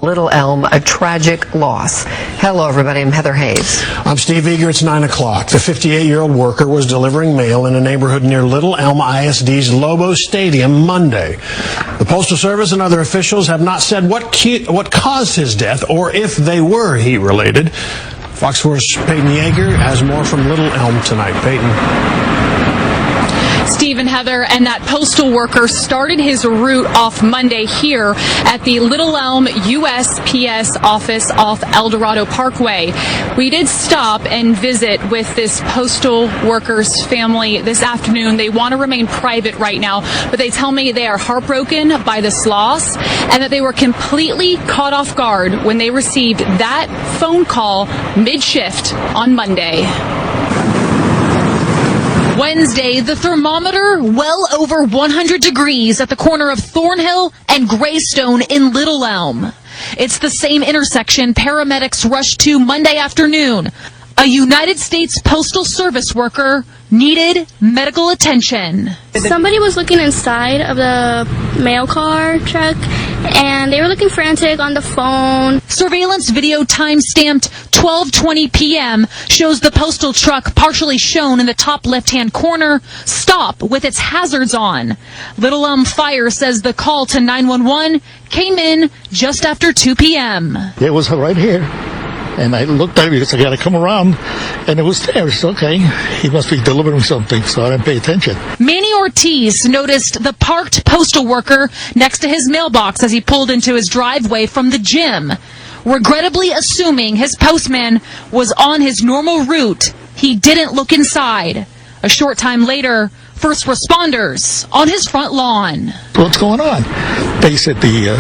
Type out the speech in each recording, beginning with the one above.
Little Elm, a tragic loss. Hello, everybody. I'm Heather Hayes. I'm Steve Eager. It's 9 o'clock. The 58-year-old worker was delivering mail in a neighborhood near Little Elm ISD's Lobo Stadium Monday. The Postal Service and other officials have not said what caused his death or if they were heat-related. Fox 4's Peyton Yeager has more from Little Elm tonight. Peyton. Steve and Heather, and that postal worker started his route off Monday here at the Little Elm USPS office off El Dorado Parkway. We did stop and visit with this postal worker's family this afternoon. They want to remain private right now, but they tell me they are heartbroken by this loss and that they were completely caught off guard when they received that phone call mid-shift on Monday. Wednesday, the thermometer well over 100 degrees at the corner of Thornhill and Greystone in Little Elm. It's the same intersection paramedics rushed to Monday afternoon. A United States Postal Service worker needed medical attention. Somebody was looking inside of the mail car truck, and they were looking frantic on the phone. Surveillance video time-stamped 12:20 p.m. shows the postal truck partially shown in the top left-hand corner stop with its hazards on. Little Elm Fire says the call to 911 came in just after 2 p.m. It was right here. And I looked at it because I got to come around, and it was there. It's okay. He must be delivering something, so I didn't pay attention. Manny Ortiz noticed the parked postal worker next to his mailbox as he pulled into his driveway from the gym. Regrettably assuming his postman was on his normal route, he didn't look inside. A short time later, first responders on his front lawn. What's going on? They said the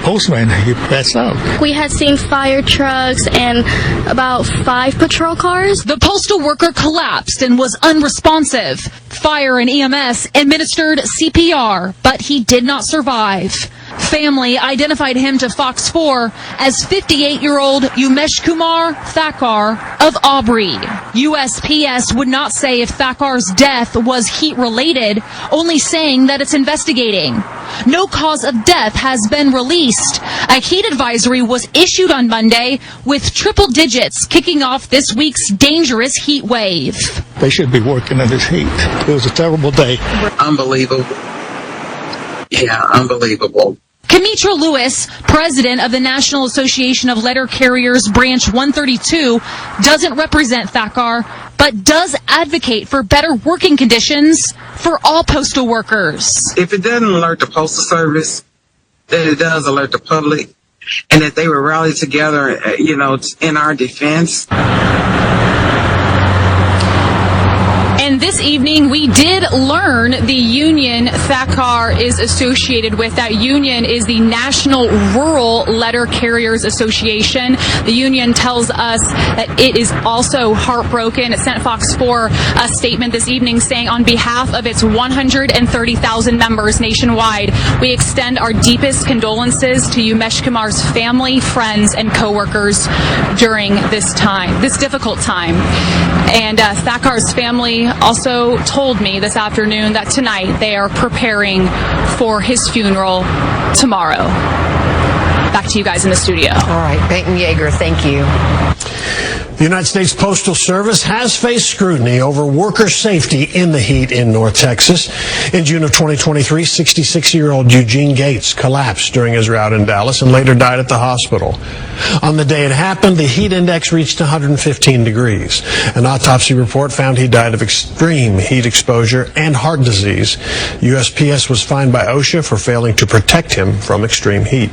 postman, he passed out. We had seen fire trucks and about 5 patrol cars. The postal worker collapsed and was unresponsive. Fire and EMS administered CPR, but he did not survive. Family identified him to Fox 4 as 58-year-old Umesh Kumar Thakkar of Aubrey. USPS would not say if Thakkar's death was heat-related, only saying that it's investigating. No cause of death has been released. A heat advisory was issued on Monday with triple digits kicking off this week's dangerous heat wave. They should be working in this heat. It was a terrible day. Unbelievable. Yeah, unbelievable. Kemitra Lewis, president of the National Association of Letter Carriers Branch 132, doesn't represent Thakkar, but does advocate for better working conditions for all postal workers. If it doesn't alert the Postal Service, then it does alert the public, and that they will rally together, in our defense. And this evening, we did learn the union Thakkar is associated with. That union is the National Rural Letter Carriers Association. The union tells us that it is also heartbroken. It sent Fox 4 a statement this evening saying on behalf of its 130,000 members nationwide, we extend our deepest condolences to Umesh Kumar's family, friends, and coworkers during this difficult time. And Thakkar's family also told me this afternoon that tonight they are preparing for his funeral tomorrow. Back to you guys in the studio. All right, Peyton Yeager, thank you. The United States Postal Service has faced scrutiny over worker safety in the heat in North Texas. In June of 2023, 66-year-old Eugene Gates collapsed during his route in Dallas and later died at the hospital. On the day it happened, the heat index reached 115 degrees. An autopsy report found he died of extreme heat exposure and heart disease. USPS was fined by OSHA for failing to protect him from extreme heat.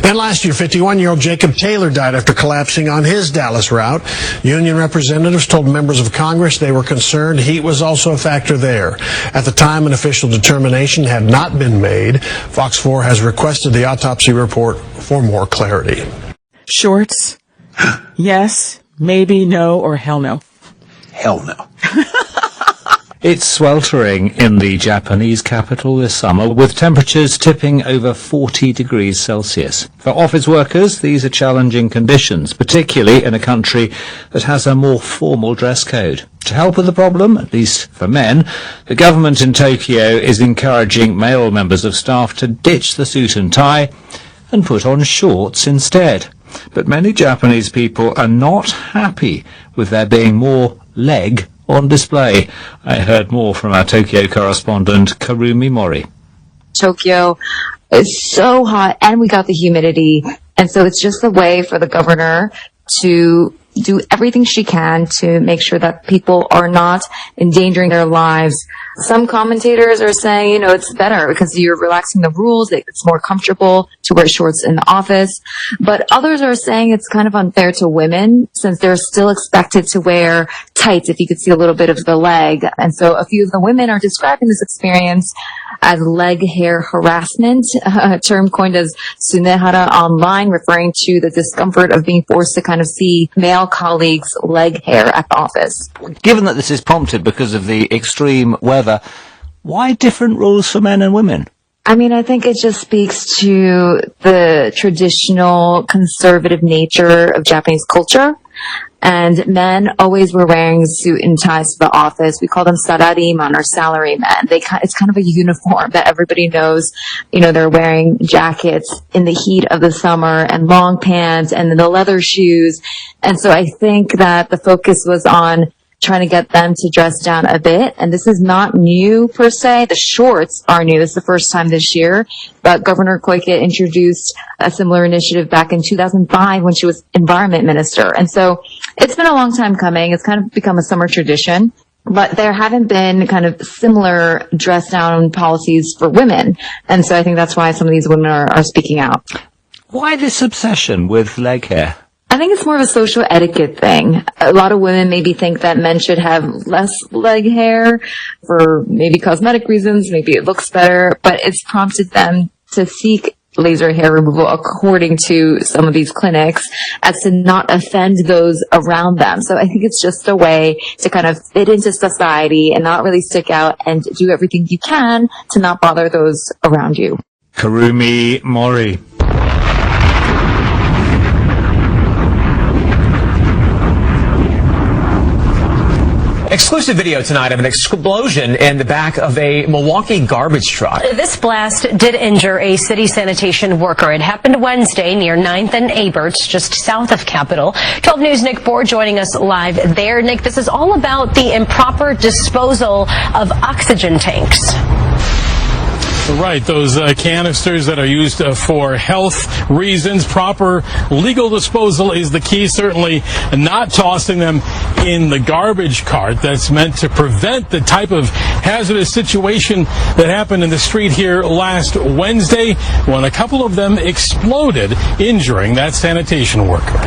Then last year, 51-year-old Jacob Taylor died after collapsing on his Dallas route. Union representatives told members of Congress they were concerned heat was also a factor there. At the time, an official determination had not been made. Fox 4 has requested the autopsy report for more clarity. Shorts? Yes, maybe, no, or hell no? Hell no. It's sweltering in the Japanese capital this summer, with temperatures tipping over 40 degrees Celsius. For office workers, these are challenging conditions, particularly in a country that has a more formal dress code. To help with the problem, at least for men, the government in Tokyo is encouraging male members of staff to ditch the suit and tie and put on shorts instead. But many Japanese people are not happy with there being more leg on display. I heard more from our Tokyo correspondent Karumi Mori. Tokyo is so hot, and we got the humidity, and so it's just a way for the governor to do everything she can to make sure that people are not endangering their lives. Some commentators are saying, it's better because you're relaxing the rules. It's more comfortable to wear shorts in the office. But others are saying it's kind of unfair to women since they're still expected to wear tights if you could see a little bit of the leg. And so a few of the women are describing this experience as leg hair harassment, a term coined as sunehara online, referring to the discomfort of being forced to kind of see male colleagues' leg hair at the office. Given that this is prompted because of the extreme weather, why different rules for men and women? I mean, I think it just speaks to the traditional conservative nature of Japanese culture. And men always were wearing suit and ties to the office. We call them sarariman or salarymen. It's kind of a uniform that everybody knows. They're wearing jackets in the heat of the summer and long pants and the leather shoes. And so I think that the focus was on trying to get them to dress down a bit. And this is not new per se. The shorts are new. This is the first time this year. But Governor Koike introduced a similar initiative back in 2005 when she was environment minister. And so it's been a long time coming. It's kind of become a summer tradition. But there haven't been kind of similar dress down policies for women. And so I think that's why some of these women are speaking out. Why this obsession with leg hair? I think it's more of a social etiquette thing. A lot of women maybe think that men should have less leg hair for maybe cosmetic reasons, maybe it looks better, but it's prompted them to seek laser hair removal according to some of these clinics as to not offend those around them. So I think it's just a way to kind of fit into society and not really stick out and do everything you can to not bother those around you. Karumi Mori. Exclusive video tonight of an explosion in the back of a Milwaukee garbage truck. This blast did injure a city sanitation worker. It happened Wednesday near 9th and Aberts, just south of Capitol. 12 News' Nick Bohr joining us live there. Nick, this is all about the improper disposal of oxygen tanks. Right, those canisters that are used for health reasons. Proper legal disposal is the key, certainly not tossing them in the garbage cart. That's meant to prevent the type of hazardous situation that happened in the street here last Wednesday when a couple of them exploded, injuring that sanitation worker.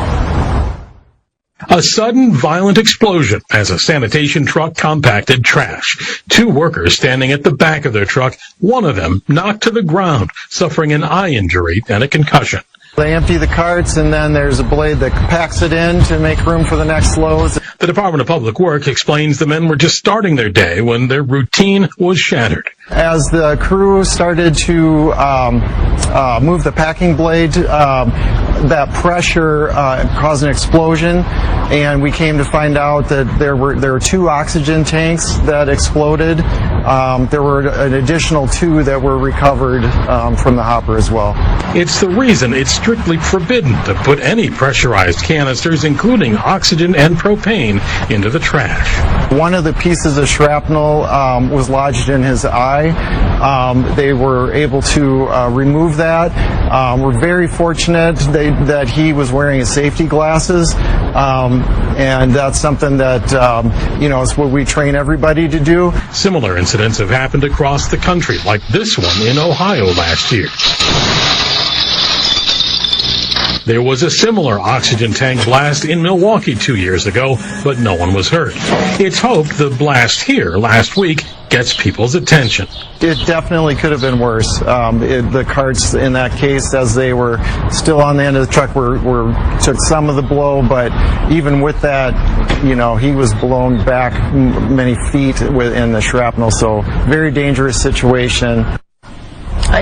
A sudden, violent explosion as a sanitation truck compacted trash. Two workers standing at the back of their truck, one of them knocked to the ground, suffering an eye injury and a concussion. They empty the carts, and then there's a blade that packs it in to make room for the next loads. The Department of Public Works explains the men were just starting their day when their routine was shattered. As the crew started to move the packing blade, that pressure caused an explosion, and we came to find out that there were two oxygen tanks that exploded. There were an additional two that were recovered from the hopper as well. It's the reason it's strictly forbidden to put any pressurized canisters, including oxygen and propane, into the trash. One of the pieces of shrapnel was lodged in his eye. They were able to remove that. We're very fortunate that he was wearing his safety glasses, and that's something that is what we train everybody to do. Similar incidents have happened across the country, like this one in Ohio last year. There was a similar oxygen tank blast in Milwaukee 2 years ago, but no one was hurt. It's hoped the blast here last week gets people's attention. It definitely could have been worse. The carts in that case, as they were still on the end of the truck, took some of the blow, but even with that, he was blown back many feet in the shrapnel, so very dangerous situation.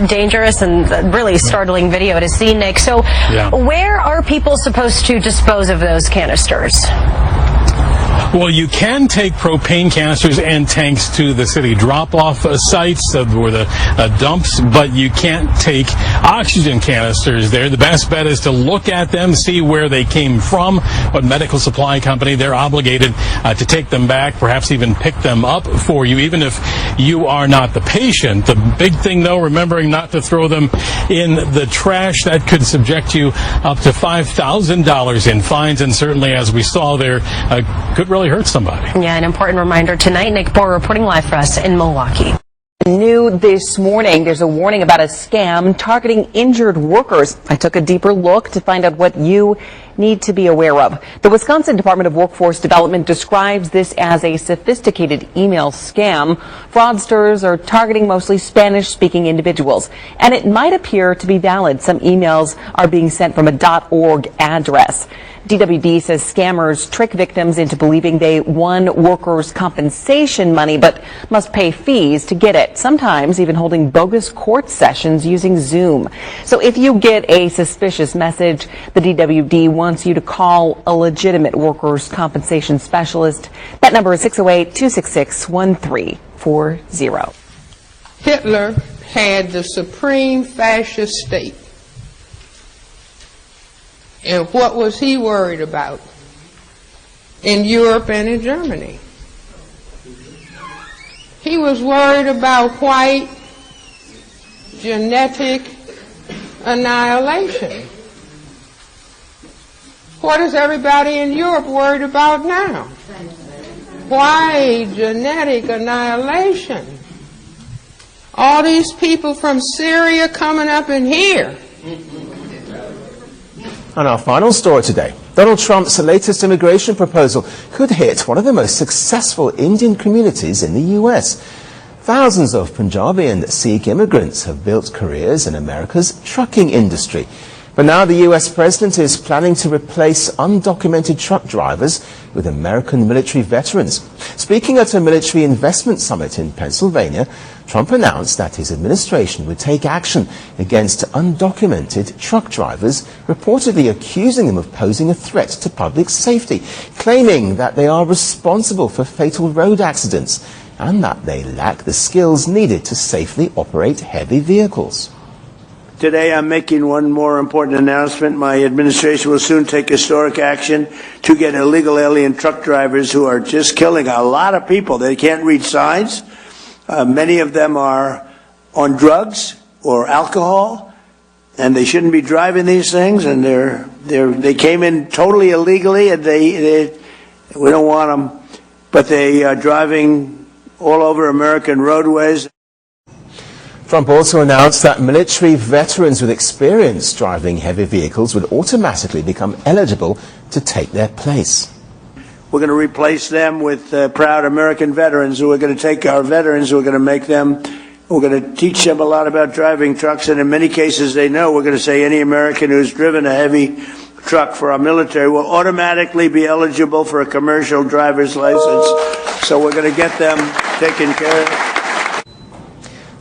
Dangerous and really startling video to see, Nick. So where are people supposed to dispose of those canisters? Well, you can take propane canisters and tanks to the city drop-off sites or the dumps, but you can't take oxygen canisters there. The best bet is to look at them, see where they came from, what medical supply company. They're obligated to take them back, perhaps even pick them up for you, even if you are not the patient. The big thing, though, remembering not to throw them in the trash. That could subject you up to $5,000 in fines, and certainly, as we saw there, could really hurt somebody. Yeah, an important reminder tonight. Nick Bohr reporting live for us in Milwaukee. New this morning, there's a warning about a scam targeting injured workers. I took a deeper look to find out what you need to be aware of. The Wisconsin Department of Workforce Development describes this as a sophisticated email scam. Fraudsters are targeting mostly Spanish-speaking individuals, and it might appear to be valid. Some emails are being sent from a .org address. DWD says scammers trick victims into believing they won workers' compensation money but must pay fees to get it, sometimes even holding bogus court sessions using Zoom. So if you get a suspicious message, the DWD wants you to call a legitimate workers' compensation specialist. That number is 608-266-1340. Hitler had the supreme fascist state. And what was he worried about in Europe and in Germany? He was worried about white genetic annihilation. What is everybody in Europe worried about now? White genetic annihilation. All these people from Syria coming up in here. And our final story today, Donald Trump's latest immigration proposal could hit one of the most successful Indian communities in the U.S. Thousands of Punjabi and Sikh immigrants have built careers in America's trucking industry. But now the U.S. president is planning to replace undocumented truck drivers with American military veterans. Speaking at a military investment summit in Pennsylvania, Trump announced that his administration would take action against undocumented truck drivers, reportedly accusing them of posing a threat to public safety, claiming that they are responsible for fatal road accidents and that they lack the skills needed to safely operate heavy vehicles. Today I'm making one more important announcement. My administration will soon take historic action to get illegal alien truck drivers who are just killing a lot of people. They can't read signs. Many of them are on drugs or alcohol, and they shouldn't be driving these things, and they came in totally illegally, and we don't want them, but they are driving all over American roadways. Trump also announced that military veterans with experience driving heavy vehicles would automatically become eligible to take their place. We're going to replace them with proud American veterans who are going to take our veterans, who are going to make them, we're going to teach them a lot about driving trucks, and in many cases they know. We're going to say any American who's driven a heavy truck for our military will automatically be eligible for a commercial driver's license. So we're going to get them taken care of.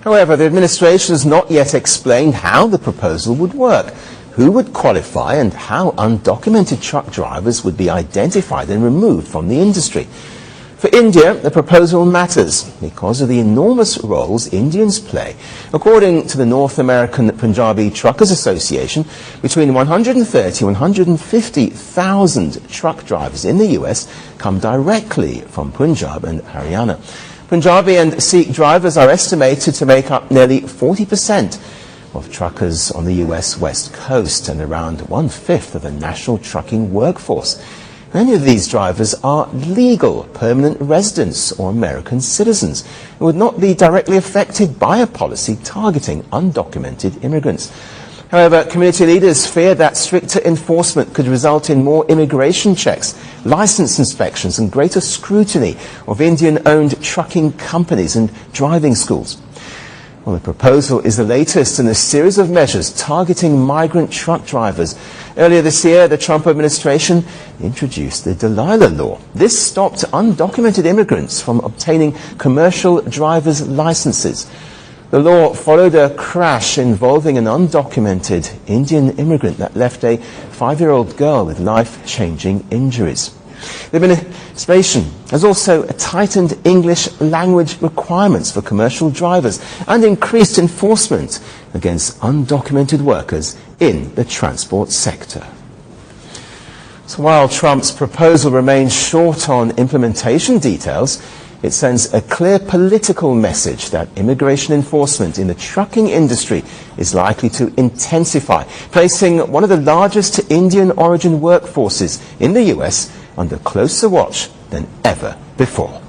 However, the administration has not yet explained how the proposal would work, who would qualify, and how undocumented truck drivers would be identified and removed from the industry. For India, the proposal matters because of the enormous roles Indians play. According to the North American Punjabi Truckers Association, between 130 and 150,000 truck drivers in the U.S. come directly from Punjab and Haryana. Punjabi and Sikh drivers are estimated to make up nearly 40% of truckers on the U.S. West Coast and around 1/5 of the national trucking workforce. Many of these drivers are legal permanent residents or American citizens who would not be directly affected by a policy targeting undocumented immigrants. However, community leaders fear that stricter enforcement could result in more immigration checks, license inspections, and greater scrutiny of Indian-owned trucking companies and driving schools. Well, the proposal is the latest in a series of measures targeting migrant truck drivers. Earlier this year, the Trump administration introduced the Delilah Law. This stopped undocumented immigrants from obtaining commercial driver's licenses. The law followed a crash involving an undocumented Indian immigrant that left a 5-year-old girl with life-changing injuries. The administration has also tightened English language requirements for commercial drivers and increased enforcement against undocumented workers in the transport sector. So while Trump's proposal remains short on implementation details, it sends a clear political message that immigration enforcement in the trucking industry is likely to intensify, placing one of the largest Indian origin workforces in the U.S. under closer watch than ever before.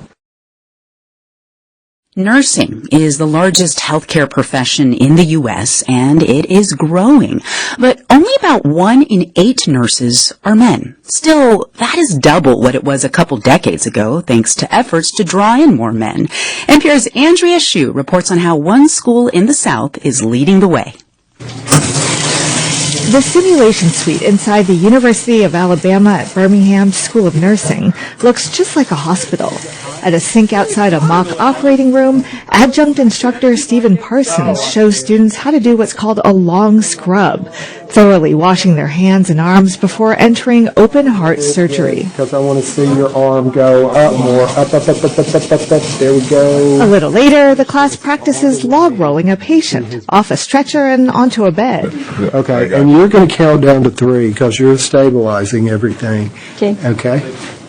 Nursing is the largest healthcare profession in the U.S., and it is growing. But only about 1 in 8 nurses are men. Still, that is double what it was a couple decades ago, thanks to efforts to draw in more men. NPR's Andrea Hsu reports on how one school in the South is leading the way. The simulation suite inside the University of Alabama at Birmingham School of Nursing looks just like a hospital. At a sink outside a mock operating room, adjunct instructor Stephen Parsons shows students how to do what's called a long scrub, thoroughly washing their hands and arms before entering open heart surgery. Because I want to see your arm go up more. Up. There we go. A little later, the class practices log rolling a patient off a stretcher and onto a bed. Okay, and you're going to count down to 3 because you're stabilizing everything. Okay.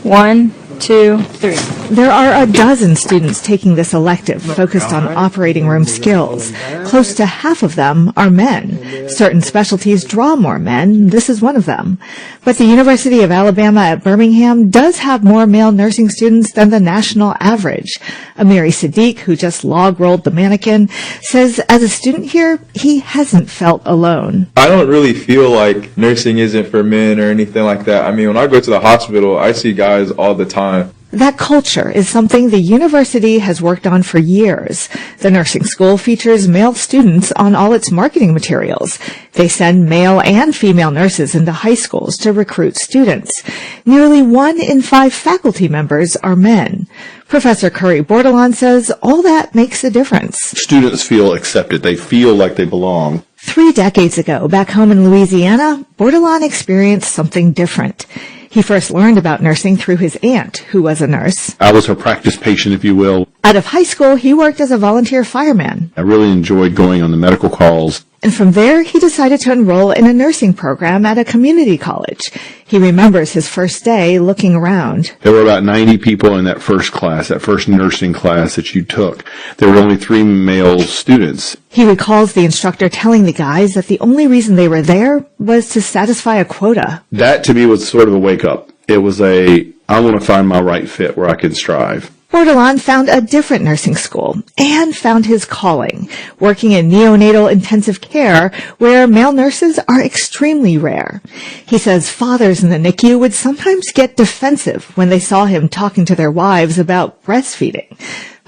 1, 2, 3. There are a dozen students taking this elective focused on operating room skills. Close to half of them are men. Certain specialties draw more men. This is one of them. But the University of Alabama at Birmingham does have more male nursing students than the national average. Amiri Sadiq, who just log-rolled the mannequin, says as a student here, he hasn't felt alone. I don't really feel like nursing isn't for men or anything like that. I mean, when I go to the hospital, I see guys all the time. That culture is something the university has worked on for years. The nursing school features male students on all its marketing materials. They send male and female nurses into high schools to recruit students. Nearly 1 in 5 faculty members are men. Professor Curry Bordelon says all that makes a difference. Students feel accepted. They feel like they belong. 3 decades ago, back home in Louisiana, Bordelon experienced something different. He first learned about nursing through his aunt, who was a nurse. I was her practice patient, if you will. Out of high school, he worked as a volunteer fireman. I really enjoyed going on the medical calls. And from there, he decided to enroll in a nursing program at a community college. He remembers his first day looking around. There were about 90 people in that first class, that first nursing class that you took. There were only 3 male students. He recalls the instructor telling the guys that the only reason they were there was to satisfy a quota. That to me was sort of a wake-up. It was I want to find my right fit where I can strive. Bordelon found a different nursing school and found his calling, working in neonatal intensive care where male nurses are extremely rare. He says fathers in the NICU would sometimes get defensive when they saw him talking to their wives about breastfeeding.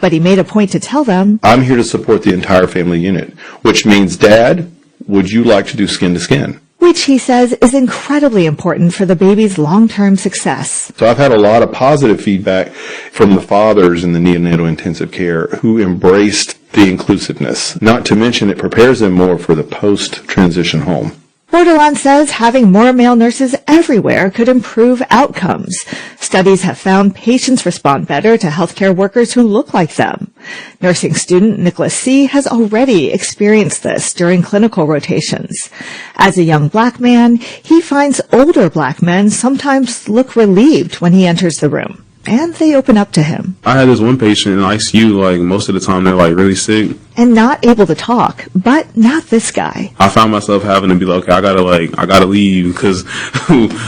But he made a point to tell them, I'm here to support the entire family unit, which means, Dad, would you like to do skin to skin? Which he says is incredibly important for the baby's long-term success. So I've had a lot of positive feedback from the fathers in the neonatal intensive care who embraced the inclusiveness. Not to mention it prepares them more for the post-transition home. Bordelon says having more male nurses everywhere could improve outcomes. Studies have found patients respond better to healthcare workers who look like them. Nursing student Nicholas C. has already experienced this during clinical rotations. As a young black man, he finds older black men sometimes look relieved when he enters the room, and they open up to him. I had this one patient in ICU, like most of the time they're like really sick. And not able to talk, but not this guy. I found myself having to be like, okay, I gotta leave because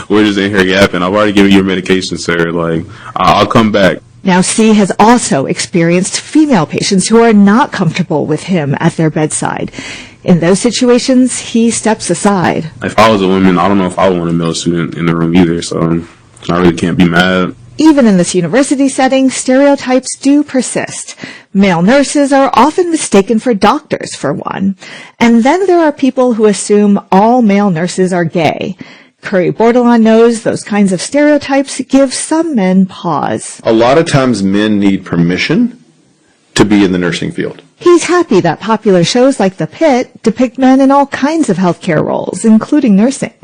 we're just in here yapping. I've already given you your medication, sir. Like, I'll come back. Now, C has also experienced female patients who are not comfortable with him at their bedside. In those situations, he steps aside. If I was a woman, I don't know if I would want a male student in the room either, so I really can't be mad. Even in this university setting, stereotypes do persist. Male nurses are often mistaken for doctors, for one. And then there are people who assume all male nurses are gay. Curry Bordelon knows those kinds of stereotypes give some men pause. A lot of times men need permission to be in the nursing field. He's happy that popular shows like The Pit depict men in all kinds of healthcare roles, including nursing.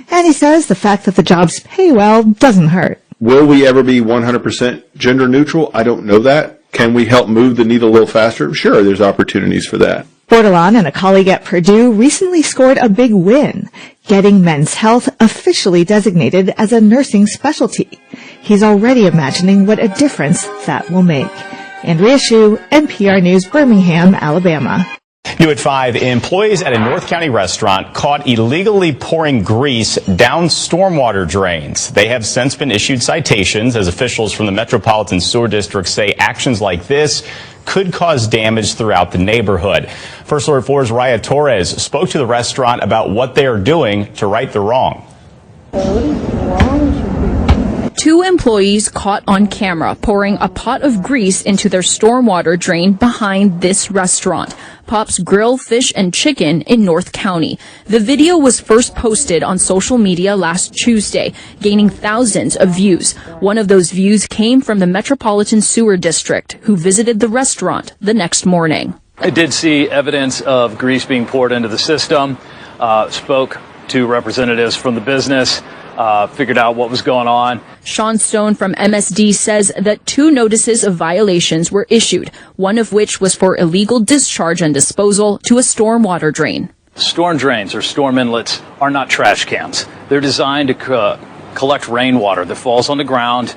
And he says the fact that the jobs pay well doesn't hurt. Will we ever be 100% gender neutral? I don't know that. Can we help move the needle a little faster? Sure, there's opportunities for that. Bordelon and a colleague at Purdue recently scored a big win, getting men's health officially designated as a nursing specialty. He's already imagining what a difference that will make. Andrea Hsu, NPR News, Birmingham, Alabama. New at 5, employees at a North County restaurant caught illegally pouring grease down stormwater drains. They have since been issued citations as officials from the Metropolitan Sewer District say actions like this could cause damage throughout the neighborhood. First Alert 4's Raya Torres spoke to the restaurant about what they are doing to right the wrong. Two employees caught on camera pouring a pot of grease into their stormwater drain behind this restaurant, Pop's Grill, Fish and Chicken in North County. The video was first posted on social media last Tuesday, gaining thousands of views. One of those views came from the Metropolitan Sewer District, who visited the restaurant the next morning. I did see evidence of grease being poured into the system, spoke to representatives from the business, figured out what was going on. Sean Stone from MSD says that 2 notices of violations were issued, one of which was for illegal discharge and disposal to a stormwater drain. Storm drains or storm inlets are not trash cans. They're designed to collect rainwater that falls on the ground,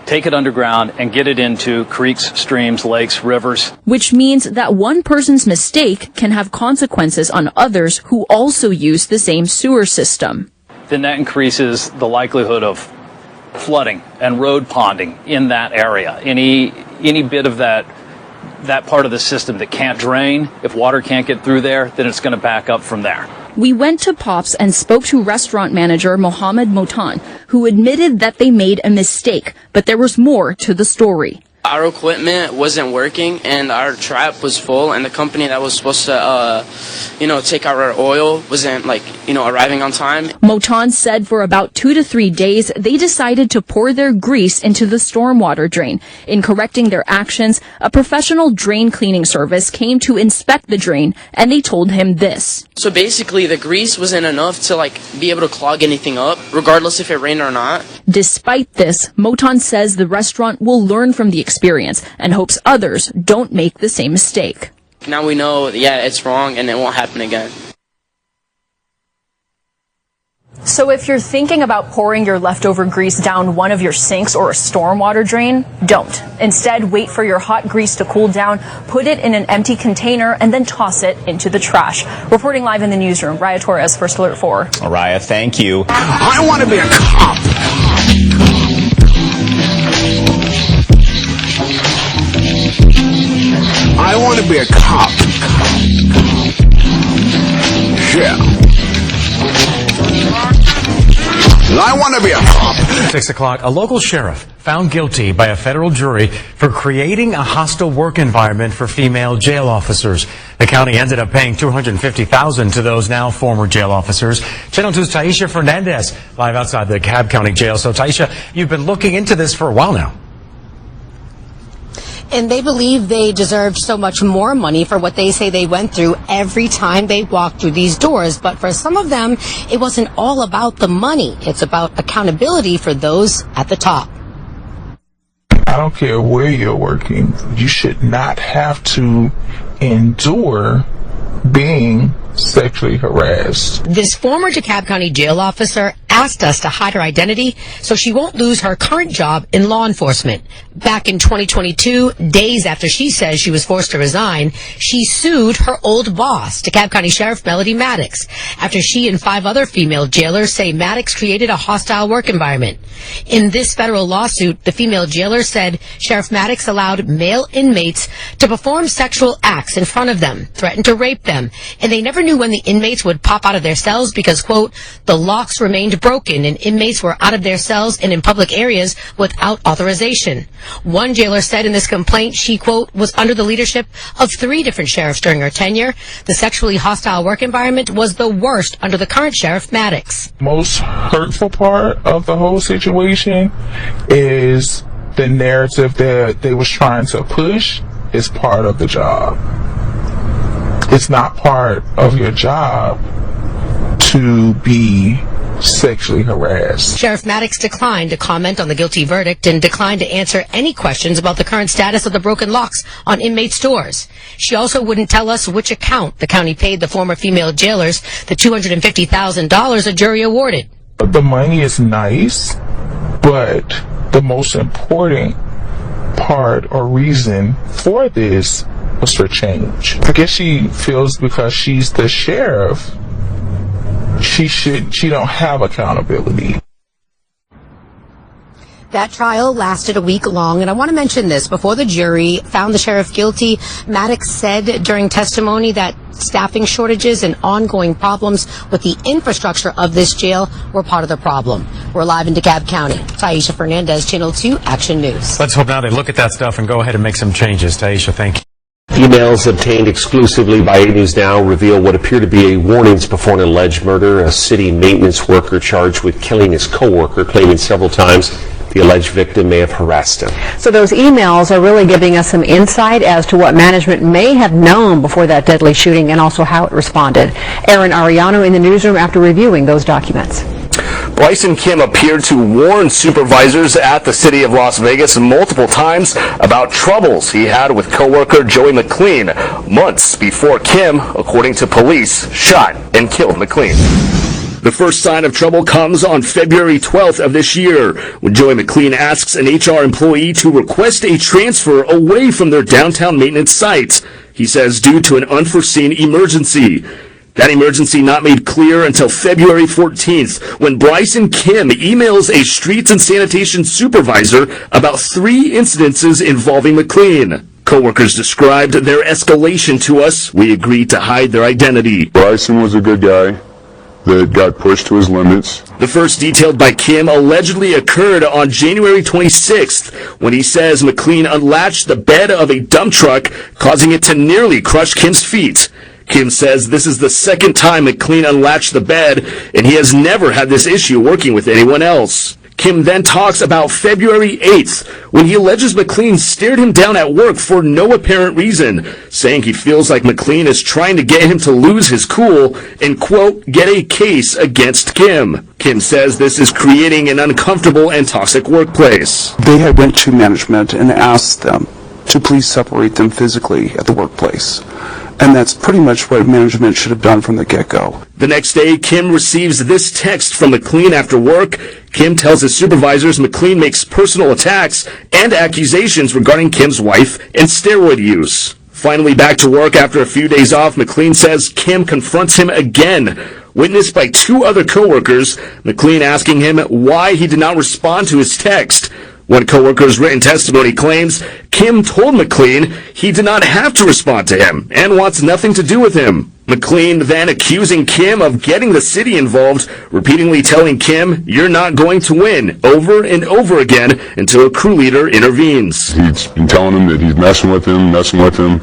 take it underground, and get it into creeks, streams, lakes, rivers. Which means that one person's mistake can have consequences on others who also use the same sewer system. Then that increases the likelihood of flooding and road ponding in that area. Any bit of that part of the system that can't drain, if water can't get through there, then it's going to back up from there. We went to Pop's and spoke to restaurant manager Mohammed Motan, who admitted that they made a mistake, but there was more to the story. Our equipment wasn't working and our trap was full, and the company that was supposed to, take out our oil wasn't, arriving on time. Motan said for about 2 to 3 days, they decided to pour their grease into the stormwater drain. In correcting their actions, a professional drain cleaning service came to inspect the drain, and they told him this. So basically, the grease wasn't enough to, be able to clog anything up, regardless if it rained or not. Despite this, Motan says the restaurant will learn from the experience and hopes others don't make the same mistake. Now we know, it's wrong and it won't happen again. So if you're thinking about pouring your leftover grease down one of your sinks or a stormwater drain, don't. Instead, wait for your hot grease to cool down, put it in an empty container, and then toss it into the trash. Reporting live in the newsroom, Raya Torres, First Alert 4. Raya, thank you. I want to be a cop. I want to be a cop. Yeah. I want to be a cop. 6 o'clock, a local sheriff found guilty by a federal jury for creating a hostile work environment for female jail officers. The county ended up paying $250,000 to those now former jail officers. Channel 2's Taisha Fernandez live outside the Cobb County Jail. So Taisha, you've been looking into this for a while now. And they believe they deserved so much more money for what they say they went through every time they walked through these doors. But for some of them, it wasn't all about the money. It's about accountability for those at the top. I don't care where you're working, you should not have to endure being sexually harassed. This former DeKalb County jail officer asked us to hide her identity so she won't lose her current job in law enforcement. Back in 2022, days after she says she was forced to resign, she sued her old boss, DeKalb County Sheriff Melody Maddox, after she and 5 other female jailers say Maddox created a hostile work environment. In this federal lawsuit, the female jailer said Sheriff Maddox allowed male inmates to perform sexual acts in front of them, threatened to rape them, and they never knew when the inmates would pop out of their cells because, quote, the locks remained broken and inmates were out of their cells and in public areas without authorization. One jailer said in this complaint she, quote, was under the leadership of 3 different sheriffs during her tenure. The sexually hostile work environment was the worst under the current Sheriff Maddox. Most hurtful part of the whole situation is the narrative that they was trying to push is part of the job. It's not part of your job to be sexually harassed. Sheriff Maddox declined to comment on the guilty verdict and declined to answer any questions about the current status of the broken locks on inmates' doors. She also wouldn't tell us which account the county paid the former female jailers the $250,000 a jury awarded. The money is nice, but the most important part or reason for this was for change. I guess she feels because she's the sheriff, she don't have accountability. That trial lasted a week long, and I want to mention this. Before the jury found the sheriff guilty, Maddox said during testimony that staffing shortages and ongoing problems with the infrastructure of this jail were part of the problem. We're live in DeKalb County. Taisha Fernandez, Channel 2 Action News. Let's hope now they look at that stuff and go ahead and make some changes. Taisha, thank you. Emails obtained exclusively by 8 News Now reveal what appear to be warnings before an alleged murder. A city maintenance worker charged with killing his co-worker, claiming several times the alleged victim may have harassed him. So those emails are really giving us some insight as to what management may have known before that deadly shooting and also how it responded. Aaron Ariano in the newsroom after reviewing those documents. Bryson Kim appeared to warn supervisors at the city of Las Vegas multiple times about troubles he had with coworker Joey McLean months before Kim, according to police, shot and killed McLean. The first sign of trouble comes on February 12th of this year, when Joey McLean asks an HR employee to request a transfer away from their downtown maintenance site. He says due to an unforeseen emergency. That emergency not made clear until February 14th, when Bryson Kim emails a streets and sanitation supervisor about 3 incidences involving McLean. Coworkers described their escalation to us. We agreed to hide their identity. Bryson was a good guy that got pushed to his limits. The first detailed by Kim allegedly occurred on January 26th, when he says McLean unlatched the bed of a dump truck, causing it to nearly crush Kim's feet. Kim says this is the second time McLean unlatched the bed, and he has never had this issue working with anyone else. Kim then talks about February 8th, when he alleges McLean stared him down at work for no apparent reason, saying he feels like McLean is trying to get him to lose his cool and, quote, get a case against Kim. Kim says this is creating an uncomfortable and toxic workplace. They had went to management and asked them to please separate them physically at the workplace. And that's pretty much what management should have done from the get-go. The next day, Kim receives this text from McLean after work. Kim tells his supervisors McLean makes personal attacks and accusations regarding Kim's wife and steroid use. Finally back to work after a few days off, McLean says Kim confronts him again, witnessed by 2 other coworkers, McLean asking him why he did not respond to his text. One coworker's written testimony claims Kim told McLean he did not have to respond to him and wants nothing to do with him. McLean then accusing Kim of getting the city involved, repeatedly telling Kim, "You're not going to win," over and over again until a crew leader intervenes. He's been telling him that he's messing with him,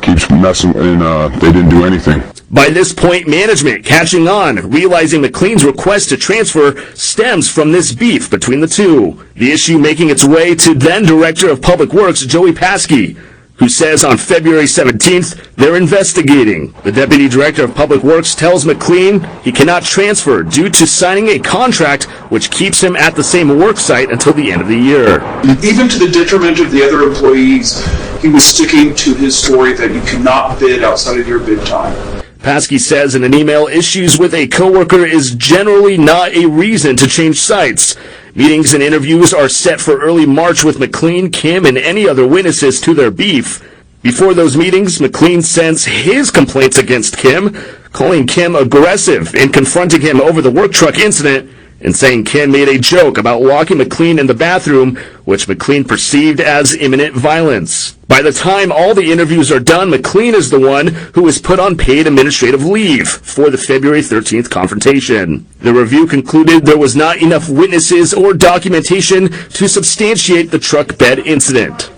keeps messing, and they didn't do anything. By this point, management catching on, realizing McLean's request to transfer stems from this beef between the two. The issue making its way to then Director of Public Works, Joey Paskey, who says on February 17th, they're investigating. The Deputy Director of Public Works tells McLean he cannot transfer due to signing a contract which keeps him at the same work site until the end of the year. Even to the detriment of the other employees, he was sticking to his story that you cannot bid outside of your bid time. Paskey says in an email, issues with a coworker is generally not a reason to change sites. Meetings and interviews are set for early March with McLean, Kim, and any other witnesses to their beef. Before those meetings, McLean sends his complaints against Kim, calling Kim aggressive and confronting him over the work truck incident, and saying Kim made a joke about locking McLean in the bathroom, which McLean perceived as imminent violence. By the time all the interviews are done, McLean is the one who is put on paid administrative leave for the February 13th confrontation. The review concluded there was not enough witnesses or documentation to substantiate the truck bed incident.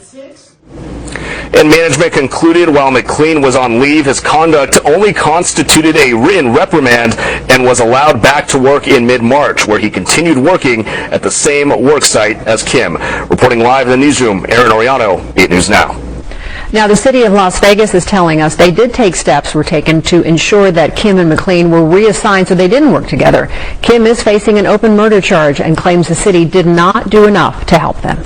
And management concluded while McLean was on leave, his conduct only constituted a written reprimand and was allowed back to work in mid-March, where he continued working at the same work site as Kim. Reporting live in the newsroom, Aaron Oriano, 8 News Now. Now, the city of Las Vegas is telling us they did take steps were taken to ensure that Kim and McLean were reassigned so they didn't work together. Kim is facing an open murder charge and claims the city did not do enough to help them.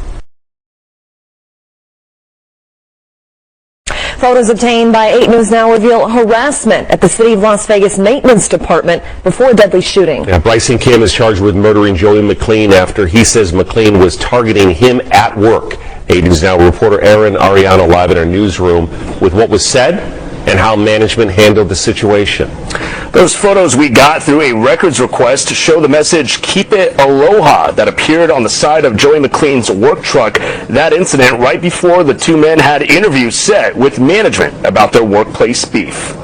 Photos obtained by 8 News Now reveal harassment at the City of Las Vegas Maintenance Department before a deadly shooting. Yeah, Bryson Kim is charged with murdering Joey McLean after he says McLean was targeting him at work. 8 News Now reporter Aaron Ariano live in our newsroom with what was said and how management handled the situation. Those photos we got through a records request to show the message "Keep It Aloha" that appeared on the side of Joey McLean's work truck. That incident right before the two men had interviews set with management about their workplace beef.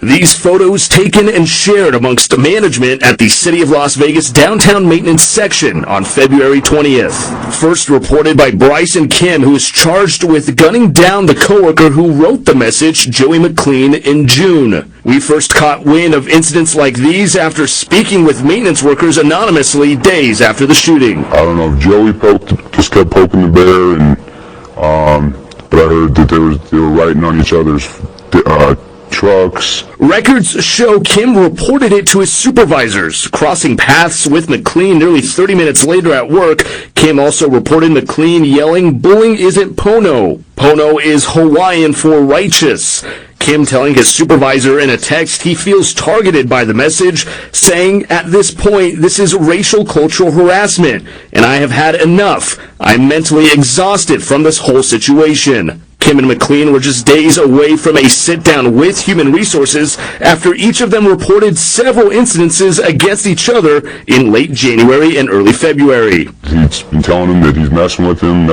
These photos taken and shared amongst management at the City of Las Vegas downtown maintenance section on February 20th. First reported by Bryson Kim, who is charged with gunning down the coworker who wrote the message, Joey McLean, in June. We first caught wind of incidents like these after speaking with maintenance workers anonymously days after the shooting. I don't know if Joey just kept poking the bear, but I heard that they were writing on each other's trucks. Records show Kim reported it to his supervisors. Crossing paths with McLean nearly 30 minutes later at work, Kim also reported McLean yelling, "Bullying isn't Pono. Pono is Hawaiian for righteous." Kim telling his supervisor in a text he feels targeted by the message, saying, "At this point, this is racial cultural harassment, and I have had enough. I'm mentally exhausted from this whole situation." Kim and McLean were just days away from a sit-down with Human Resources after each of them reported several incidences against each other in late January and early February. He's been telling him that he's messing with him,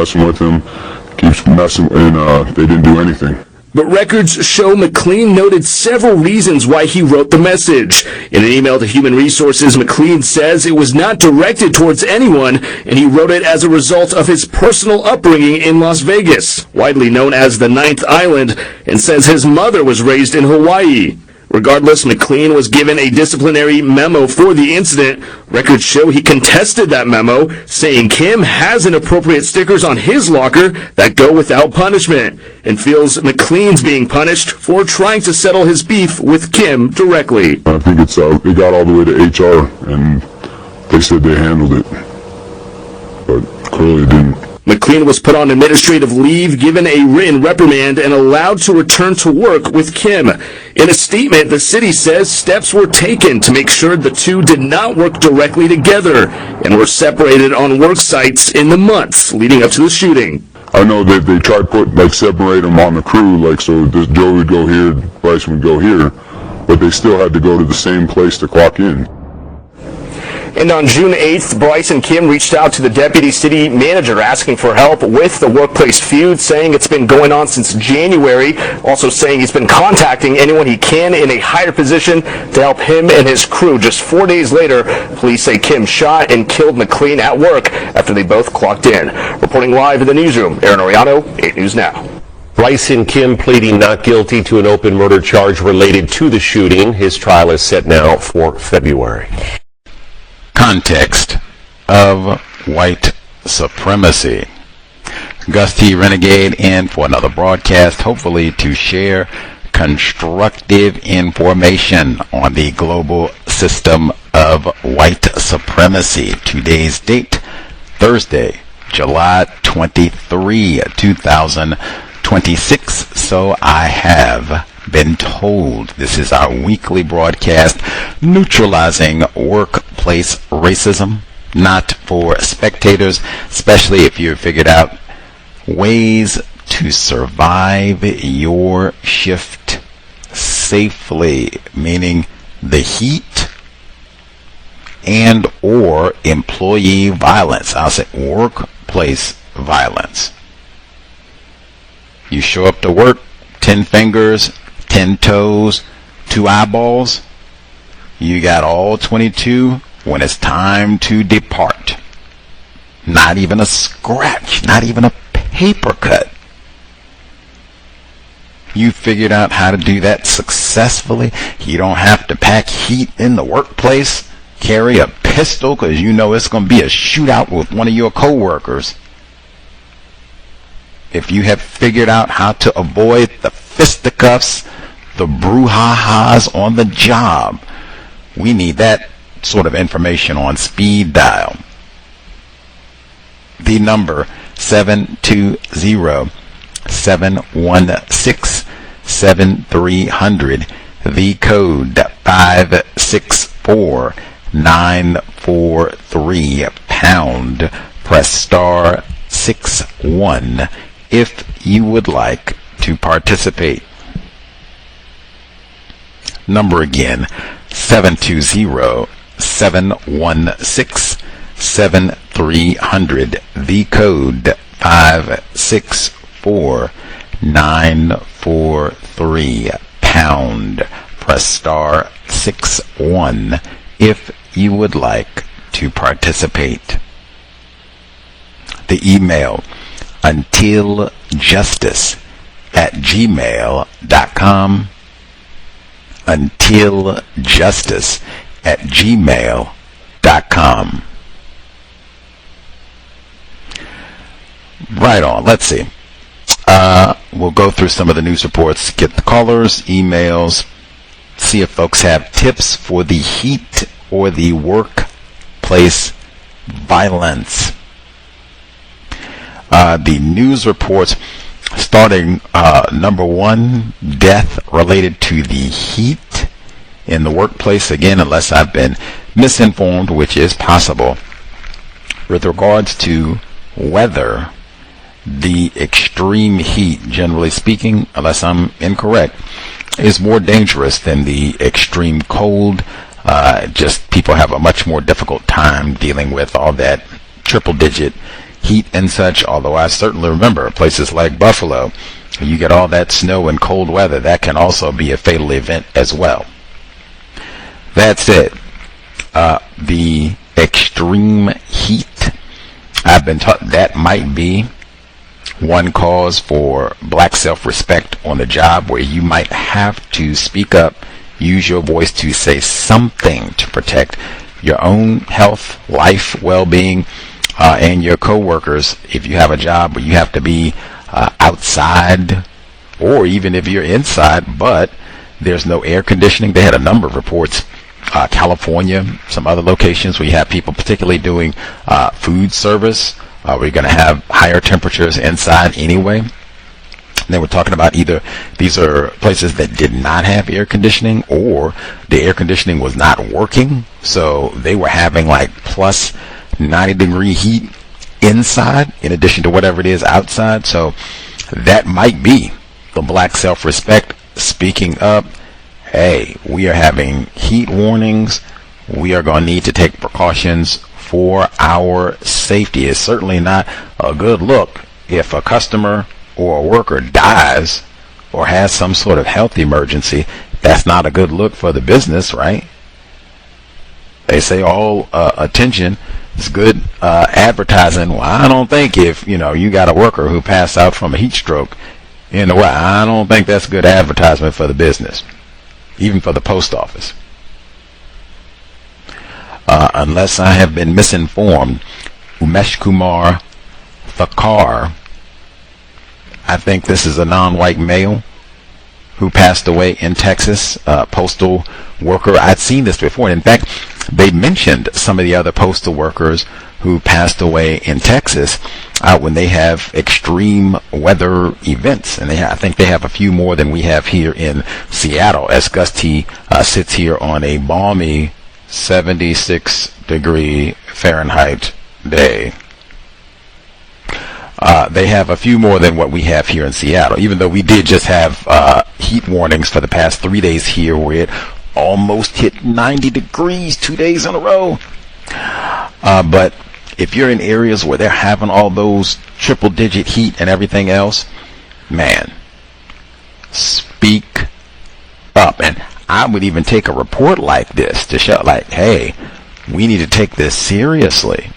keeps messing, and they didn't do anything. But records show McLean noted several reasons why he wrote the message. In an email to Human Resources, McLean says it was not directed towards anyone, and he wrote it as a result of his personal upbringing in Las Vegas, widely known as the Ninth Island, and says his mother was raised in Hawaii. Regardless, McLean was given a disciplinary memo for the incident. Records show he contested that memo, saying Kim has inappropriate stickers on his locker that go without punishment, and feels McLean's being punished for trying to settle his beef with Kim directly. I think it got all the way to HR, and they said they handled it, but clearly didn't. McLean was put on administrative leave, given a written reprimand, and allowed to return to work with Kim. In a statement, the city says steps were taken to make sure the two did not work directly together and were separated on work sites in the months leading up to the shooting. I know that they tried to separate them on the crew, so Joe would go here, Bryson would go here, but they still had to go to the same place to clock in. And on June 8th, Bryson Kim reached out to the deputy city manager asking for help with the workplace feud, saying it's been going on since January, also saying he's been contacting anyone he can in a higher position to help him and his crew. Just 4 days later, police say Kim shot and killed McLean at work after they both clocked in. Reporting live in the newsroom, Aaron Ariano, 8 News Now. Bryson Kim pleading not guilty to an open murder charge related to the shooting. His trial is set now for February. Context of white supremacy. Gus T. Renegade in for another broadcast, hopefully to share constructive information on the global system of white supremacy. Today's date, Thursday, July 23, 2026. So I have been told. This is our weekly broadcast, Neutralizing Workplace Racism, not for spectators, especially if you've figured out ways to survive your shift safely, meaning the heat and or employee violence. I'll say workplace violence. You show up to work, 10 fingers, 10 toes, 2 eyeballs. You got all 22 when it's time to depart. Not even a scratch, not even a paper cut. You figured out how to do that successfully. You don't have to pack heat in the workplace, carry a pistol because you know it's going to be a shootout with one of your coworkers. if you have figured out how to avoid the fisticuffs, the brouhahas on the job, we need that sort of information on speed dial. The number 720-716-7300. The code 564943 pound. Press star 61 if you would like to participate. Number again, 720-716-7300. The code 564943 pound. Press star 61 if you would like to participate. The email untiljustice@gmail.com. untiljustice@gmail.com. Right on. Let's see. We'll go through some of the news reports, get the callers, emails, see if folks have tips for the heat or the workplace violence. The news reports starting number one, death related to the heat in the workplace. Again, unless I've been misinformed, which is possible. With regards to weather, the extreme heat, generally speaking, unless I'm incorrect, is more dangerous than the extreme cold. Just people have a much more difficult time dealing with all that triple-digit heat and such, although I certainly remember places like Buffalo, you get all that snow and cold weather, that can also be a fatal event as well. That said, the extreme heat, I've been taught that might be one cause for black self-respect on the job, where you might have to speak up, use your voice to say something to protect your own health, life, well-being, and your co-workers. If you have a job where you have to be outside, or even if you're inside, but there's no air conditioning. They had a number of reports, California, some other locations where you have people particularly doing food service, where you're going to have higher temperatures inside anyway. They were talking about either these are places that did not have air conditioning, or the air conditioning was not working, so they were having like plus 90-degree heat inside in addition to whatever it is outside. So that might be the black self-respect speaking up. Hey, we are having heat warnings. We are going to need to take precautions for our safety. It's certainly not a good look if a customer or a worker dies or has some sort of health emergency. That's not a good look for the business, right? They say all attention is good advertising. Well, I don't think if you got a worker who passed out from a heat stroke, I don't think that's good advertisement for the business, even for the post office. Unless I have been misinformed, Umesh Kumar Thakkar, I think this is a non-white male who passed away in Texas, postal worker. I'd seen this before. In fact, they mentioned some of the other postal workers who passed away in Texas when they have extreme weather events. And I think they have a few more than we have here in Seattle, as Gusty sits here on a balmy 76-degree Fahrenheit day. They have a few more than what we have here in Seattle, even though we did just have heat warnings for the past 3 days here, where it almost hit 90 degrees 2 days in a row. But if you're in areas where they're having all those triple-digit heat and everything else, man, speak up. And I would even take a report like this to show, like, hey, we need to take this seriously.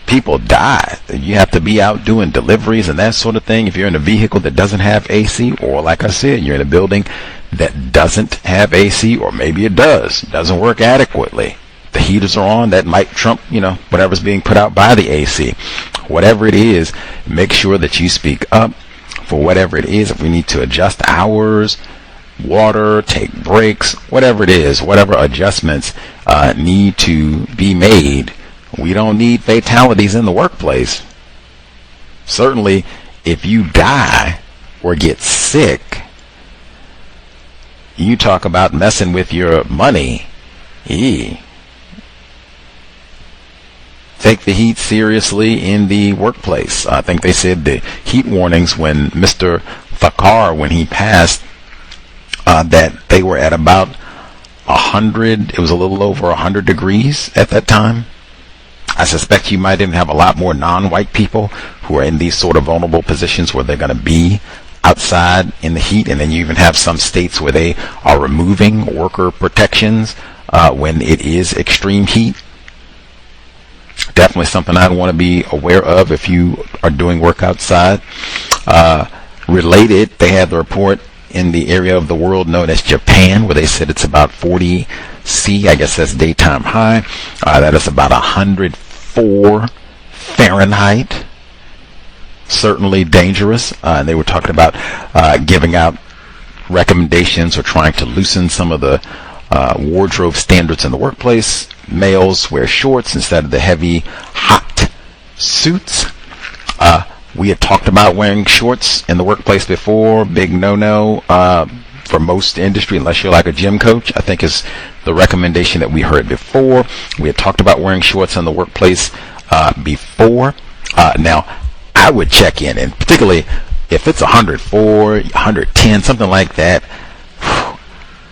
People die. You have to be out doing deliveries and that sort of thing. If you're in a vehicle that doesn't have AC, or like I said, you're in a building that doesn't have AC, or maybe it doesn't work adequately. The heaters are on, that might trump, whatever's being put out by the AC. Whatever it is, make sure that you speak up for whatever it is, if we need to adjust hours, water, take breaks, whatever it is, whatever adjustments need to be made. We don't need fatalities in the workplace. Certainly, if you die or get sick, you talk about messing with your money. Take the heat seriously in the workplace. I think they said the heat warnings when Mr. Thakkar, when he passed, that they were at about 100, it was a little over 100 degrees at that time. I suspect you might even have a lot more non-white people who are in these sort of vulnerable positions where they're going to be outside in the heat, and then you even have some states where they are removing worker protections when it is extreme heat. Definitely something I'd want to be aware of if you are doing work outside. Related, they had the report in the area of the world known as Japan, where they said it's about 40 C, I guess that's daytime high. That is about 104 Fahrenheit. Certainly dangerous. And they were talking about giving out recommendations or trying to loosen some of the wardrobe standards in the workplace. Males wear shorts instead of the heavy, hot suits. We had talked about wearing shorts in the workplace before. Big no-no for most industry, unless you're like a gym coach, I think is the recommendation that we heard before. We had talked about wearing shorts in the workplace before. Now, I would check in, and particularly if it's 104, 110, something like that,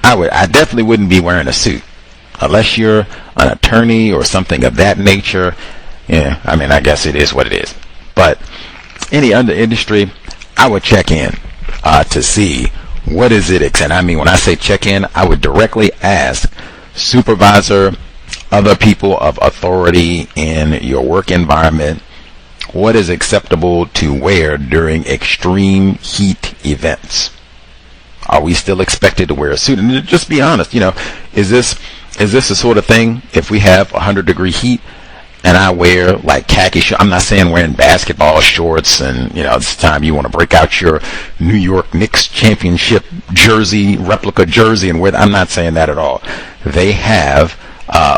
I definitely wouldn't be wearing a suit. Unless you're an attorney or something of that nature. Yeah, I mean, I guess it is what it is. But any other industry, I would check in to see what is it. And I mean, when I say check in, I would directly ask supervisor, other people of authority in your work environment, what is acceptable to wear during extreme heat events? Are we still expected to wear a suit? And just be honest, is this the sort of thing, if we have 100-degree heat and I wear like khaki shorts? I'm not saying wearing basketball shorts and, it's time you want to break out your New York Knicks championship jersey, replica jersey, and wear. I'm not saying that at all. They have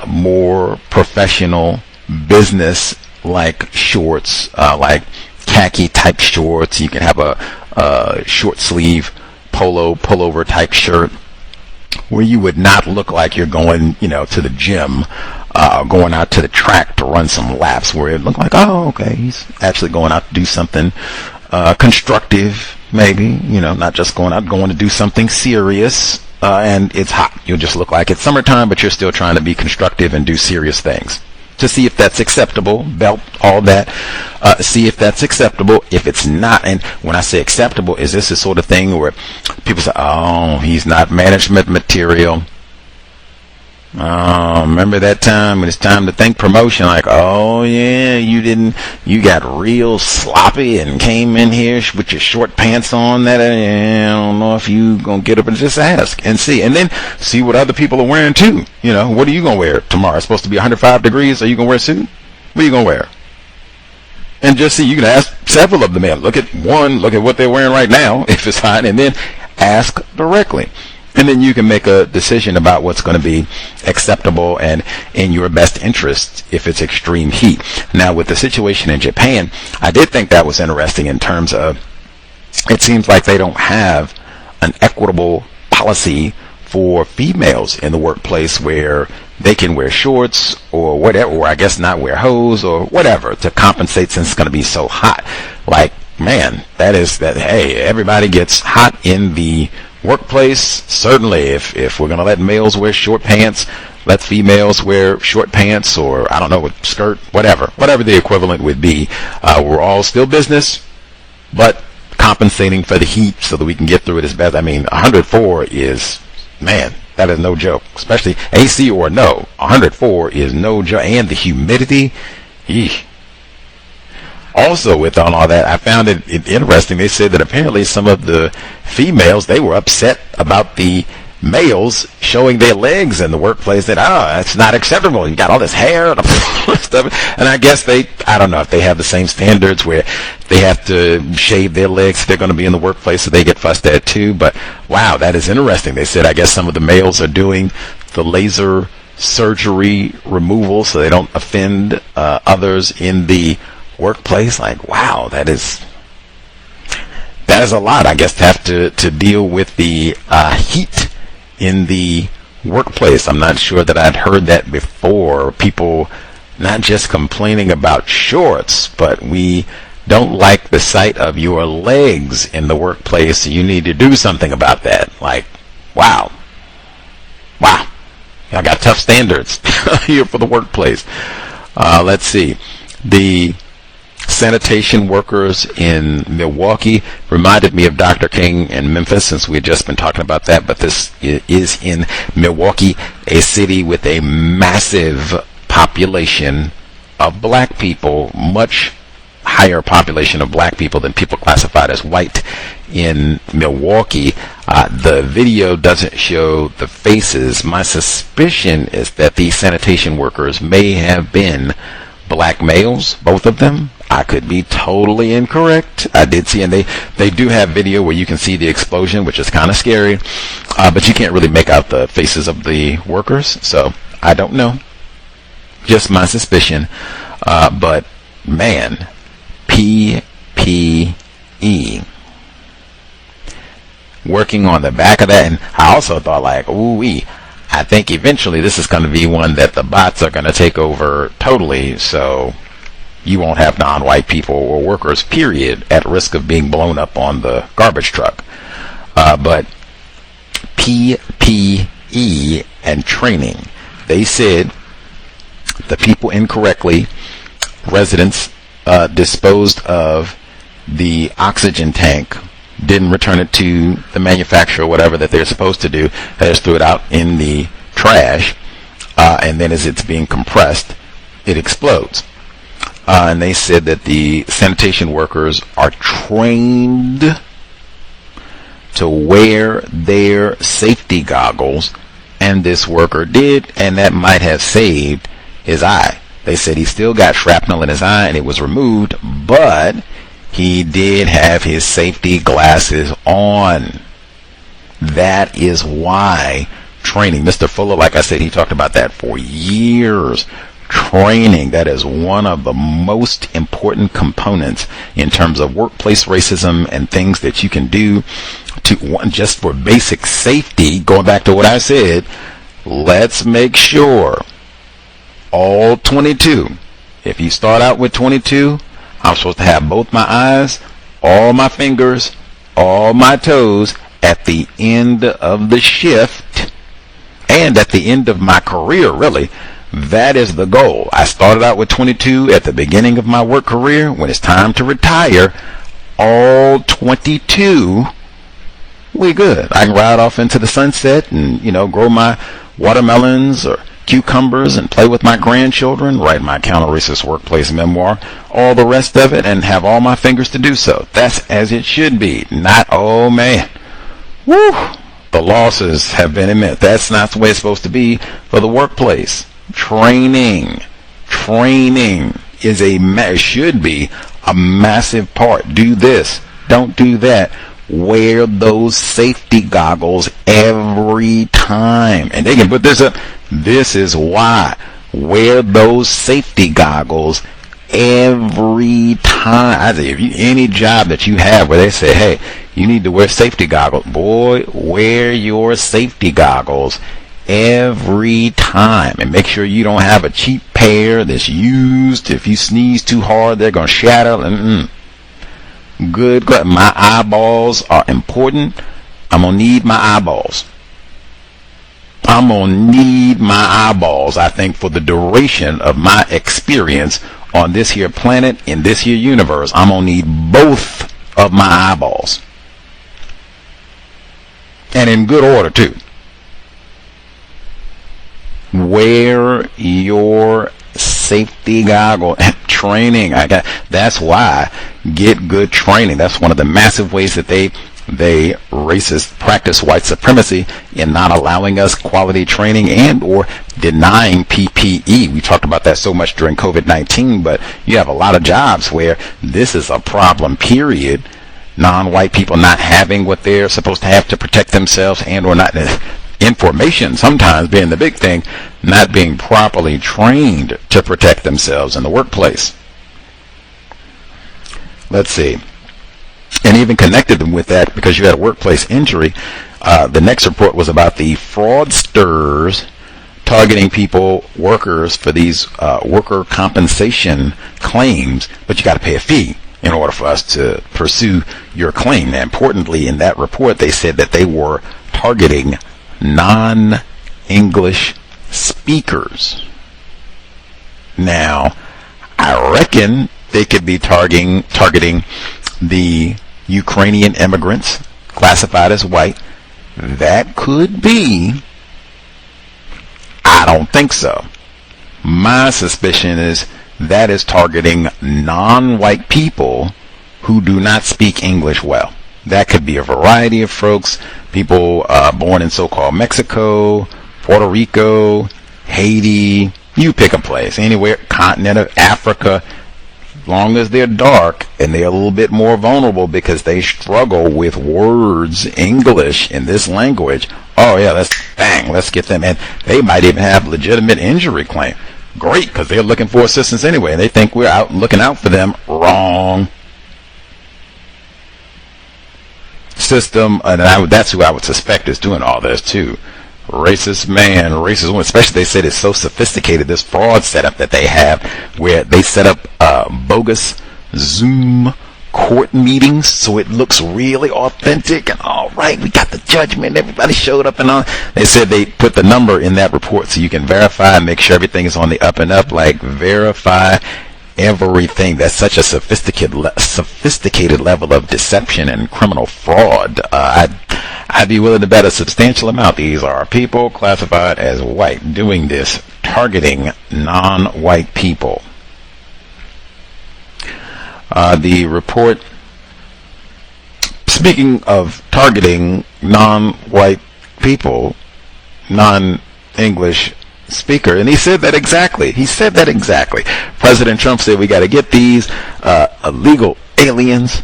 more professional business like shorts, like khaki type shorts. You can have a short sleeve pullover type shirt where you would not look like you're going, to the gym, going out to the track to run some laps, where it looked like, oh, okay, he's actually going out to do something constructive, maybe, not just going to do something serious, and it's hot. You'll just look like it's summertime, but you're still trying to be constructive and do serious things. To see if that's acceptable, belt, all that, see if that's acceptable. If it's not, and when I say acceptable, is this the sort of thing where people say, oh, he's not management material. Oh, remember that time when it's time to think promotion, like, oh yeah, you got real sloppy and came in here with your short pants on, that I don't know if you gonna get up and just ask and see, and then see what other people are wearing too. What are you gonna wear tomorrow? It's supposed to be 105 degrees. Are you gonna wear a suit? What are you gonna wear? And just see, you can ask several of the men. Look at what they're wearing right now, if it's hot, and then ask directly. And then you can make a decision about what's going to be acceptable and in your best interest if it's extreme heat. Now, with the situation in Japan, I did think that was interesting in terms of, it seems like they don't have an equitable policy for females in the workplace where they can wear shorts or whatever, or I guess not wear hose or whatever to compensate since it's going to be so hot. Like, man, hey, everybody gets hot in the workplace. Certainly, if we're going to let males wear short pants, let females wear short pants, or I don't know, a skirt, whatever the equivalent would be. We're all still business, but compensating for the heat so that we can get through it as best. I mean, 104 is, man, that is no joke, especially AC or no. 104 is no joke, and the humidity, eesh. Also, with all that, I found it interesting. They said that apparently some of the females, they were upset about the males showing their legs in the workplace that, that's not acceptable. You got all this hair and stuff. And I guess I don't know if they have the same standards where they have to shave their legs if they're going to be in the workplace, so they get fussed at too. But wow, that is interesting. They said, I guess some of the males are doing the laser surgery removal so they don't offend others in the workplace. Like, wow, that is a lot, I guess, to have to deal with the heat in the workplace. I'm not sure that I'd heard that before. People not just complaining about shorts, but we don't like the sight of your legs in the workplace, so you need to do something about that. Like, wow. I got tough standards here for the workplace. Let's see. The sanitation workers in Milwaukee reminded me of Dr. King in Memphis, since we had just been talking about that, but this is in Milwaukee, a city with a massive population of black people, much higher population of black people than people classified as white in Milwaukee. The video doesn't show the faces. My suspicion is that these sanitation workers may have been black males, both of them. I could be totally incorrect. I did see, and they do have video where you can see the explosion, which is kind of scary, but you can't really make out the faces of the workers, so I don't know. Just my suspicion. But man, PPE. Working on the back of that, and I also thought, like, ooh-wee, I think eventually this is going to be one that the bots are going to take over totally, so you won't have non-white people or workers, period, at risk of being blown up on the garbage truck. But PPE and training, they said the people incorrectly, residents disposed of the oxygen tank, didn't return it to the manufacturer or whatever that they're supposed to do. They just threw it out in the trash, and then as it's being compressed, it explodes. And they said that the sanitation workers are trained to wear their safety goggles, and this worker did, and that might have saved his eye. They said he still got shrapnel in his eye and it was removed, but he did have his safety glasses on. That is why training. Mr. Fuller, like I said, he talked about that for years. Training, that is one of the most important components in terms of workplace racism and things that you can do to, just for basic safety. Going back to what I said, let's make sure all 22, if you start out with 22, I'm supposed to have both my eyes, all my fingers, all my toes at the end of the shift and at the end of my career, really. That is the goal. I started out with 22 at the beginning of my work career. When it's time to retire, all 22, we good. I can ride off into the sunset and, grow my watermelons or cucumbers and play with my grandchildren, write my counter-racist workplace memoir, all the rest of it, and have all my fingers to do so. That's as it should be. Not, oh man, woo, the losses have been immense. That's not the way it's supposed to be for the workplace. Training is should be a massive part. Do this, don't do that. Wear those safety goggles every time. And they can put this up. This is why. Wear those safety goggles every time. I say, if any job that you have where they say, hey, you need to wear safety goggles, boy, wear your safety goggles every time. And make sure you don't have a cheap pair that's used. If you sneeze too hard, they're going to shatter. Good. My eyeballs are important. I'm going to need my eyeballs. I think, for the duration of my experience on this here planet, in this here universe. I'm going to need both of my eyeballs. And in good order, too. Wear your safety goggles, training. That's why get good training. That's one of the massive ways that they racists practice white supremacy in not allowing us quality training and or denying PPE. We talked about that so much during COVID-19, but you have a lot of jobs where this is a problem, period. Non-white people not having what they're supposed to have to protect themselves and or not information sometimes being the big thing, not being properly trained to protect themselves in the workplace. Let's see. And even connected with that, because you had a workplace injury, the next report was about the fraudsters targeting people, workers, for these worker compensation claims, but you got to pay a fee in order for us to pursue your claim. Now, importantly, in that report, they said that they were targeting non-English speakers. Now, I reckon they could be targeting the Ukrainian immigrants classified as white. That could be. I don't think so. My suspicion is that is targeting non-white people who do not speak English well. That could be a variety of folks, people born in so-called Mexico, Puerto Rico, Haiti, you pick a place, anywhere, continent of Africa. As long as they're dark and they're a little bit more vulnerable because they struggle with words, English in this language, oh yeah, let's get them in. They might even have legitimate injury claim. Great, because they're looking for assistance anyway, and they think we're out looking out for them. Wrong. System, and that's who I would suspect is doing all this too. Racist man, racist woman, especially they said it's so sophisticated, this fraud setup that they have, where they set up bogus Zoom court meetings so it looks really authentic and all right, we got the judgment, everybody showed up and all. They said they put the number in that report so you can verify and make sure everything is on the up and up, like verify everything. That's such a sophisticated level of deception and criminal fraud. I'd be willing to bet a substantial amount these are people classified as white doing this, targeting non-white people. The report, speaking of targeting non-white people, non-English speaker, and he said that exactly. President Trump said we got to get these illegal aliens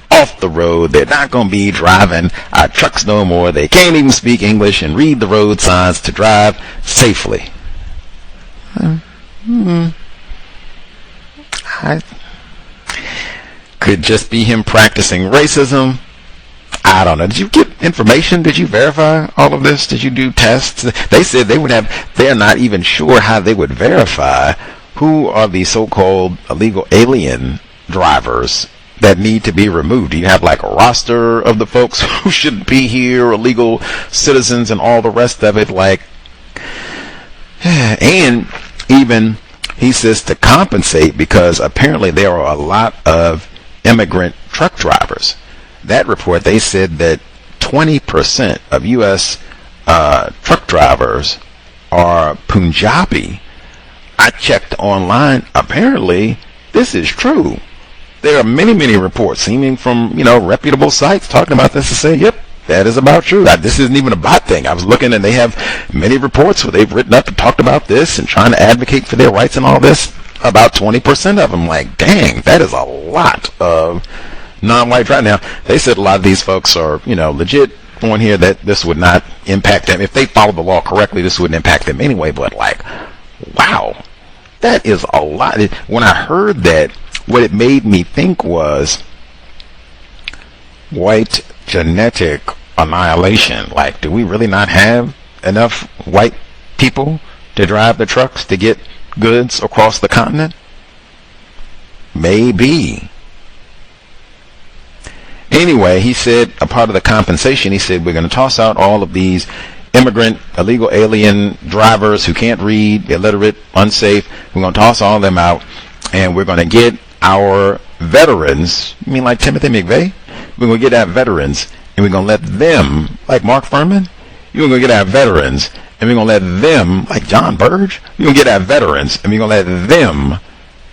off the road. They're not going to be driving our trucks no more. They can't even speak English and read the road signs to drive safely. Could just be him practicing racism. I don't know. Did you get information? Did you verify all of this? Did you do tests? They said they're not even sure how they would verify who are the so-called illegal alien drivers that need to be removed. Do you have like a roster of the folks who shouldn't be here, illegal citizens and all the rest of it? And even he says to compensate, because apparently there are a lot of immigrant truck drivers. That report, they said that 20% of U.S. Truck drivers are Punjabi. I checked online. Apparently, this is true. There are many, many reports, seeming from reputable sites, talking about this to say, yep, that is about true. This isn't even a bot thing. I was looking, and they have many reports where they've written up and talked about this and trying to advocate for their rights and all this. About 20% of them. Like, dang, that is a lot of non-white right now. They said a lot of these folks are, legit on here, that this would not impact them. If they follow the law correctly, this wouldn't impact them anyway. But wow, that is a lot. When I heard that, what it made me think was white genetic annihilation. Do we really not have enough white people to drive the trucks to get goods across the continent? Maybe. Anyway, he said a part of the compensation, he said we're going to toss out all of these immigrant, illegal alien drivers who can't read, illiterate, unsafe. We're going to toss all of them out, and we're going to get our veterans, you mean like Timothy McVeigh? We're going to get our veterans, and we're going to let them, like Mark Furman, You're going to get our veterans, and we're going to let them, like John Burge, we're going to get our veterans, and we're going to let them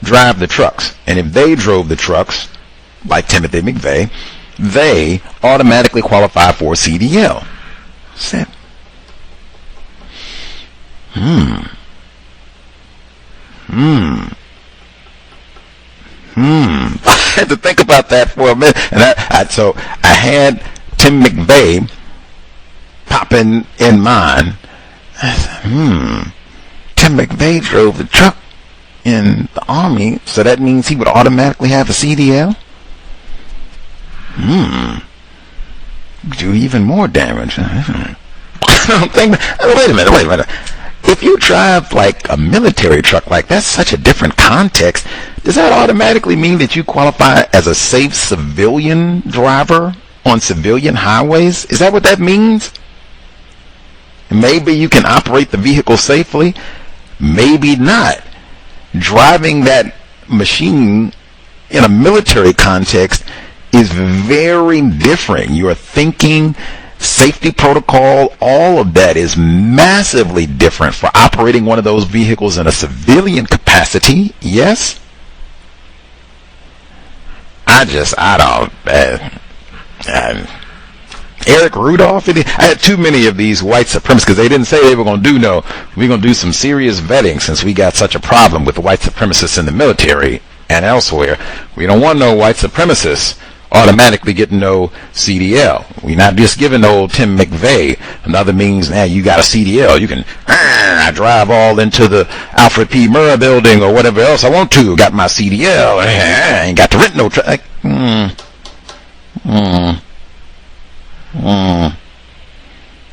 drive the trucks. And if they drove the trucks, like Timothy McVeigh, they automatically qualify for CDL. Said, I had to think about that for a minute. And so I had Tim McVeigh popping in mind. I said, Tim McVeigh drove the truck in the Army, so that means he would automatically have a CDL? Do even more damage. I don't think. Wait a minute. If you drive like a military truck, like that's such a different context, does that automatically mean that you qualify as a safe civilian driver on civilian highways? Is that what that means? Maybe you can operate the vehicle safely, maybe not. Driving that machine in a military context is very different. Your thinking, safety protocol, all of that is massively different for operating one of those vehicles in a civilian capacity. Yes? Eric Rudolph, I had too many of these white supremacists because they didn't say they were going to do we're going to do some serious vetting since we got such a problem with the white supremacists in the military and elsewhere. We don't want no white supremacists automatically getting no CDL. We're not just giving old Tim McVeigh another means, now you got a CDL. You can drive all into the Alfred P. Murrah building or whatever else I want to. Got my CDL. I ain't got to rent no truck.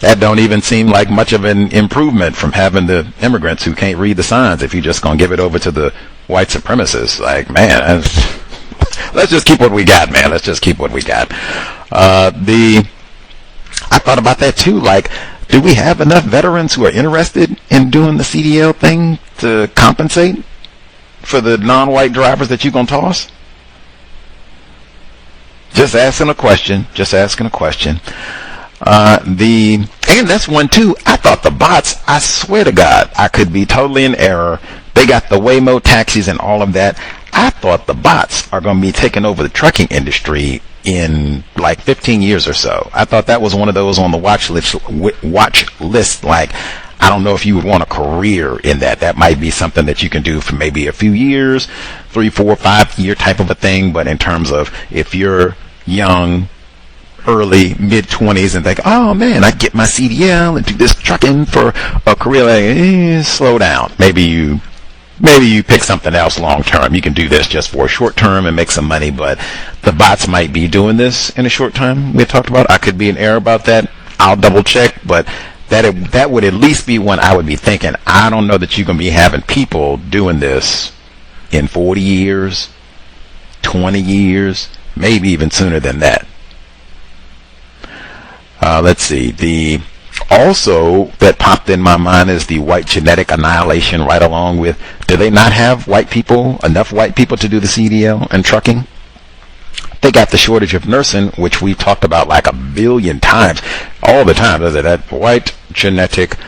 That don't even seem like much of an improvement from having the immigrants who can't read the signs if you're just going to give it over to the white supremacists. Like, man, let's just keep what we got, man. Let's just keep what we got. I thought about that too. Like, do we have enough veterans who are interested in doing the CDL thing to compensate for the non-white drivers that you're going to toss? Just asking a question. And that's one too. I thought the bots, I swear to God, I could be totally in error. They got the Waymo taxis and all of that. I thought the bots are going to be taking over the trucking industry in like 15 years or so. I thought that was one of those on the watch list. Like, I don't know if you would want a career in that. That might be something that you can do for maybe a few years, 3, 4, 5 year type of a thing. But in terms of if you're young, early, mid-20s and think, oh man, I get my CDL and do this trucking for a career, like, slow down. Maybe you pick something else long term. You can do this just for a short term and make some money, but the bots might be doing this in a short time. We talked about, I could be in error about that. I'll double check, but that would at least be one I would be thinking. I don't know that you're going to be having people doing this in 40 years, 20 years, maybe even sooner than that. Let's see. Also that popped in my mind is the white genetic annihilation right along with, do they not have enough white people to do the CDL and trucking? They got the shortage of nursing, which we've talked about like a billion times, all the time. That white genetic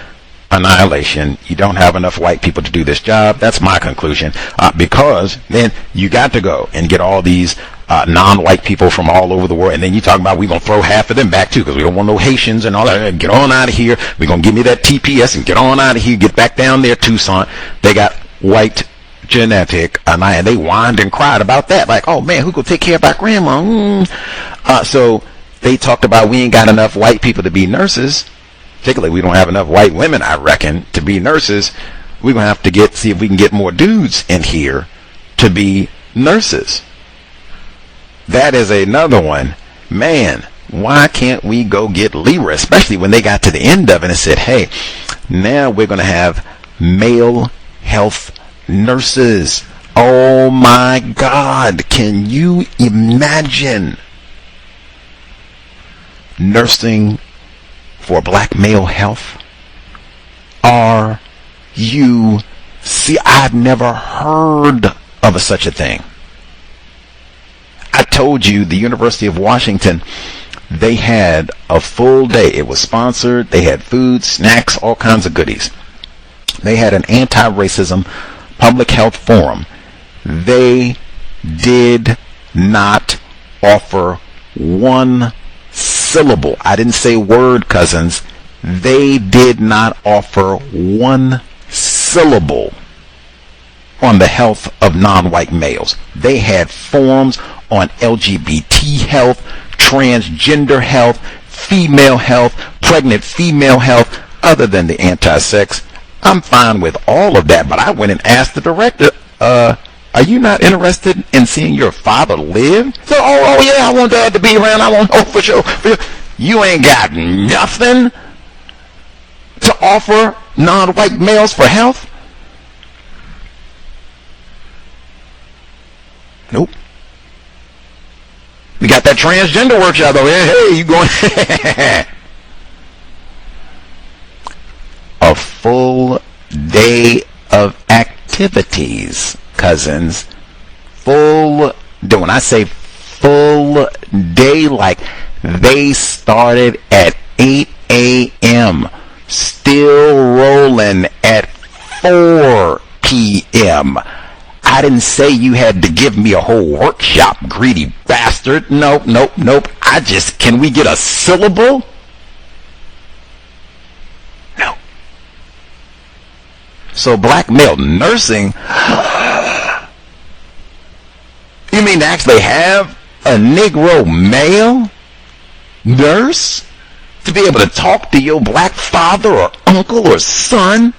annihilation. You don't have enough white people to do this job. That's my conclusion. Because then you got to go and get all these non-white people from all over the world, and then you talk about we're going to throw half of them back too because we don't want no Haitians and all that. Get on out of here. We're going to give me that TPS and get on out of here. Get back down there, Tucson. They got white genetic, and they whined and cried about that. Like, oh man, who going to take care of our grandma? So they talked about we ain't got enough white people to be nurses. Particularly, we don't have enough white women, I reckon, to be nurses. We're going to have to see if we can get more dudes in here to be nurses. That is another one. Man, why can't we go get Lyra, especially when they got to the end of it and said, hey, now we're going to have male health nurses. Oh my God, can you imagine nursing for black male health? I've never heard of such a thing. I told you the University of Washington, They had a full day. It was sponsored. They had food, snacks, all kinds of goodies. They had an anti-racism public health forum. They did not offer one syllable. I didn't say word, cousins. They did not offer one syllable on the health of non-white males. They had forums on LGBT health, transgender health, female health, pregnant female health, other than the anti-sex. I'm fine with all of that, but I went and asked the director, are you not interested in seeing your father live? So, oh yeah, I want Dad to be around. I want, for sure. You ain't got nothing to offer non-white males for health? Nope. We got that transgender workshop over here. Hey, you going? A full day of activities, cousins. Full day. When I say full day, like they started at 8 a.m., still rolling at 4 p.m. I didn't say you had to give me a whole workshop, greedy bastard. Nope. I just, can we get a syllable? No. So black male nursing, you mean to actually have a Negro male nurse to be able to talk to your black father or uncle or son?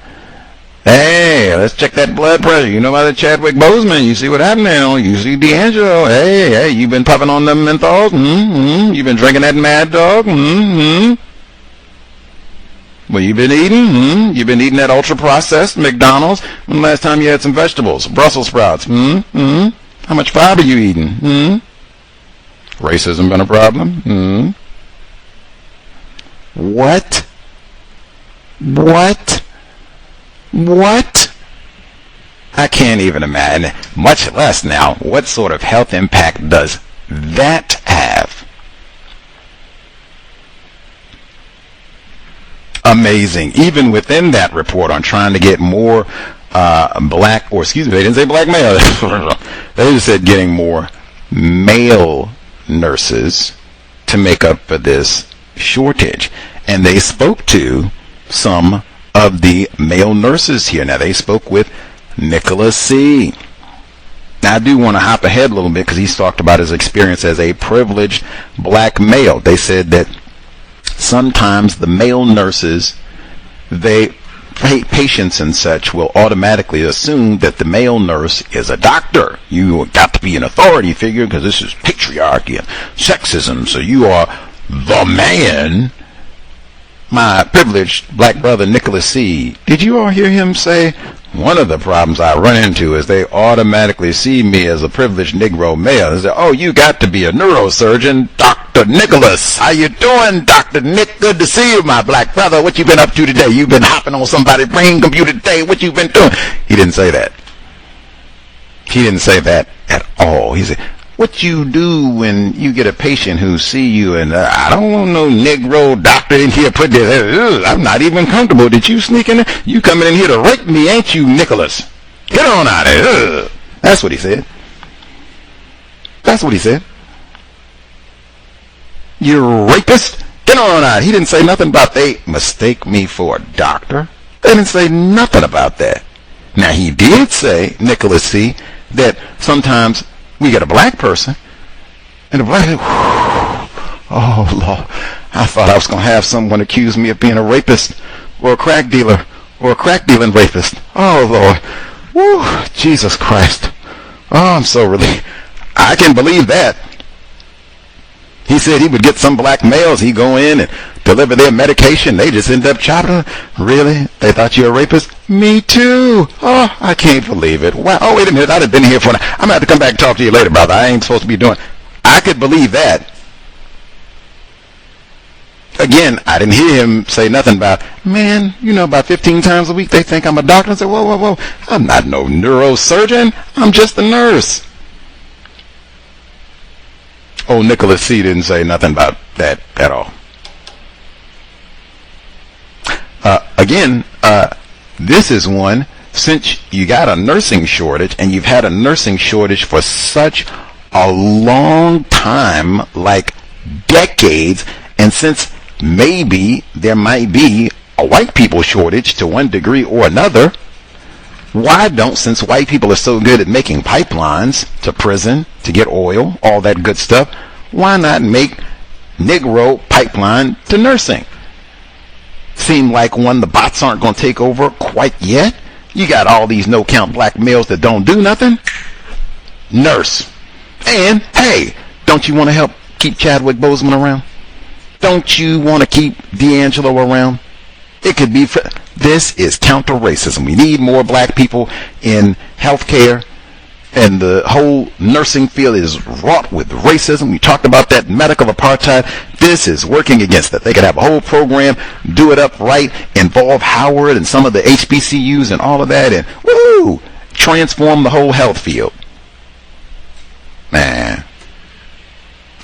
Hey, let's check that blood pressure. You know about the Chadwick Boseman. You see what happened now. You see D'Angelo. Hey, you been puffing on them menthols? You been drinking that Mad Dog? Well, you been eating? You been eating that ultra-processed McDonald's? When the last time you had some vegetables? Brussels sprouts? How much fiber you eating? Racism been a problem? What? I can't even imagine, much less now, what sort of health impact does that have? Amazing. Even within that report on trying to get more black, or excuse me, they didn't say black male. They just said getting more male nurses to make up for this shortage. And they spoke to some of the male nurses here. Now, they spoke with Nicholas C. Now, I do want to hop ahead a little bit because he's talked about his experience as a privileged black male. They said that sometimes the male nurses, patients and such will automatically assume that the male nurse is a doctor. You got to be an authority figure because this is patriarchy and sexism, so you are the man. My privileged black brother Nicholas C., did you all hear him say, one of the problems I run into is they automatically see me as a privileged Negro male. They say, oh, you got to be a neurosurgeon, Dr. Nicholas. How you doing, Dr. Nick? Good to see you, my black brother. What you been up to today? You been hopping on somebody's brain computer today. What you been doing? He didn't say that. He didn't say that at all. He said, what you do when you get a patient who see you and I don't want no Negro doctor in here put this. I'm not even comfortable. Did you sneak in there? You coming in here to rape me, ain't you, Nicholas? Get on out of here. That's what he said. That's what he said. You rapist? Get on out. He didn't say nothing about they mistake me for a doctor. They didn't say nothing about that. Now, he did say, Nicholas C., that sometimes we get a black person, and the black, oh, Lord, I thought I was going to have someone accuse me of being a rapist or a crack dealer or a crack dealing rapist. Oh, Lord. Woo, Jesus Christ. Oh, I'm so relieved. I can believe that. He said he would get some black males. He'd go in and deliver their medication. They just end up chopping. Really? They thought you were a rapist? Me too. Oh, I can't believe it. Wow. Oh, wait a minute. I've been here for an hour. I'm going to have to come back and talk to you later, brother. I ain't supposed to be doing. I could believe that. Again, I didn't hear him say nothing about, man, you know, about 15 times a week they think I'm a doctor. I said, whoa. I'm not no neurosurgeon. I'm just a nurse. Oh, Nicholas C. didn't say nothing about that at all. Again, this is one, since you got a nursing shortage, and you've had a nursing shortage for such a long time, like decades, and since maybe there might be a white people shortage to one degree or another, why don't, since white people are so good at making pipelines to prison to get oil, all that good stuff, why not make Negro pipeline to nursing? Seem like one, the bots aren't going to take over quite yet. You got all these no-count black males that don't do nothing. Nurse. And, hey, don't you want to help keep Chadwick Boseman around? Don't you want to keep D'Angelo around? It could be, this is counter-racism. We need more black people in healthcare, and the whole nursing field is wrought with racism. We talked about that medical apartheid. This is working against it. They could have a whole program, do it up right, involve Howard and some of the HBCUs and all of that, and woo, transform the whole health field. Man,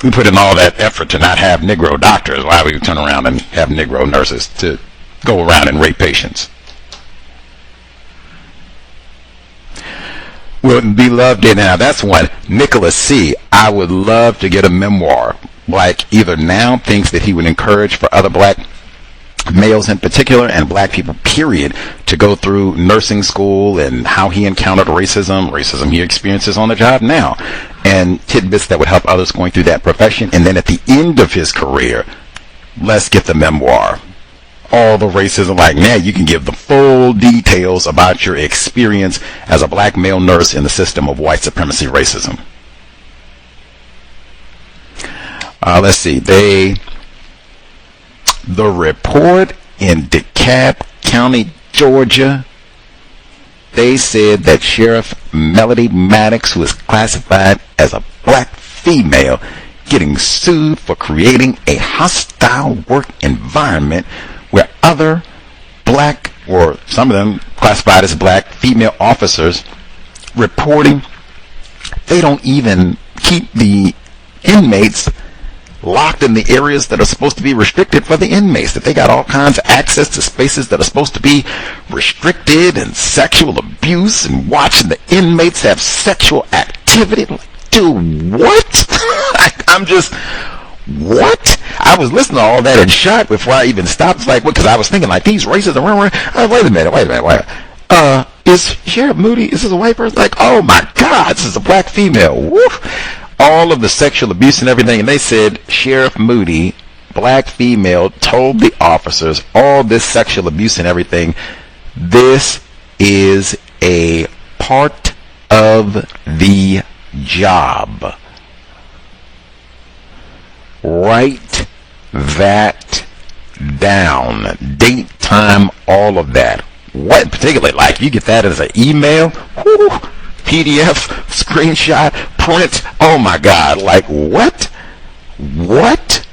we put in all that effort to not have Negro doctors. Why would we turn around and have Negro nurses to go around and rape patients? Wouldn't be loved in. Now that's one. Nicholas C. I would love to get a memoir, like either now thinks that he would encourage for other black males in particular and black people period to go through nursing school and how he encountered racism he experiences on the job now, and tidbits that would help others going through that profession. And then at the end of his career, let's get the memoir. All the racism, like now you can give the full details about your experience as a black male nurse in the system of white supremacy racism. Let's see. The report in DeKalb County, Georgia, they said that Sheriff Melody Maddox, who is classified as a black female, getting sued for creating a hostile work environment where other black, or some of them classified as black, female officers reporting they don't even keep the inmates locked in the areas that are supposed to be restricted for the inmates, that they got all kinds of access to spaces that are supposed to be restricted, and sexual abuse, and watching the inmates have sexual activity. Like, dude, what? I'm just, what? I was listening to all that in shock before I even stopped. It's like, what? Because I was thinking, like, these racists are, wait a minute. Is Sheriff Moody, is this a white person? Like, oh my God, this is a black female. Woof. All of the sexual abuse and everything. And they said Sheriff Moody, black female, told the officers all this sexual abuse and everything. This is a part of the job. Write that down. Date, time, all of that. What particularly, like, you get that as an email, whoo, PDF, screenshot, print. Oh my God, like, what? What?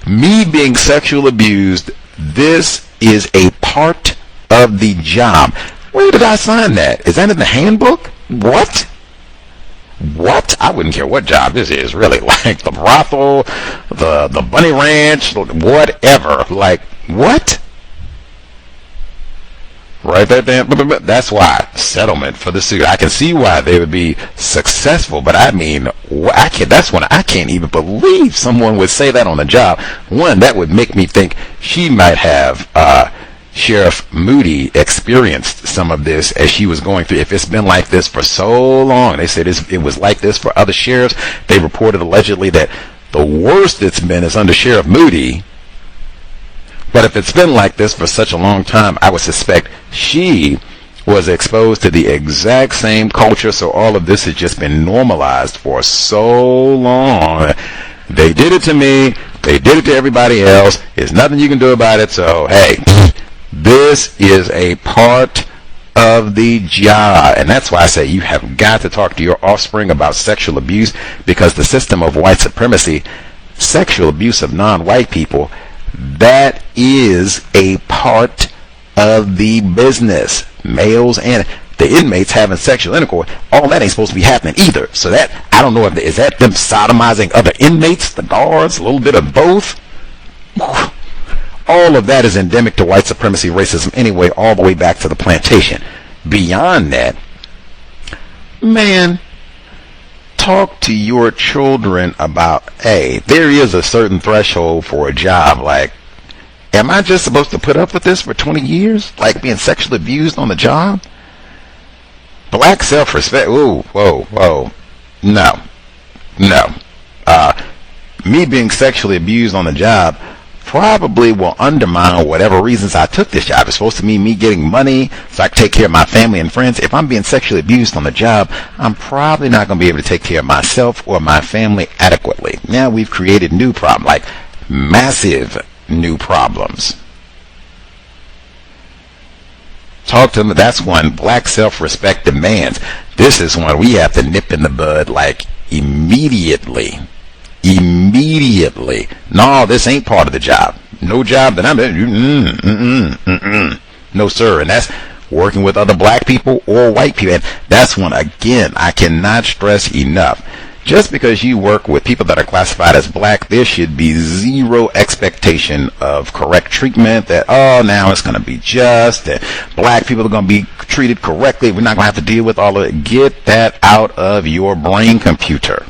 Me being sexually abused, this is a part of the job. Where did I sign that? Is that in the handbook? What? What? I wouldn't care what job this is, really. Like the brothel, the bunny ranch, whatever. Like, what? Right there, that's why settlement for the suit. I can see why they would be successful, but I mean, that's when I can't even believe someone would say that on the job. One, that would make me think she might have Sheriff Moody experienced some of this as she was going through. If it's been like this for so long, they said it was like this for other sheriffs. They reported allegedly that the worst it's been is under Sheriff Moody. But if it's been like this for such a long time, I would suspect she was exposed to the exact same culture, so all of this has just been normalized for so long. They did it to me. They did it to everybody else. There's nothing you can do about it, so hey, this is a part of the job. And that's why I say you have got to talk to your offspring about sexual abuse, because the system of white supremacy, sexual abuse of non-white people, that is a part of the business. Males and the inmates having sexual intercourse, all that ain't supposed to be happening either. So that, I don't know if is that them sodomizing other inmates, the guards, a little bit of both. All of that is endemic to white supremacy racism anyway, all the way back to the plantation. Beyond that, man, talk to your children about, hey, there is a certain threshold for a job. Like, am I just supposed to put up with this for 20 years? Like being sexually abused on the job? Black self-respect. Ooh, whoa. No. Me being sexually abused on the job probably will undermine whatever reasons I took this job. It's supposed to mean me getting money so I can take care of my family and friends. If I'm being sexually abused on the job, I'm probably not going to be able to take care of myself or my family adequately. Now we've created new problems, like massive new problems. Talk to them. That's one. Black self-respect demands. This is one we have to nip in the bud, like immediately. No, this ain't part of the job. No job that I'm in. No, sir. And that's working with other black people or white people. And that's one, again, I cannot stress enough. Just because you work with people that are classified as black, there should be zero expectation of correct treatment, that, oh, now it's going to be just, that black people are going to be treated correctly. We're not going to have to deal with all of it. Get that out of your brain computer.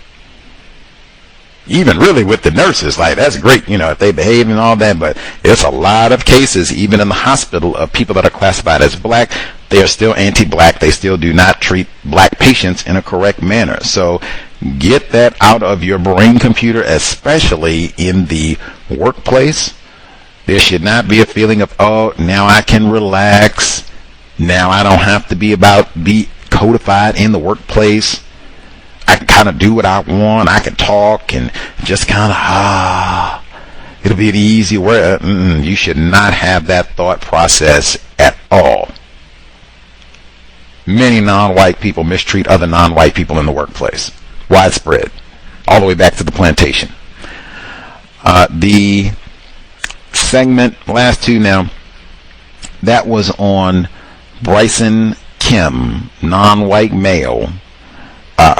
Even really with the nurses, like, that's great, if they behave and all that, but there's a lot of cases, even in the hospital, of people that are classified as black. They are still anti-black. They still do not treat black patients in a correct manner. So get that out of your brain computer, especially in the workplace. There should not be a feeling of, oh, now I can relax. Now I don't have to be codified in the workplace. I can kind of do what I want. I can talk and just kind of, it'll be an easy way. You should not have that thought process at all. Many non-white people mistreat other non-white people in the workplace. Widespread. All the way back to the plantation. The segment, last two now, that was on Bryson Kim, non-white male,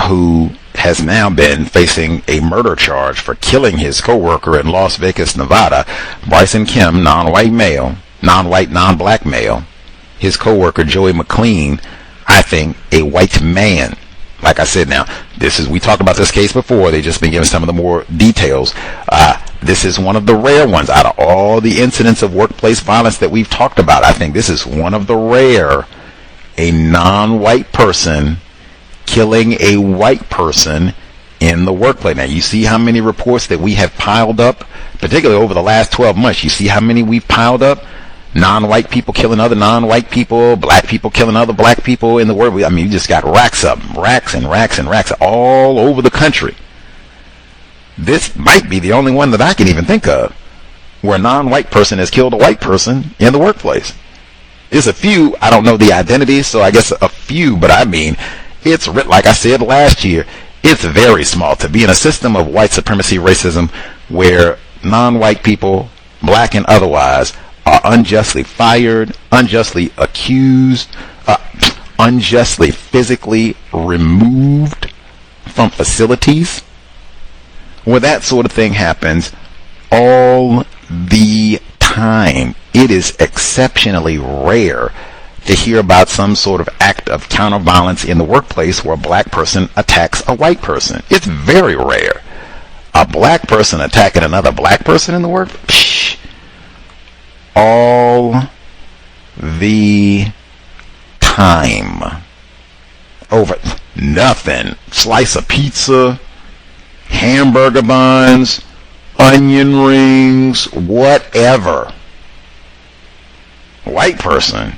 who has now been facing a murder charge for killing his co-worker in Las Vegas, Nevada. Bryson Kim, non-white male, non-white, non-black male. His co-worker, Joey McLean, I think a white man. Like I said, now, we talked about this case before. They just been giving some of the more details. This is one of the rare ones out of all the incidents of workplace violence that we've talked about. I think this is one of the rare, a non-white person killing a white person in the workplace. Now, you see how many reports that we have piled up, particularly over the last 12 months. You see how many we've piled up? Non-white people killing other non-white people, black people killing other black people in the world. I mean, you just got racks of them, racks and racks and racks all over the country. This might be the only one that I can even think of where a non-white person has killed a white person in the workplace. There's a few, I don't know the identities, so I guess a few, but I mean, it's, like I said last year, it's very small to be in a system of white supremacy racism where non-white people, black and otherwise, are unjustly fired, unjustly accused, unjustly physically removed from facilities. Where that sort of thing happens all the time. It is exceptionally rare to hear about some sort of act of counter violence in the workplace where a black person attacks a white person. It's very rare. A black person attacking another black person in the work? All the time. Over nothing. Slice of pizza, hamburger buns, onion rings, whatever. White person.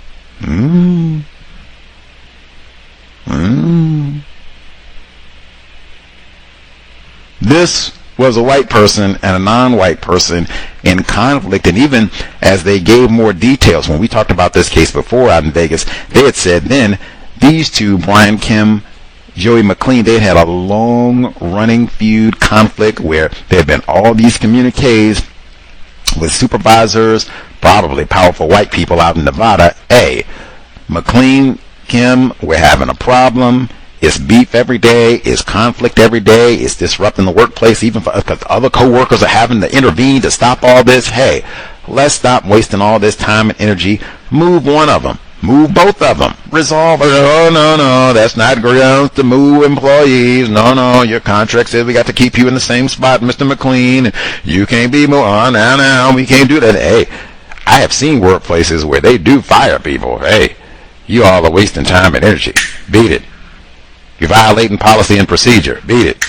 This was a white person and a non-white person in conflict, and even as they gave more details, when we talked about this case before out in Vegas, they had said then these two, Brian Kim, Joey McLean, they had a long running feud conflict where there had been all these communiques with supervisors, probably powerful white people out in Nevada. McLean Kim, we're having a problem. It's beef every day. It's conflict every day. It's disrupting the workplace, even because other coworkers are having to intervene to stop all this. Hey, let's stop wasting all this time and energy. Move one of them. Move both of them. Resolve. Oh, no, that's not grounds to move employees. No, your contract says we got to keep you in the same spot, Mr. McLean. You can't be more. Oh, no, we can't do that. Hey, I have seen workplaces where they do fire people. Hey, you all are wasting time and energy. Beat it. You're violating policy and procedure. Beat it.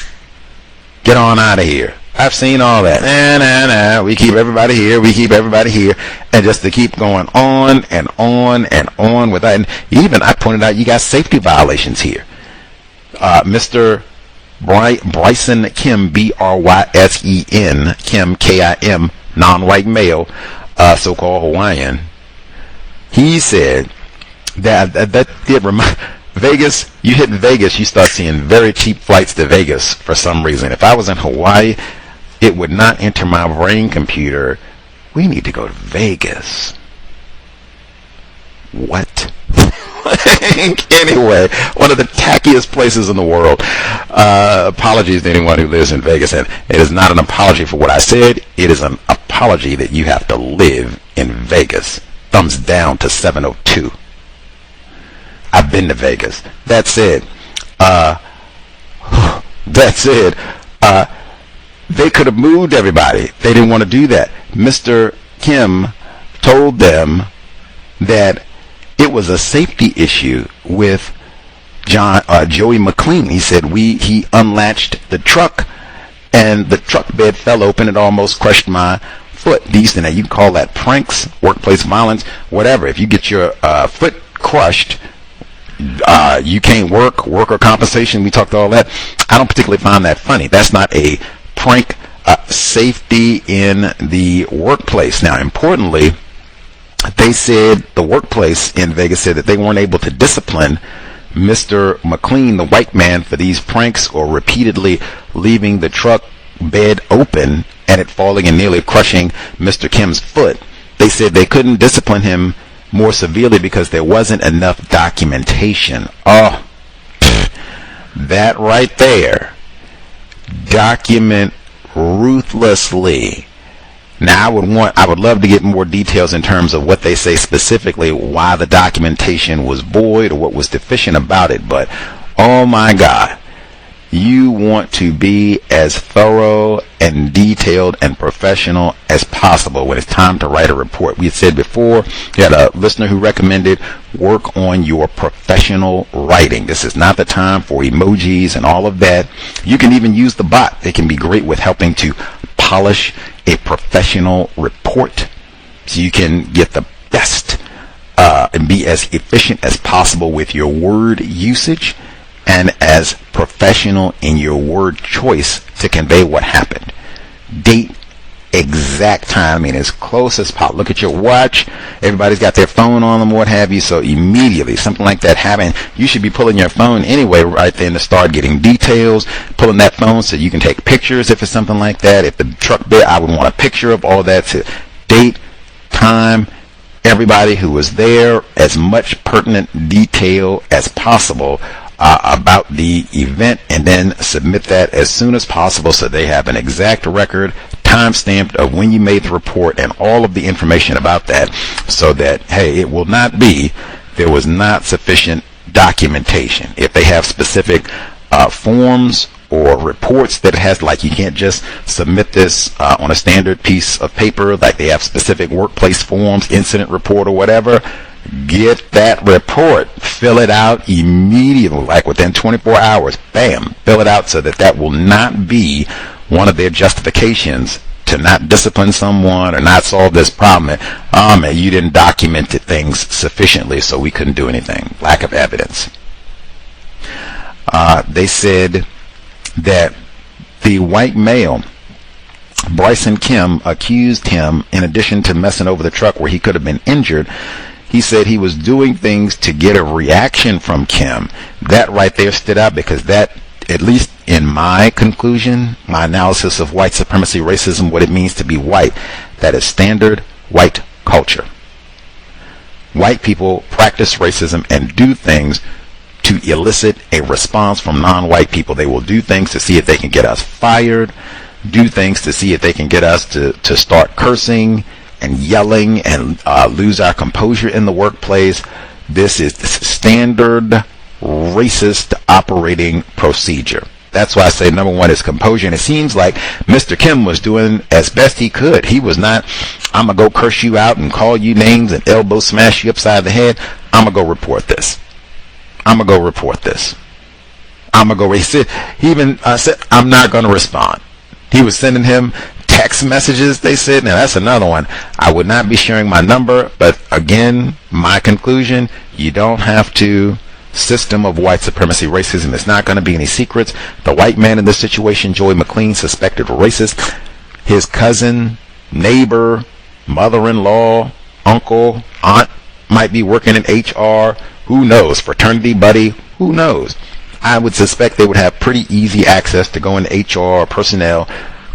Get on out of here. I've seen all that. Nah. We keep everybody here. And just to keep going on and on and on with that. And even I pointed out you got safety violations here. Mr. Bryson Kim, Brysen, Kim, Kim, non-white male, so-called Hawaiian. He said that did remind Vegas. You hit Vegas, you start seeing very cheap flights to Vegas for some reason. If I was in Hawaii, it would not enter my brain computer, we need to go to Vegas. What? Anyway, one of the tackiest places in the world. Apologies to anyone who lives in Vegas. And it is not an apology for what I said. It is an apology that you have to live in Vegas. Thumbs down to 702. I've been to Vegas. That said, they could have moved everybody. They didn't want to do that. Mr. Kim told them that it was a safety issue with Joey McLean. He said he unlatched the truck and the truck bed fell open. It almost crushed my foot. These things, you can call that pranks, workplace violence, whatever. If you get your foot crushed, you can't work, worker compensation. We talked all that. I don't particularly find that funny. That's not a prank. Safety in the workplace. Now, importantly, they said the workplace in Vegas said that they weren't able to discipline Mr. McLean, the white man, for these pranks or repeatedly leaving the truck bed open and it falling and nearly crushing Mr. Kim's foot. They said they couldn't discipline him more severely because there wasn't enough documentation. Oh, that right there. Document ruthlessly. Now I would love to get more details in terms of what they say specifically, why the documentation was void or what was deficient about it. But oh my God, you want to be as thorough and detailed and professional as possible when it's time to write a report. We had said before, you had a listener who recommended work on your professional writing. This is not the time for emojis and all of that. You can even use the bot. It can be great with helping to polish a professional report so you can get the best and be as efficient as possible with your word usage and as professional in your word choice to convey what happened. Date, exact time, I mean, as close as possible. Look at your watch. Everybody's got their phone on them, what have you. So immediately something like that happened, you should be pulling your phone anyway right then to start getting details, pulling that phone so you can take pictures if it's something like that. If the truck bed, I would want a picture of all that, to date, time, everybody who was there, as much pertinent detail as possible about the event, and then submit that as soon as possible so they have an exact record, time-stamped, of when you made the report and all of the information about that, so that, hey, it will not be there was not sufficient documentation. If they have specific forms or reports that has, like, you can't just submit this on a standard piece of paper, like they have specific workplace forms, incident report or whatever, get that report, fill it out immediately, like within 24 hours, bam, fill it out so that that will not be one of their justifications to not discipline someone or not solve this problem. Oh man, you didn't document things sufficiently, so we couldn't do anything. Lack of evidence. They said that the white male, Bryson Kim, accused him, in addition to messing over the truck where he could have been injured, he said he was doing things to get a reaction from Kim. That right there stood out because that, at least in my conclusion, my analysis of white supremacy, racism, what it means to be white, that is standard white culture. white people practice racism and do things to elicit a response from non-white people. They will do things to see if they can get us fired, do things to see if they can get us to start cursing and yelling and lose our composure in the workplace. This is the standard racist operating procedure. That's why I say number one is composure. And it seems like Mr. Kim was doing as best he could. He was not, I'm going to go curse you out and call you names and elbow smash you upside the head. I'm going to go report this. I'm going to go report this. I'm going to go. He even said, I'm not going to respond. He was sending him text messages, they said. Now, that's another one. I would not be sharing my number. But again, my conclusion, you don't have to. System of white supremacy racism. It's not going to be any secrets. The white man in this situation, Joey McLean, suspected racist. His cousin, neighbor, mother-in-law, uncle, aunt might be working in HR. Who knows? Fraternity buddy. Who knows? I would suspect they would have pretty easy access to go into HR or personnel,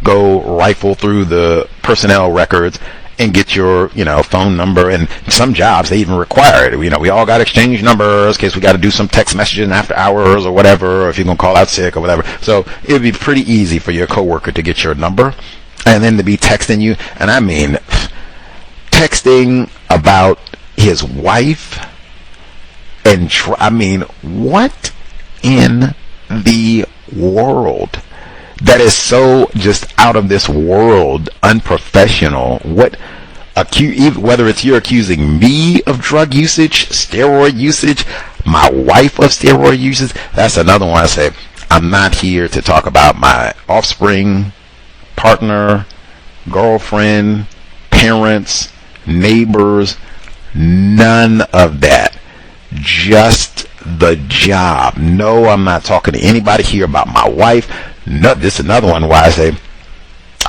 go rifle through the personnel records and get your, phone number. And some jobs, they even require it. We all got exchange numbers in case we got to do some text messaging after hours or whatever, or if you're going to call out sick or whatever. So it would be pretty easy for your coworker to get your number and then to be texting you. And I mean, texting about his wife and what in the world? That is so just out of this world, unprofessional. Whether it's you're accusing me of drug usage, steroid usage, my wife of steroid usage, that's another one. I say, I'm not here to talk about my offspring, partner, girlfriend, parents, neighbors, none of that. Just the job. No, I'm not talking to anybody here about my wife. No, this is another one why I say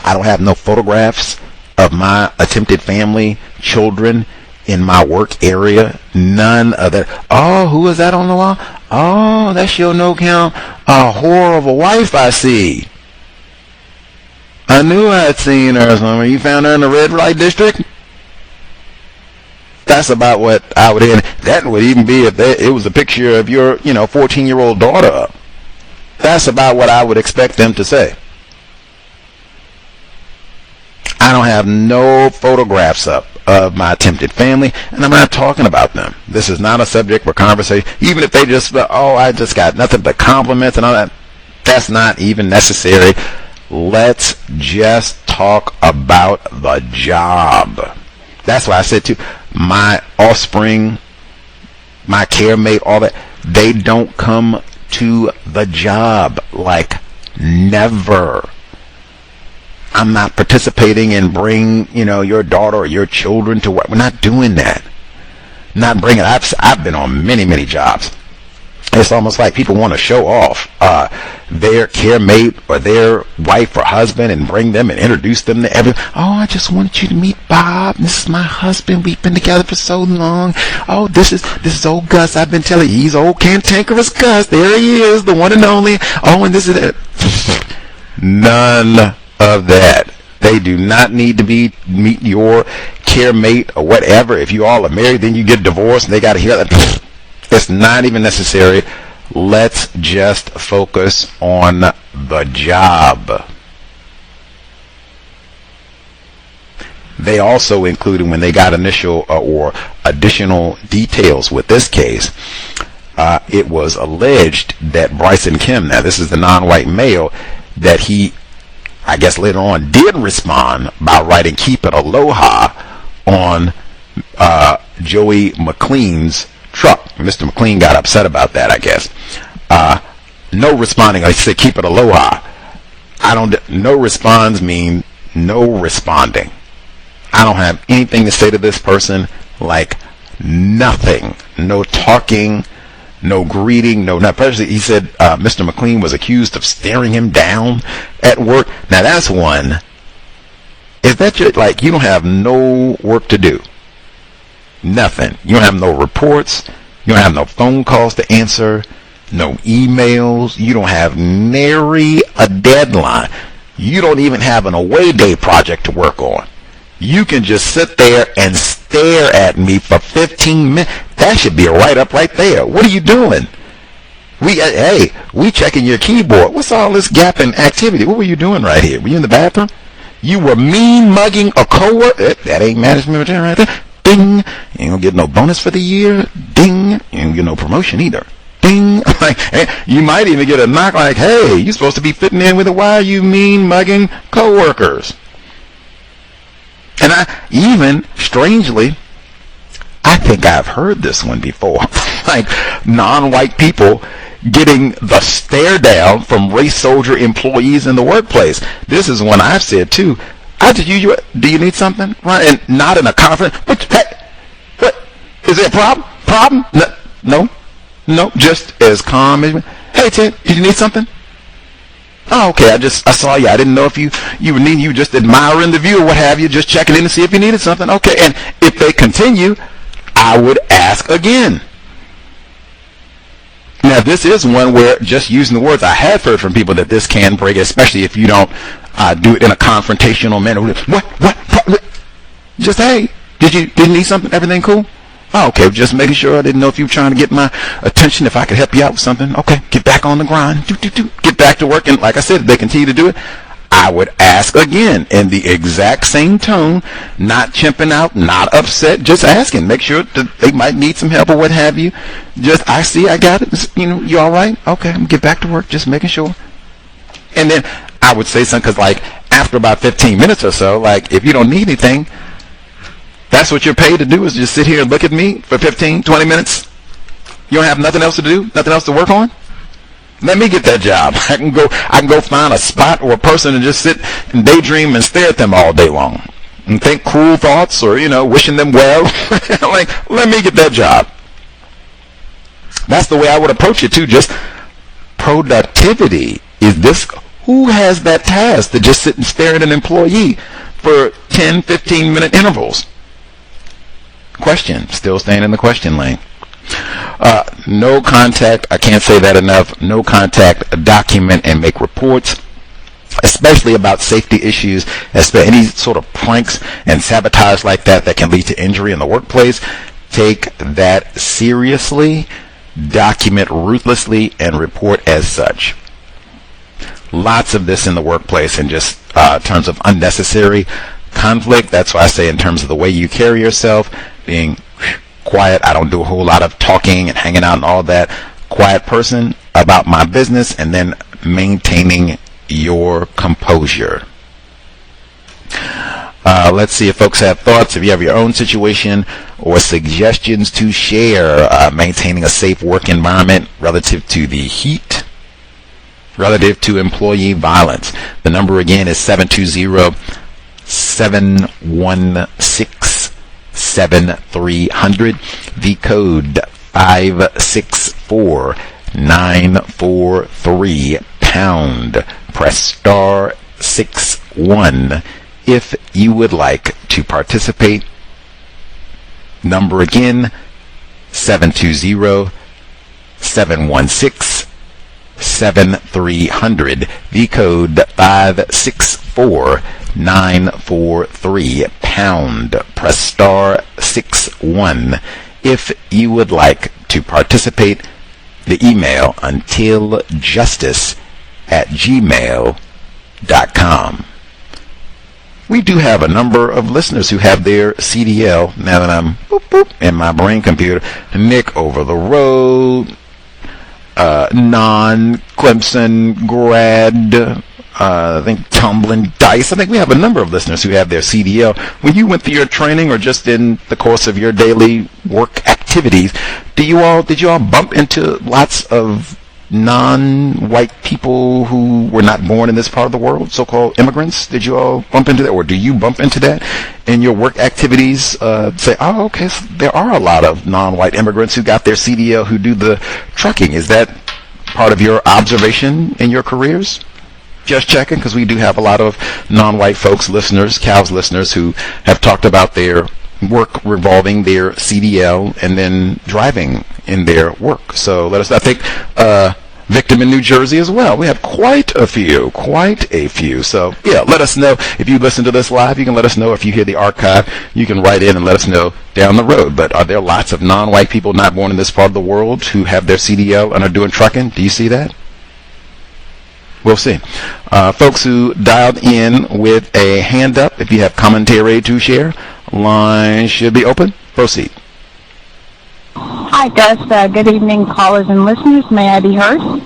I don't have no photographs of my attempted family, children in my work area. None of that. Oh, who is that on the wall? Oh, that's your no-count. A whore of a wife I see. I knew I had seen her somewhere. You found her in the red light district? That's about what I would end. That would even be if it was a picture of your, 14-year-old daughter up. That's about what I would expect them to say. I don't have no photographs up of my attempted family, and I'm not talking about them. This is not a subject for conversation. Even if they just, I just got nothing but compliments and all that, that's not even necessary. Let's just talk about the job. That's why I said too, my offspring, my care mate, all that, they don't come to the job. Like, never. I'm not participating in bring, your daughter or your children to work. We're not doing that. Not bringing. I've been on many, many jobs. It's almost like people want to show off their care mate or their wife or husband and bring them and introduce them to everyone. Oh, I just wanted you to meet Bob. This is my husband. We've been together for so long. Oh, this is old Gus. I've been telling you, he's old cantankerous Gus. There he is, the one and only. Oh, and this is it. None of that. They do not need to meet your care mate or whatever. If you all are married, then you get divorced and they got to hear that. It's not even necessary. Let's just focus on the job. They also included, when they got initial or additional details with this case, it was alleged that Bryson Kim, now this is the non-white male, that he, I guess later on, did respond by writing "Keep It Aloha" on Joey McLean's truck. Mr. McLean got upset about that, I guess. No responding. I said "Keep it aloha." No responds mean no responding. I don't have anything to say to this person. Like, nothing. No talking. No greeting. No. Now, personally, he said Mr. McLean was accused of staring him down at work. Now, that's one. Is that your, you don't have no work to do? Nothing. You don't have no reports. You don't have no phone calls to answer. No emails. You don't have nary a deadline. You don't even have an away day project to work on. You can just sit there and stare at me for 15 minutes. That should be a write-up right there. What are you doing? We checking your keyboard. What's all this gap in activity? What were you doing right here? Were you in the bathroom? You were mean mugging a coworker. That ain't management material right there. Ding. You ain't gonna get no bonus for the year. Ding. You ain't gonna get no promotion either. Ding. Like, you might even get a knock like, hey, you're supposed to be fitting in with it. Why are you mean mugging coworkers? And strangely, I think I've heard this one before. Like non-white people getting the stare down from race soldier employees in the workplace. This is one I've said too. Do you need something? Right? And not in a conference. What? Is there a problem? No. Just as calm as, hey Ted, did you need something? Oh, okay. I saw you. I didn't know if you were just admiring the view or what have you, just checking in to see if you needed something. Okay. And if they continue, I would ask again. Now, this is one where just using the words, I have heard from people that this can break, especially if you don't do it in a confrontational manner. What? Just, hey, did you need something? Everything cool? Oh, okay. Just making sure. I didn't know if you were trying to get my attention, if I could help you out with something. Okay. Get back on the grind. Get back to work. And like I said, if they continue to do it, I would ask again in the exact same tone, not chimping out, not upset, just asking. Make sure that they might need some help or what have you. I got it. You all right? Okay, I'm going to get back to work, just making sure. And then I would say something, because like after about 15 minutes or so, like if you don't need anything, that's what you're paid to do, is just sit here and look at me for 15, 20 minutes. You don't have nothing else to do, nothing else to work on? Let me get that job. I can go find a spot or a person and just sit and daydream and stare at them all day long and think cruel thoughts or, wishing them well. Like, let me get that job. That's the way I would approach it too. Just productivity. Who has that task to just sit and stare at an employee for 10, 15-minute intervals? Question. Still staying in the question lane. No contact, I can't say that enough. No contact, document and make reports, especially about safety issues, any sort of pranks and sabotage like that can lead to injury in the workplace. Take that seriously, document ruthlessly, and report as such. Lots of this in the workplace, in just terms of unnecessary conflict. That's why I say, in terms of the way you carry yourself, being quiet. I don't do a whole lot of talking and hanging out and all that. Quiet person about my business, and then maintaining your composure. Let's see if folks have thoughts. If you have your own situation or suggestions to share, maintaining a safe work environment relative to the heat, relative to employee violence. The number again is 720-716-7300. The code 564-943 pound. Press star 61 if you would like to participate. Number again, 720-716-7300. The code 564-943 pound. Press star 61 if you would like to participate. The email untiljustice@gmail.com. We do have a number of listeners who have their CDL. Now that I'm in my brain computer, Nick over the road, non-Clemson grad, I think tumbling dice. I think we have a number of listeners who have their CDL. When you went through your training, or just in the course of your daily work activities, did you all bump into lots of non-white people who were not born in this part of the world, so-called immigrants? Did you all bump into that, or do you bump into that in your work activities? Say, oh, okay, so there are a lot of non-white immigrants who got their CDL, who do the trucking. Is that part of your observation in your careers? Just checking, because we do have a lot of non-white folks, listeners, COWS listeners, who have talked about their work revolving their CDL and then driving in their work. So let us know. I think victim in New Jersey as well. We have quite a few. So, yeah, let us know. If you listen to this live, you can let us know. If you hear the archive, you can write in and let us know down the road. But are there lots of non-white people not born in this part of the world who have their CDL and are doing trucking? Do you see that? We'll see. Folks who dialed in with a hand up, if you have commentary to share, line should be open. Proceed. Hi, Gus. Good evening, callers and listeners. May I be heard?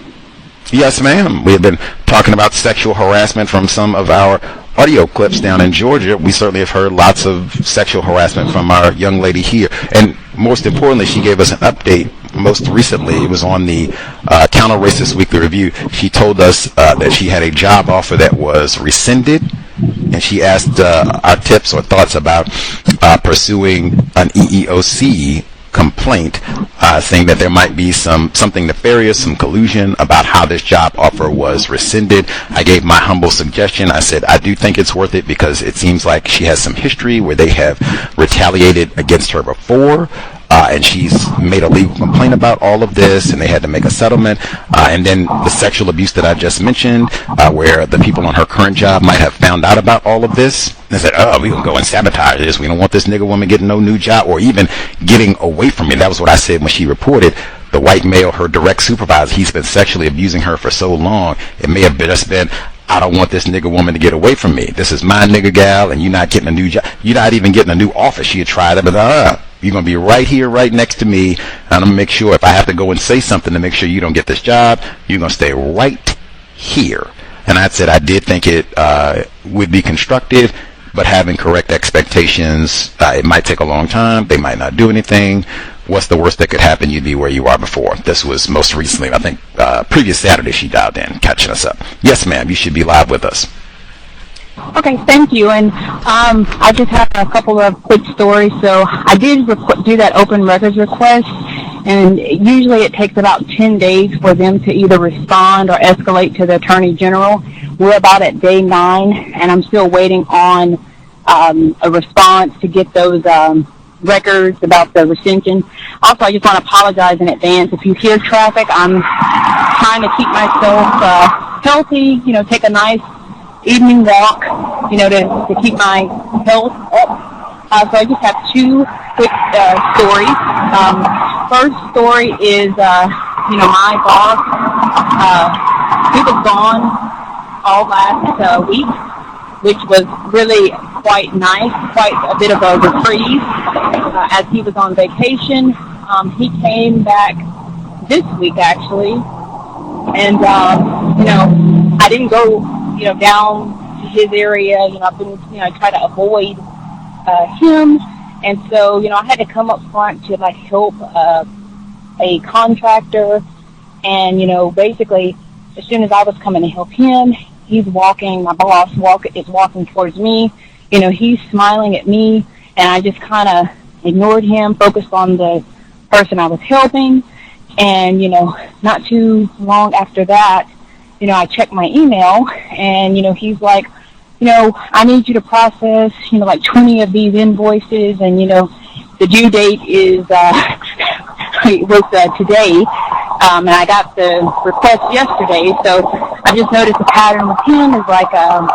Yes, ma'am. We have been talking about sexual harassment from some of our audio clips down in Georgia. We certainly have heard lots of sexual harassment from our young lady here. And most importantly, she gave us an update. Most recently, it was on the Counter Racist Weekly Review. She told us that she had a job offer that was rescinded, and she asked our tips or thoughts about pursuing an EEOC complaint, saying that there might be something nefarious, some collusion about how this job offer was rescinded. I gave my humble suggestion. I said, I do think it's worth it because it seems like she has some history where they have retaliated against her before. And she's made a legal complaint about all of this, and they had to make a settlement. And then the sexual abuse that I just mentioned, where the people on her current job might have found out about all of this. And said, oh, we can go and sabotage this. We don't want this nigger woman getting no new job or even getting away from me. That was what I said when she reported the white male, her direct supervisor. He's been sexually abusing her for so long. It may have just been, I don't want this nigger woman to get away from me. This is my nigger gal, and you're not getting a new job. You're not even getting a new office. She had tried it, but you're going to be right here, right next to me. And I'm going to make sure if I have to go and say something to make sure you don't get this job, you're going to stay right here. And I said I did think it would be constructive, but having correct expectations, it might take a long time. They might not do anything. What's the worst that could happen? You'd be where you are before. This was most recently, I think, previous Saturday she dialed in, catching us up. Yes, ma'am, you should be live with us. Okay, thank you. And I just have a couple of quick stories. So I did do that open records request, and usually it takes about 10 days for them to either respond or escalate to the Attorney General. We're about at day 9, and I'm still waiting on a response to get those records about the rescission. Also, I just want to apologize in advance. If you hear traffic, I'm trying to keep myself healthy, take a nice evening walk, to keep my health up. So I just have 2 quick stories. First story is, my boss, he was gone all last week, which was really quite nice, quite a bit of a reprieve as he was on vacation. He came back this week, actually, and, I didn't go down to his area. I've been, I try to avoid him. And so, I had to come up front to, help a contractor. And, basically, as soon as I was coming to help him, he's walking, my boss is walking towards me. He's smiling at me, and I just kind of ignored him, focused on the person I was helping. And, not too long after that, I checked my email, and, he's like, I need you to process, 20 of these invoices, and, the due date is, was today, and I got the request yesterday, so I just noticed a pattern with him is like,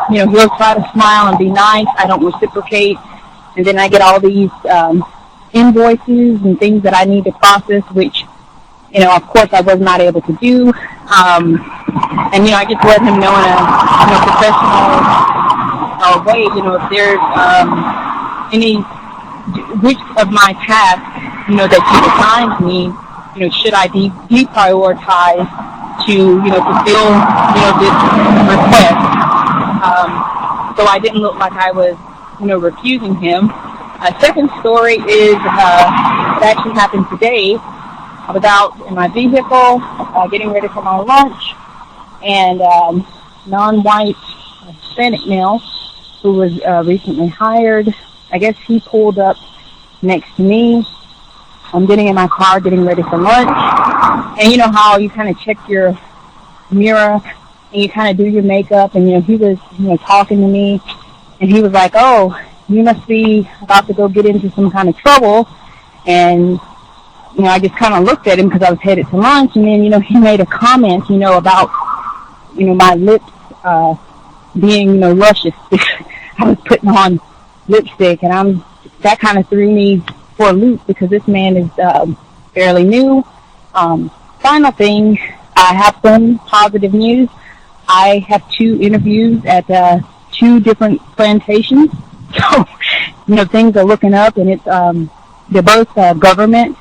he'll try to smile and be nice, I don't reciprocate, and then I get all these invoices and things that I need to process, which, of course I was not able to do. And, I just let him know in a professional way, if there's which of my tasks, that you assigned me, should I deprioritize to, fulfill, this request. So I didn't look like I was, refusing him. A second story is, it actually happened today. I was out in my vehicle, getting ready for my lunch, and non-white Hispanic male who was recently hired, I guess he pulled up next to me. I'm getting in my car, getting ready for lunch, and you know how you kind of check your mirror and you kind of do your makeup, and he was talking to me, and he was like, oh, you must be about to go get into some kind of trouble, and I just kind of looked at him because I was headed to lunch, and then, he made a comment, about, my lips, being, luscious. I was putting on lipstick, and that kind of threw me for a loop because this man is, fairly new. Final thing, I have some positive news. I have 2 interviews at 2 different plantations. So, things are looking up, and it's they're both government,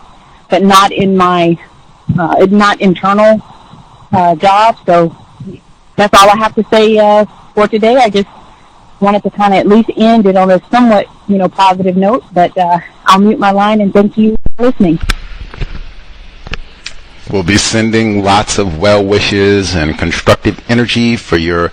but not in my not internal job. So that's all I have to say for today. I just wanted to kind of at least end it on a somewhat positive note. But I'll mute my line and thank you for listening. We'll be sending lots of well wishes and constructive energy for your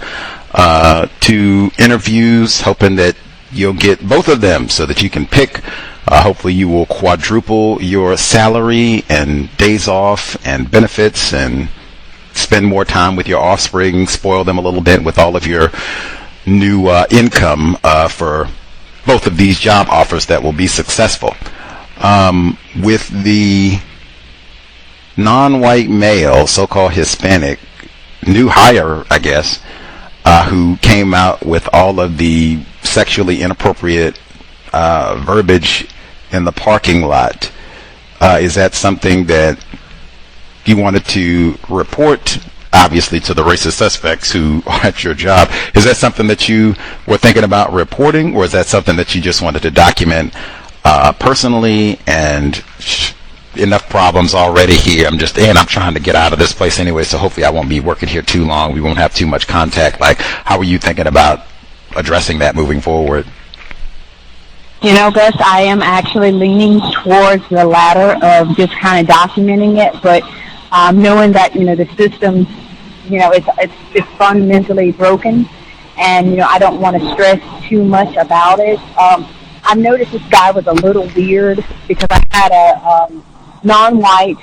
2 interviews, hoping that you'll get both of them so that you can pick. Hopefully you will quadruple your salary and days off and benefits and spend more time with your offspring, spoil them a little bit with all of your new income for both of these job offers that will be successful. With the non-white male, so-called Hispanic, new hire, I guess, who came out with all of the sexually inappropriate verbiage in the parking lot. Is that something that you wanted to report, obviously, to the racist suspects who are at your job? Is that something that you were thinking about reporting, or is that something that you just wanted to document personally? And enough problems already here. I'm trying to get out of this place anyway, so hopefully I won't be working here too long. We won't have too much contact. Like, how are you thinking about addressing that moving forward? Gus, I am actually leaning towards the latter of just kind of documenting it, but knowing that, the system, it's fundamentally broken, and, I don't want to stress too much about it. I noticed this guy was a little weird because I had a non-white,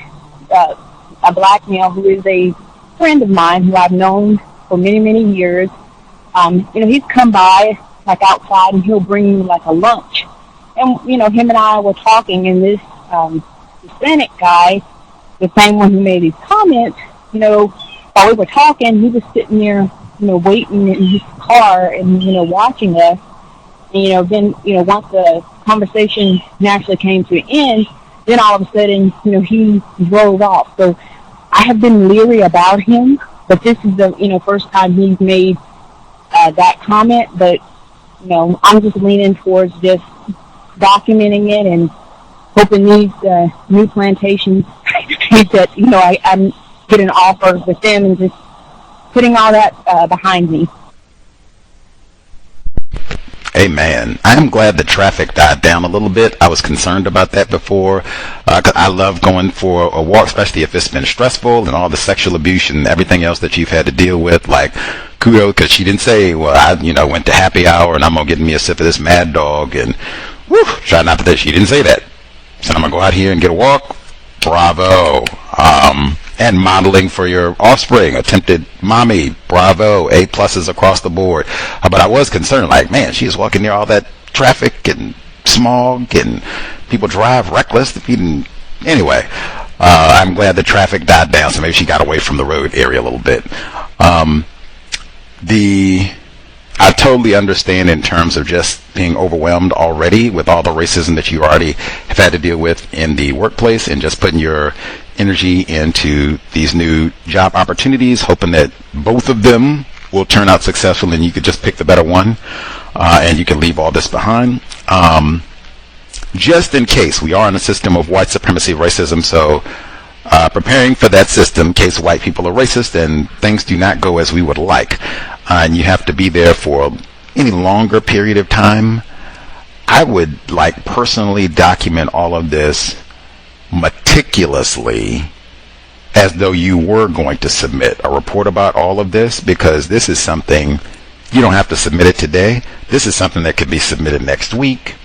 a black male who is a friend of mine who I've known for many, many years. He's come by, like, outside, and he'll bring me, like, a lunch. And, him and I were talking, and this Hispanic guy, the same one who made these comments, while we were talking, he was sitting there, waiting in his car and, watching us. And, then, once the conversation naturally came to an end, then all of a sudden, he drove off. So I have been leery about him, but this is the, first time he's made that comment. But, I'm just leaning towards just documenting it and hoping these new plantations that, I'm getting an offer with them and just putting all that behind me. Amen. I'm glad the traffic died down a little bit. I was concerned about that before. 'Cause I love going for a walk, especially if it's been stressful and all the sexual abuse and everything else that you've had to deal with. Like, kudos, because she didn't say, well, I went to happy hour and I'm going to get me a sip of this Mad Dog and try not to that. She didn't say that. So I'm going to go out here and get a walk. Bravo. And modeling for your offspring, attempted mommy, bravo, A+ across the board. But I was concerned, like, man, she is walking near all that traffic and smog and people drive reckless. Anyway, I'm glad the traffic died down, so maybe she got away from the road area a little bit. I totally understand in terms of just being overwhelmed already with all the racism that you already have had to deal with in the workplace, and just putting your energy into these new job opportunities, hoping that both of them will turn out successful and you could just pick the better one, and you can leave all this behind. Just in case, we are in a system of white supremacy racism, so preparing for that system in case white people are racist and things do not go as we would like, and you have to be there for any longer period of time. I would personally document all of this meticulously, as though you were going to submit a report about all of this, because this is something you don't have to submit it today. This is something that could be submitted next week,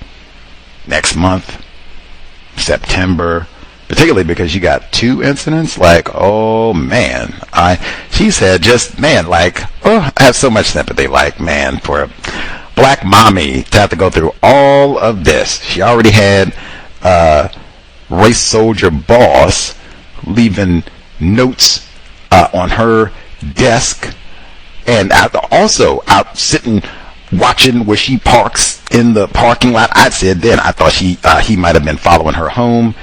next month, September, particularly because you got 2 incidents. Oh man, she said just, man, I have so much sympathy, man, for a black mommy to have to go through all of this. She already had race soldier boss leaving notes on her desk, and also out sitting watching where she parks in the parking lot. I said then I thought he might have been following her home,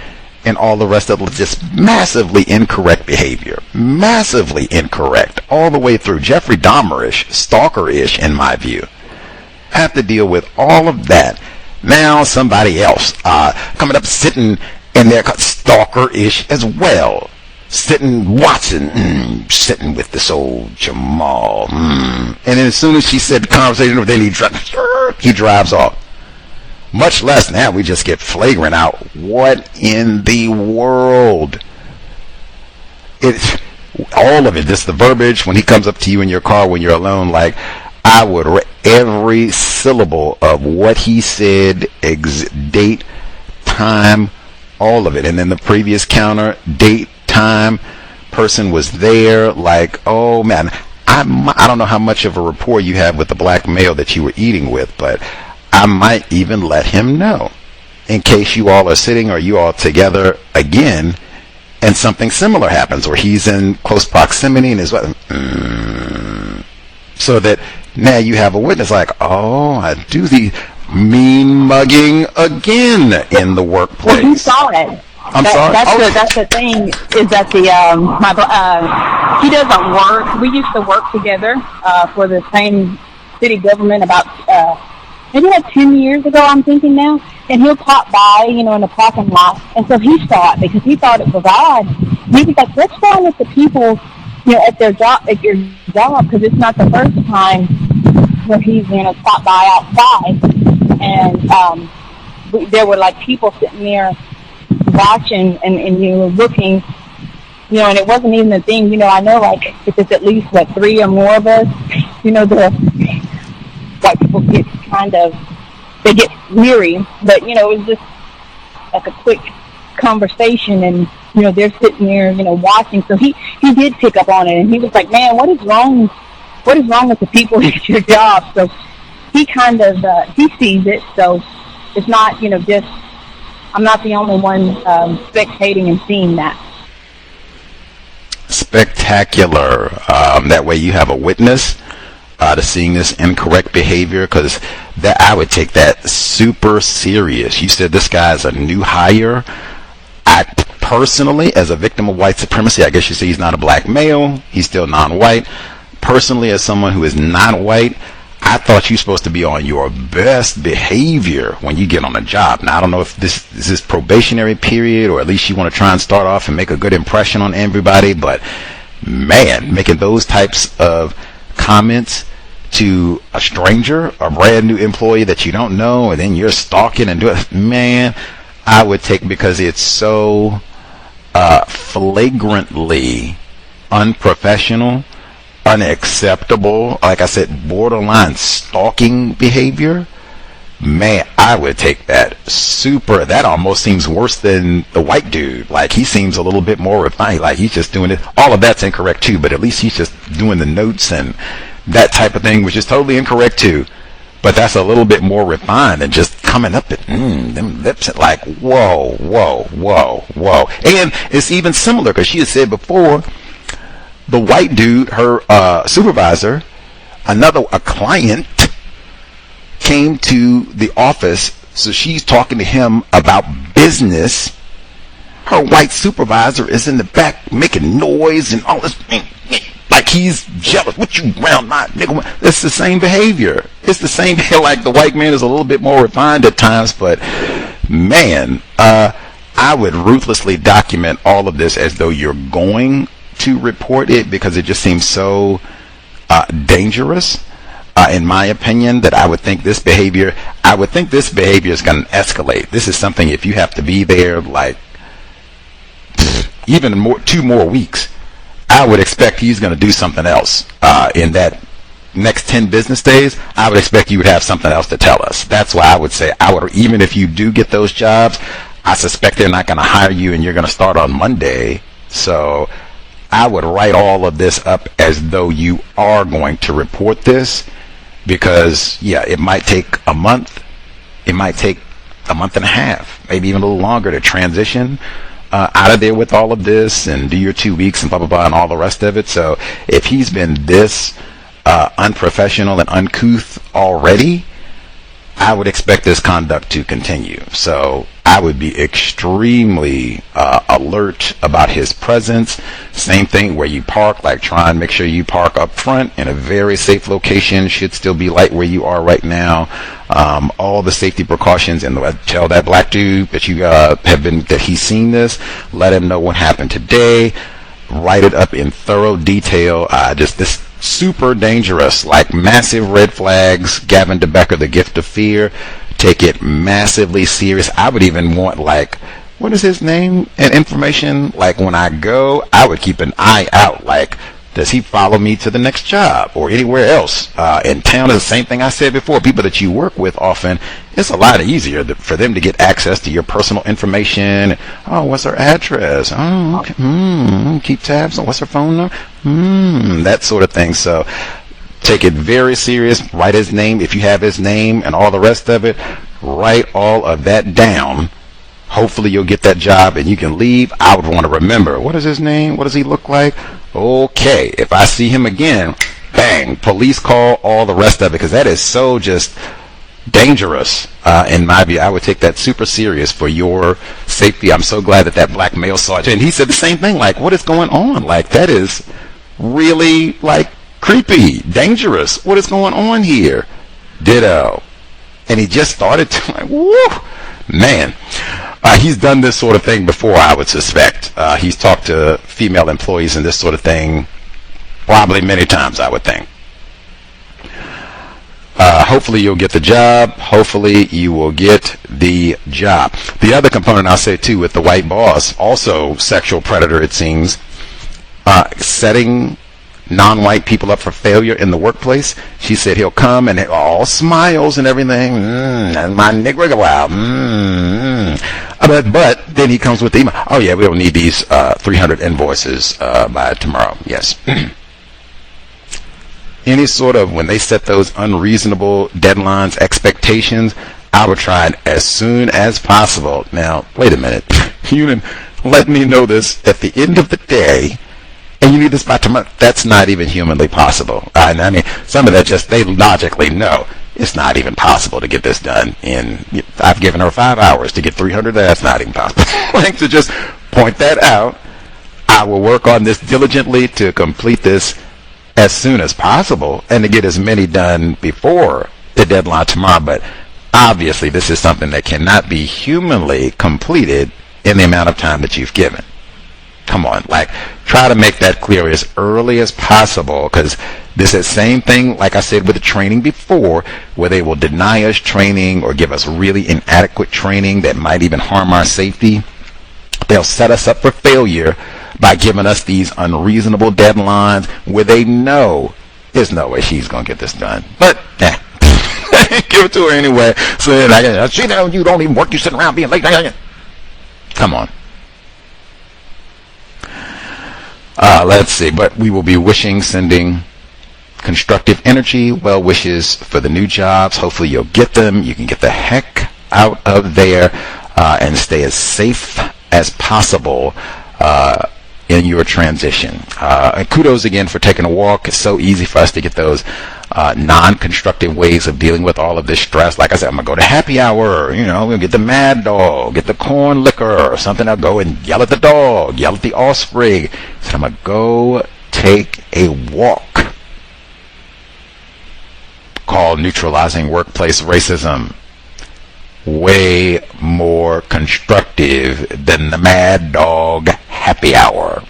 and all the rest of it was just massively incorrect behavior. Massively incorrect all the way through. Jeffrey Dahmer-ish, stalker-ish in my view. Have to deal with all of that. Now somebody else coming up, sitting in there, stalker-ish as well. Sitting, watching, sitting with this old Jamal. And then as soon as she said the conversation, then he drives off. Much less now, we just get flagrant out. What in the world? It's all of it. Just the verbiage when he comes up to you in your car when you're alone. Like, I would every syllable of what he said, date, time, all of it. And then the previous counter, date, time, person was there. Like, oh man, I don't know how much of a rapport you have with the black male that you were eating with, but I might even let him know in case you all are sitting or you all together again and something similar happens, or he's in close proximity and is so that now you have a witness like, oh, I do the mean mugging again in the workplace. Well, you saw it. I'm sorry? That's the thing, is that he doesn't work. We used to work together for the same city government about maybe like 10 years ago, I'm thinking now. And he'll pop by, in the parking lot. And so he saw it because he thought it was odd. And he was like, what's wrong with the people, at their job, at your job? Because it's not the first time where he's, stopped by outside. And there were like people sitting there watching and you were looking, and it wasn't even a thing, I know, like, if it's at least, 3 or more of us, the white people get they get weary, but, it was just like a quick conversation, and, they're sitting there, watching, so he did pick up on it, and he was like, man, what is wrong with the people at your job? So he he sees it, so it's not, just, I'm not the only one spectating and seeing that. Spectacular. That way you have a witness to seeing this incorrect behavior, because that I would take that super serious. You said this guy's a new hire. I personally, as a victim of white supremacy, I guess you say he's not a black male, he's still non-white. Personally, as someone who is not white, I thought you're supposed to be on your best behavior when you get on a job. Now, I don't know if this is this probationary period, or at least you want to try and start off and make a good impression on everybody, but man, making those types of comments to a stranger, a brand new employee that you don't know, and then you're stalking and doing, man, I would take, because it's so flagrantly unprofessional, unacceptable, like I said, borderline stalking behavior. Man, I would take that super. That almost seems worse than the white dude. Like, he seems a little bit more refined. Like, he's just doing it. All of that's incorrect too, but at least he's just doing the notes and that type of thing, which is totally incorrect too. But that's a little bit more refined than just coming up at them lips, like, whoa, whoa, whoa, whoa. And it's even similar, because she had said before, the white dude, her supervisor, a client, came to the office, so she's talking to him about business. Her white supervisor is in the back making noise and all this, like he's jealous. What you round my nigga? It's the same behavior. It's the same, like the white man is a little bit more refined at times, but man, I would ruthlessly document all of this as though you're going to report it, because it just seems so dangerous, in my opinion, that I would think this behavior is going to escalate. This is something, if you have to be there like even 2 more weeks, I would expect he's going to do something else in that next 10 business days. I would expect you would have something else to tell us. That's why I would say, even if you do get those jobs, I suspect they're not going to hire you and you're going to start on Monday. So I would write all of this up as though you are going to report this, because, yeah, it might take a month. It might take a month and a half, maybe even a little longer to transition out of there with all of this and do your 2 weeks and blah, blah, blah, and all the rest of it. So if he's been this unprofessional and uncouth already, I would expect this conduct to continue. So I would be extremely alert about his presence. Same thing where you park, like try and make sure you park up front in a very safe location. Should still be light where you are right now. All the safety precautions, and tell that black dude that you that he's seen this. Let him know what happened today. Write it up in thorough detail. Just this super dangerous, like massive red flags. Gavin DeBecker, The Gift of Fear. Take it massively serious. I would even want, like, what is his name and information? Like, when I go, I would keep an eye out. Like, does he follow me to the next job or anywhere else? In town is the same thing I said before. People that you work with often, it's a lot easier for them to get access to your personal information. Oh, what's her address? Oh, okay. Keep tabs on what's her phone number? That sort of thing. So take it very serious. Write his name if you have his name and all the rest of it. Write all of that down. Hopefully you'll get that job and you can leave. I would want to remember, what is his name? What does he look like? Okay, if I see him again, bang, police call, all the rest of it, because that is so just dangerous. In my view, I would take that super serious for your safety. I'm so glad that black male saw it. And he said the same thing, like, what is going on? Like, that is really, like, creepy, dangerous. What is going on here? Ditto. And he just started to, like, woo, man. He's done this sort of thing before, I would suspect. He's talked to female employees and this sort of thing probably many times, I would think. Hopefully you'll get the job. Hopefully you will get the job. The other component I'll say too with the white boss, also sexual predator it seems, setting non-white people up for failure in the workplace. She said he'll come and all smiles and everything. And my nigga, wow. But then he comes with the email. Oh yeah, we don't need these 300 invoices by tomorrow. Yes. Any sort of, when they set those unreasonable deadlines, expectations, I would try it as soon as possible. Now, wait a minute. You didn't let me know this at the end of the day, and you need this by tomorrow. That's not even humanly possible. I mean, some of that just, they logically know it's not even possible to get this done in, I've given her 5 hours to get 300. That's not even possible. Like, to just point that out. I will work on this diligently to complete this as soon as possible and to get as many done before the deadline tomorrow. But obviously this is something that cannot be humanly completed in the amount of time that you've given. Come on, like, try to make that clear as early as possible, because this is the same thing, like I said with the training before, where they will deny us training or give us really inadequate training that might even harm our safety. They'll set us up for failure by giving us these unreasonable deadlines where they know there's no way she's going to get this done. But, give it to her anyway. So then, she know you don't even work, you sitting around being late. Come on. Let's see, but we will be sending constructive energy, well wishes for the new jobs. Hopefully you'll get them. You can get the heck out of there and stay as safe as possible in your transition. And kudos again for taking a walk. It's so easy for us to get those non-constructive ways of dealing with all of this stress. Like I said, I'm going to go to happy hour, I'm going to get the mad dog, get the corn liquor or something. I'll go and yell at the dog, yell at the offspring. So I'm going to go take a walk called Neutralizing Workplace Racism. Way more constructive than the mad dog happy hour.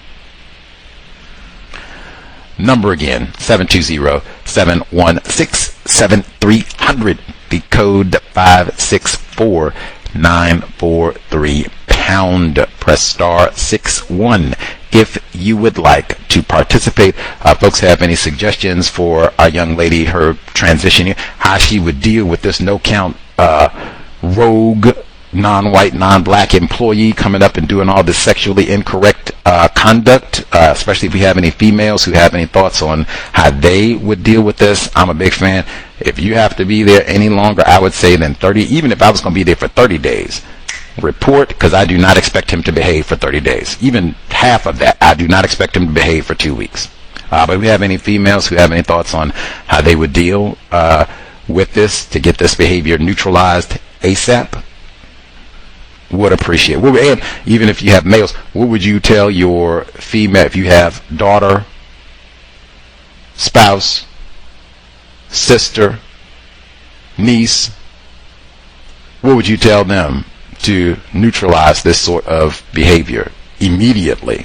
Number again, 720-716-7300. The code 564943 pound. Press star 61 if you would like to participate. Folks have any suggestions for our young lady, her transition, how she would deal with this no count rogue non-white, non-black employee coming up and doing all this sexually incorrect conduct, especially if we have any females who have any thoughts on how they would deal with this. I'm a big fan. If you have to be there any longer, I would say than 30, even if I was going to be there for 30 days, report, because I do not expect him to behave for 30 days. Even half of that, I do not expect him to behave for 2 weeks. But if we have any females who have any thoughts on how they would deal with this to get this behavior neutralized ASAP, would appreciate. And even if you have males, what would you tell your female, if you have daughter, spouse, sister, niece, what would you tell them to neutralize this sort of behavior immediately?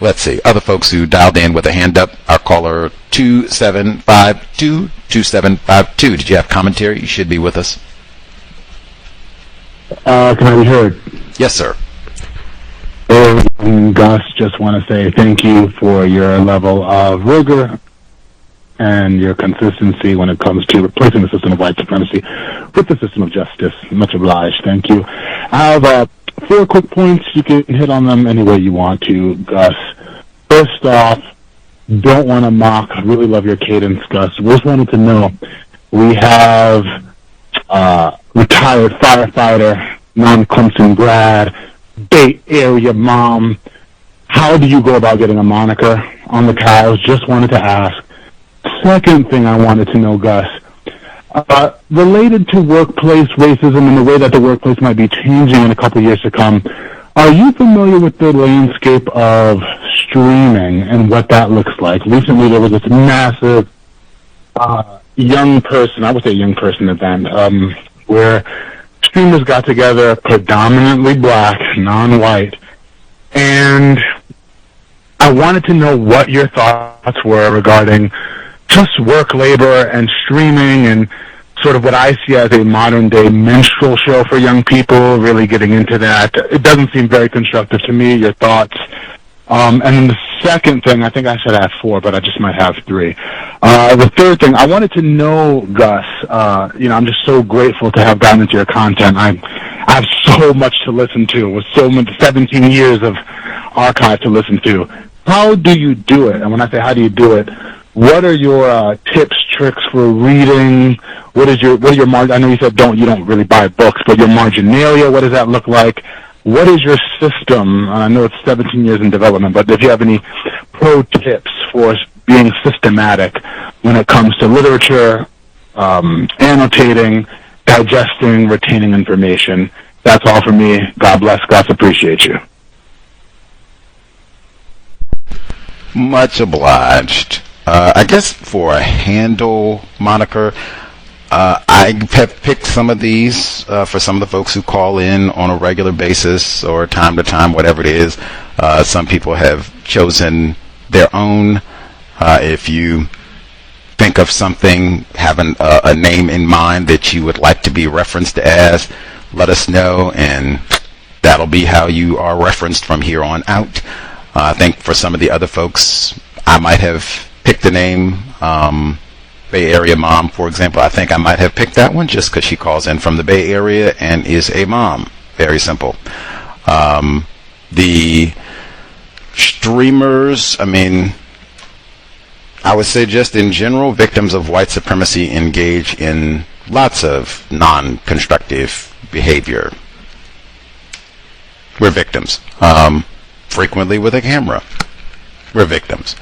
Let's see. Other folks who dialed in with a hand up, our caller 2752. Did you have commentary? You should be with us. Can I be heard? Yes, sir. Gus, just want to say thank you for your level of rigor and your consistency when it comes to replacing the system of white supremacy with the system of justice. Much obliged. Thank you. I have 4 quick points. You can hit on them any way you want to, Gus. First off, don't want to mock. I really love your cadence, Gus. Just wanted to know, we have retired firefighter, non-Clemson grad, Bay Area mom. How do you go about getting a moniker on the cows? Just wanted to ask. Second thing I wanted to know, Gus, related to workplace racism and the way that the workplace might be changing in a couple years to come, are you familiar with the landscape of streaming and what that looks like? Recently there was this massive young person event where streamers got together, predominantly black, non-white, and I wanted to know what your thoughts were regarding just work labor and streaming and sort of what I see as a modern day minstrel show for young people, really getting into that. It doesn't seem very constructive to me. Your thoughts? And then the second thing, I think I said I have 4, but I just might have 3. The third thing, I wanted to know, Gus, I'm just so grateful to have gotten into your content. I have so much to listen to, with so much, 17 years of archive to listen to. How do you do it? And when I say how do you do it, what are your tips, tricks for reading? What are your I know you said you don't really buy books, but your marginalia, what does that look like? What is your system? I know it's 17 years in development, but if you have any pro tips for being systematic when it comes to literature, annotating, digesting, retaining information. That's all for me. God bless, Gus. Appreciate you. Much obliged. I guess for a handle moniker, I have picked some of these for some of the folks who call in on a regular basis or time to time, whatever it is. Some people have chosen their own. If you think of something, having a name in mind that you would like to be referenced as, let us know, and that'll be how you are referenced from here on out. I think for some of the other folks, I might have picked the name Bay Area Mom, for example. I think I might have picked that one just because she calls in from the Bay Area and is a mom. Very simple. The streamers, I would say just in general, victims of white supremacy engage in lots of non-constructive behavior. We're victims. Frequently with a camera. We're victims.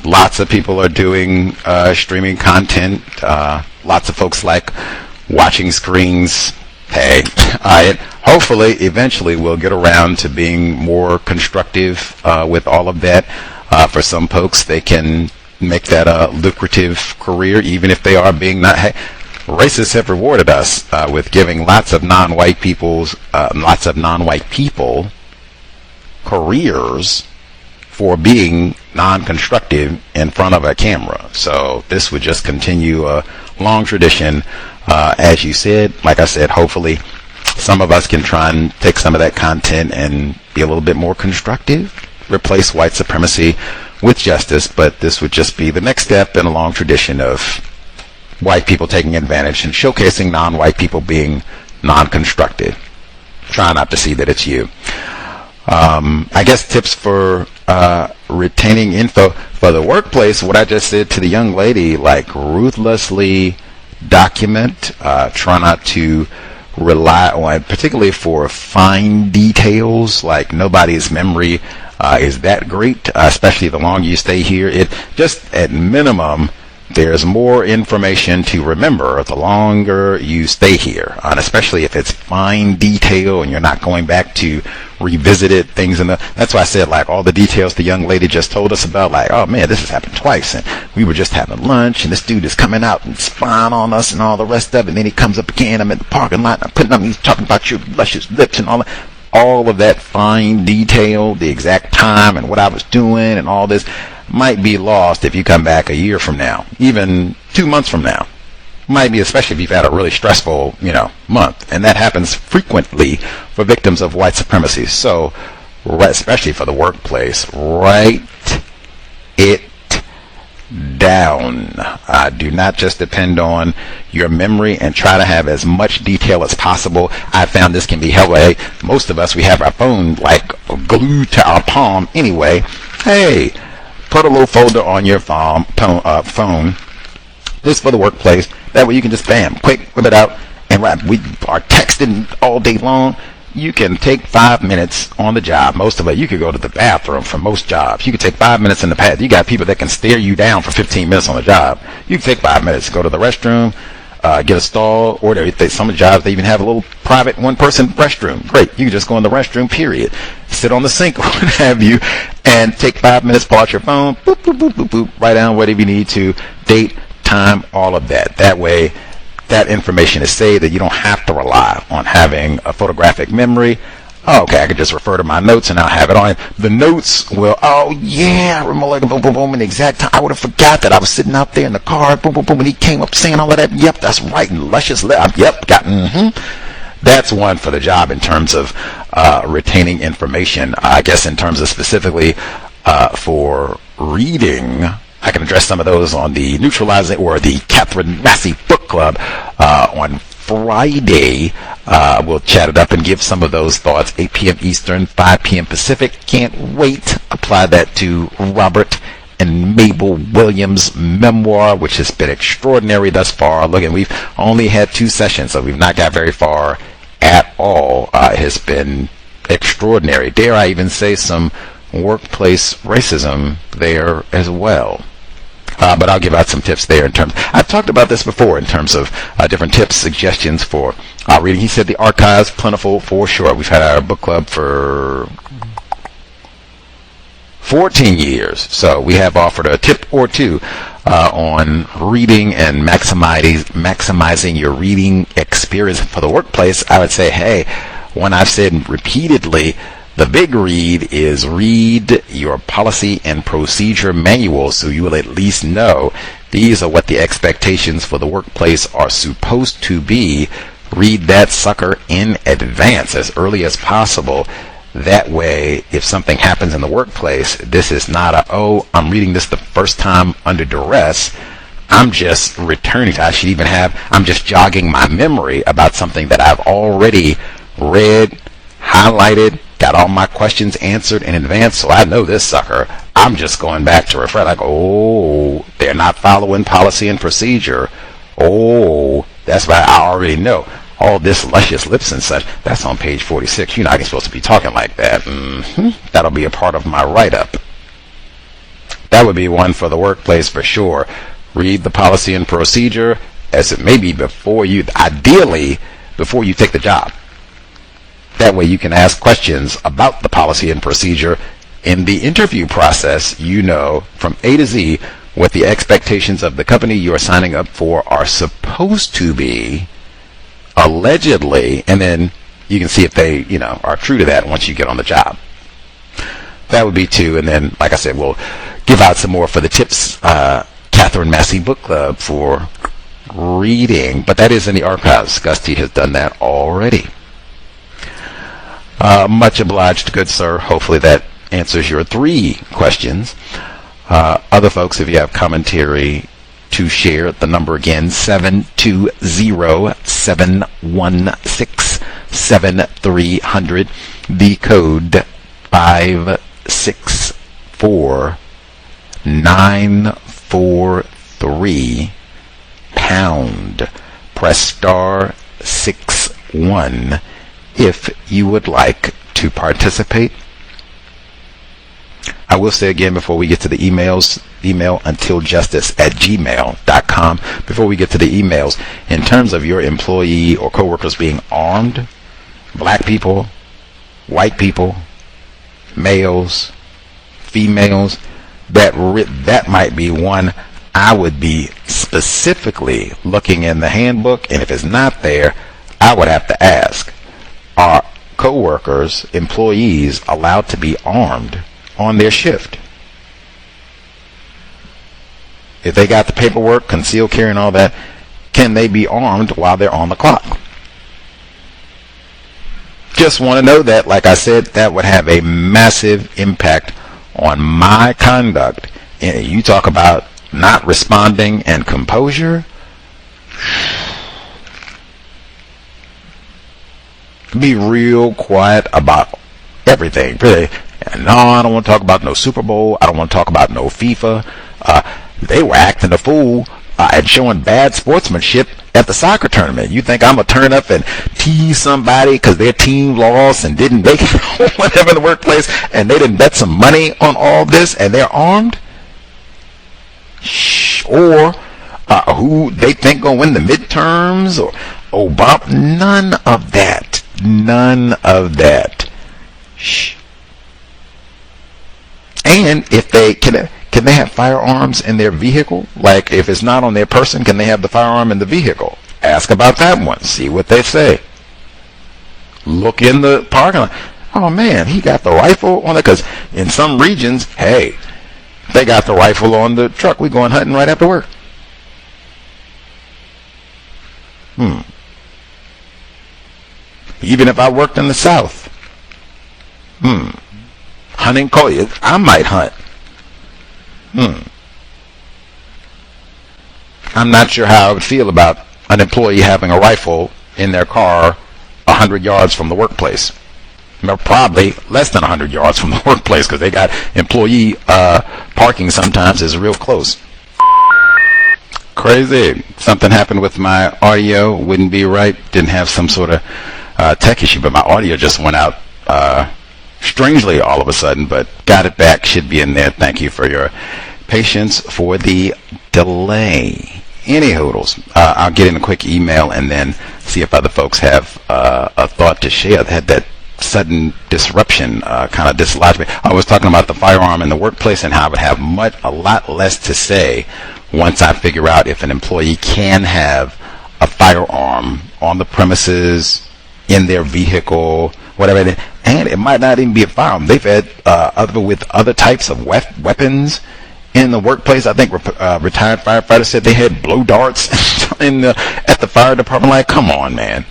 Lots of people are doing streaming content. Lots of folks like watching screens. Hey, hopefully, eventually, we'll get around to being more constructive with all of that. For some folks, they can make that a lucrative career, even if they are being not. Hey, racists have rewarded us with giving lots of non-white people careers for being non-constructive in front of a camera. So this would just continue a long tradition. As you said, like I said, hopefully some of us can try and take some of that content and be a little bit more constructive, replace white supremacy with justice, but this would just be the next step in a long tradition of white people taking advantage and showcasing non-white people being non-constructive. Try not to see that it's you. I guess tips for retaining info for the workplace, what I just said to the young lady, like ruthlessly document, try not to rely on, particularly for fine details, like nobody's memory is that great, especially the longer you stay here. It just, at minimum, there's more information to remember the longer you stay here, and especially if it's fine detail and you're not going back to revisited things. That's why I said, like, all the details the young lady just told us about, like, oh man, this has happened twice, and we were just having lunch, and this dude is coming out and spying on us and all the rest of it, and then he comes up again, I'm in the parking lot, and I'm putting up, and he's talking about your luscious lips and all of that fine detail, the exact time and what I was doing and all this, might be lost if you come back a year from now, even 2 months from now. Might be, especially if you've had a really stressful, month. And that happens frequently for victims of white supremacy. So, especially for the workplace, write it down. Do not just depend on your memory, and try to have as much detail as possible. I found this can be helpful. Most of us, we have our phone like glued to our palm anyway. Hey, put a little folder on your phone. This is for the workplace. That way you can just, bam, quick, whip it out, and we are texting all day long. You can take 5 minutes on the job. Most of it, you could go to the bathroom for most jobs. You could take 5 minutes in the past. You got people that can stare you down for 15 minutes on the job. You can take 5 minutes, go to the restroom, get a stall, or some jobs, they even have a little private one-person restroom. Great. You can just go in the restroom, period. Sit on the sink or what have you, and take 5 minutes, pull out your phone, boop, boop, boop, boop, boop, write down whatever you need to, date, time, all of that. That way, that information is saved, that you don't have to rely on having a photographic memory. Oh, okay, I can just refer to my notes and I'll have it on. The notes will, oh yeah, I remember, like, boom, boom, boom, in the exact time. I would have forgot that I was sitting out there in the car, boom, boom, boom, and he came up saying all of that. Yep, that's right, and luscious lip. Yep, That's one for the job in terms of retaining information. I guess in terms of specifically for reading, I can address some of those on the Neutralizing or the Catherine Massey Book Club on Friday. We'll chat it up and give some of those thoughts. 8 p.m. Eastern, 5 p.m. Pacific. Can't wait. Apply that to Robert and Mabel Williams' memoir, which has been extraordinary thus far. Look, and we've only had 2 sessions, so we've not got very far at all. It has been extraordinary. Dare I even say some workplace racism there as well. But I'll give out some tips there in terms. I've talked about this before in terms of different tips, suggestions for reading. He said the archives plentiful for sure. We've had our book club for 14 years, so we have offered a tip or two on reading and maximizing your reading experience for the workplace. I would say, hey, when I've said repeatedly, the big read is read your policy and procedure manual, so you will at least know these are what the expectations for the workplace are supposed to be. Read that sucker in advance as early as possible. That way, if something happens in the workplace, this is not I'm reading this the first time under duress. I'm just returning to, I'm just jogging my memory about something that I've already read, highlighted, got all my questions answered in advance, so I know this sucker. I'm just going back to refer, like, oh, they're not following policy and procedure. Oh, that's why I already know. All this luscious lips and such, that's on page 46. You're not even supposed to be talking like that. That'll be a part of my write-up. That would be one for the workplace for sure. Read the policy and procedure as it may be ideally before you take the job. That way you can ask questions about the policy and procedure in the interview process. You know from A to Z what the expectations of the company you are signing up for are supposed to be, allegedly, and then you can see if they, are true to that once you get on the job. That would be 2, and then, like I said, we'll give out some more for the tips, Catherine Massey Book Club for reading, but that is in the archives. Gusty has done that already. Much obliged, good sir. Hopefully that answers your 3 questions. Other folks, if you have commentary to share. The number again, 720-716-7300. The code 564943 pound. Press star 61 if you would like to participate. I will say again before we get to the emails, email untiljustice@gmail.com. Before we get to the emails, in terms of your employee or coworkers being armed, black people, white people, males, females, that might be one I would be specifically looking in the handbook, and if it's not there, I would have to ask, are coworkers, employees allowed to be armed on their shift? If they got the paperwork, concealed carry and all that, can they be armed while they're on the clock? Just want to know that. Like I said, that would have a massive impact on my conduct. And you talk about not responding and composure. Be real quiet about everything. Really. No, I don't want to talk about no Super Bowl. I don't want to talk about no FIFA. They were acting a fool and showing bad sportsmanship at the soccer tournament. You think I'm going to turn up and tease somebody because their team lost and didn't make it whatever in the workplace, and they didn't bet some money on all this and they're armed? Or who they think going to win the midterms or Obama? None of that. None of that. Shh. And if they can they have firearms in their vehicle? Like if it's not on their person, can they have the firearm in the vehicle? Ask about that one. See what they say. Look in the parking lot. Oh man, he got the rifle on it, because in some regions, hey, they got the rifle on the truck. We going hunting right after work. Even if I worked in the South. Hunting cold, I might hunt. I'm not sure how I would feel about an employee having a rifle in their car 100 yards from the workplace. Probably less than 100 yards from the workplace, because they got employee parking sometimes is real close. Crazy. Something happened with my audio. Wouldn't be right. Didn't have some sort of tech issue, but my audio just went out strangely all of a sudden, but got it back. Should be in there. Thank you for your patience for the delay. Any hoodles. I'll get in a quick email and then see if other folks have a thought to share. They had that sudden disruption kind of dislodged me. I was talking about the firearm in the workplace and how I would have a lot less to say once I figure out if an employee can have a firearm on the premises, in their vehicle, whatever. And it might not even be a firearm. They've had with other types of weapons in the workplace. I think retired firefighters said they had blow darts at the fire department. Like, come on, man.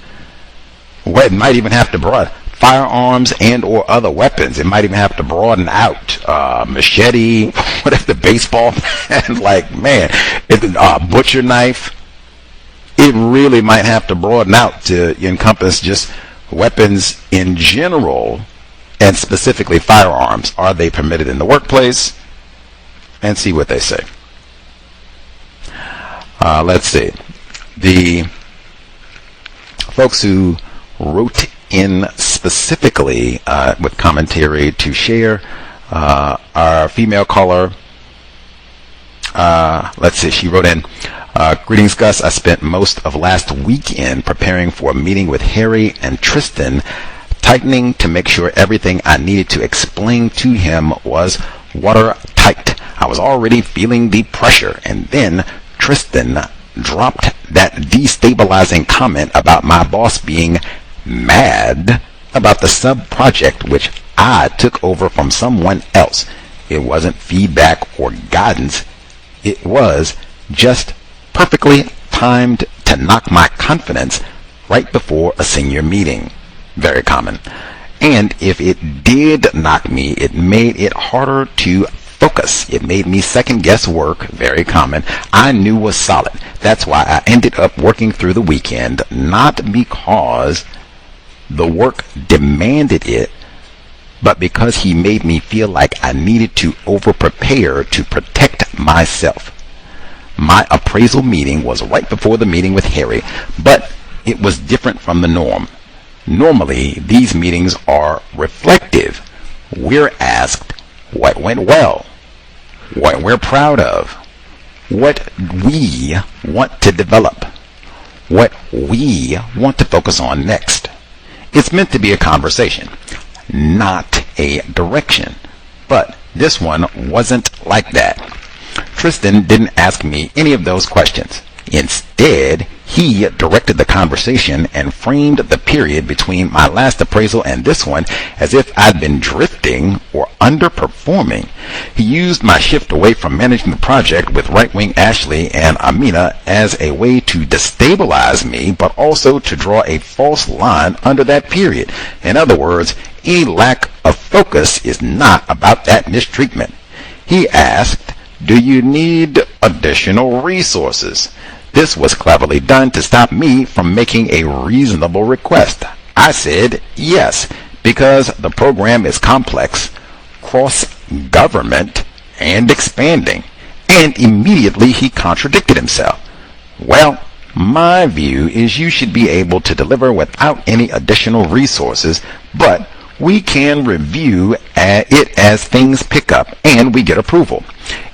It might even have to broaden firearms and or other weapons. It might even have to broaden out machete, whatever, the baseball bat. Like, man, butcher knife. It really might have to broaden out to encompass just weapons in general, and specifically firearms. Are they permitted in the workplace? And see what they say. Let's see. The folks who wrote in specifically with commentary to share, our female caller, let's see, she wrote in, greetings, Gus. I spent most of last weekend preparing for a meeting with Harry and Tristan, tightening to make sure everything I needed to explain to him was watertight. I was already feeling the pressure, and then Tristan dropped that destabilizing comment about my boss being mad about the sub-project which I took over from someone else. It wasn't feedback or guidance. It was just perfectly timed to knock my confidence right before a senior meeting. Very common. And if it did knock me, it made it harder to focus. It made me second guess work, very common, I knew was solid. That's why I ended up working through the weekend, not because the work demanded it, but because he made me feel like I needed to over-prepare to protect myself. My appraisal meeting was right before the meeting with Harry, but it was different from the norm. Normally, these meetings are reflective. We're asked what went well, what we're proud of, what we want to develop, what we want to focus on next. It's meant to be a conversation, not a direction. But this one wasn't like that. Tristan didn't ask me any of those questions. Instead, he directed the conversation and framed the period between my last appraisal and this one as if I'd been drifting or underperforming. He used my shift away from managing the project with right-wing Ashley and Amina as a way to destabilize me, but also to draw a false line under that period. In other words, a lack of focus is not about that mistreatment. He asked, "Do you need additional resources?" This was cleverly done to stop me from making a reasonable request. I said yes, because the program is complex, cross-government, and expanding. And immediately he contradicted himself. Well, my view is you should be able to deliver without any additional resources, but we can review it as things pick up and we get approval.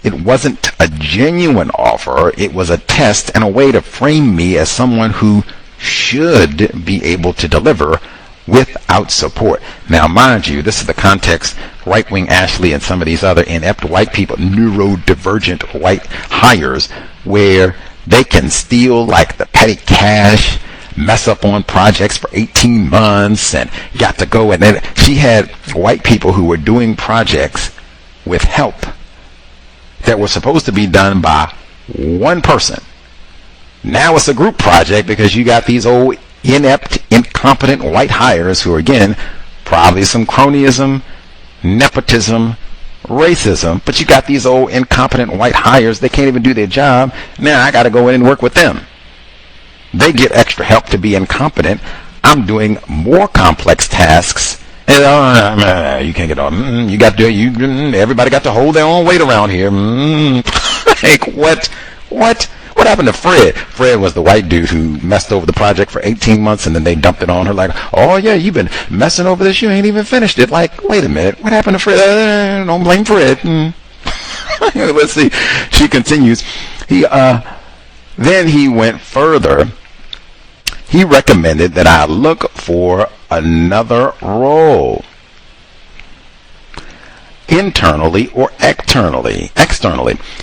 It wasn't a genuine offer. It was a test and a way to frame me as someone who should be able to deliver without support. Now, mind you, this is the context. Right-wing Ashley and some of these other inept white people, neurodivergent white hires, where they can steal like the petty cash, mess up on projects for 18 months and got to go. And then she had white people who were doing projects with help that were supposed to be done by one person. Now it's a group project because you got these old inept, incompetent white hires who are, again, probably some cronyism, nepotism, racism, but you got these old incompetent white hires. They can't even do their job. Now I got to go in and work with them. They get extra help to be incompetent. I'm doing more complex tasks. And, you can't get on. You got to. Everybody got to hold their own weight around here. Like what happened to Fred? Fred was the white dude who messed over the project for 18 months, and then they dumped it on her like, "Oh yeah, you've been messing over this. You ain't even finished it." Like, wait a minute, what happened to Fred? Don't blame Fred. Let's see. She continues. Then he went further. He recommended that I look for another role, internally or externally.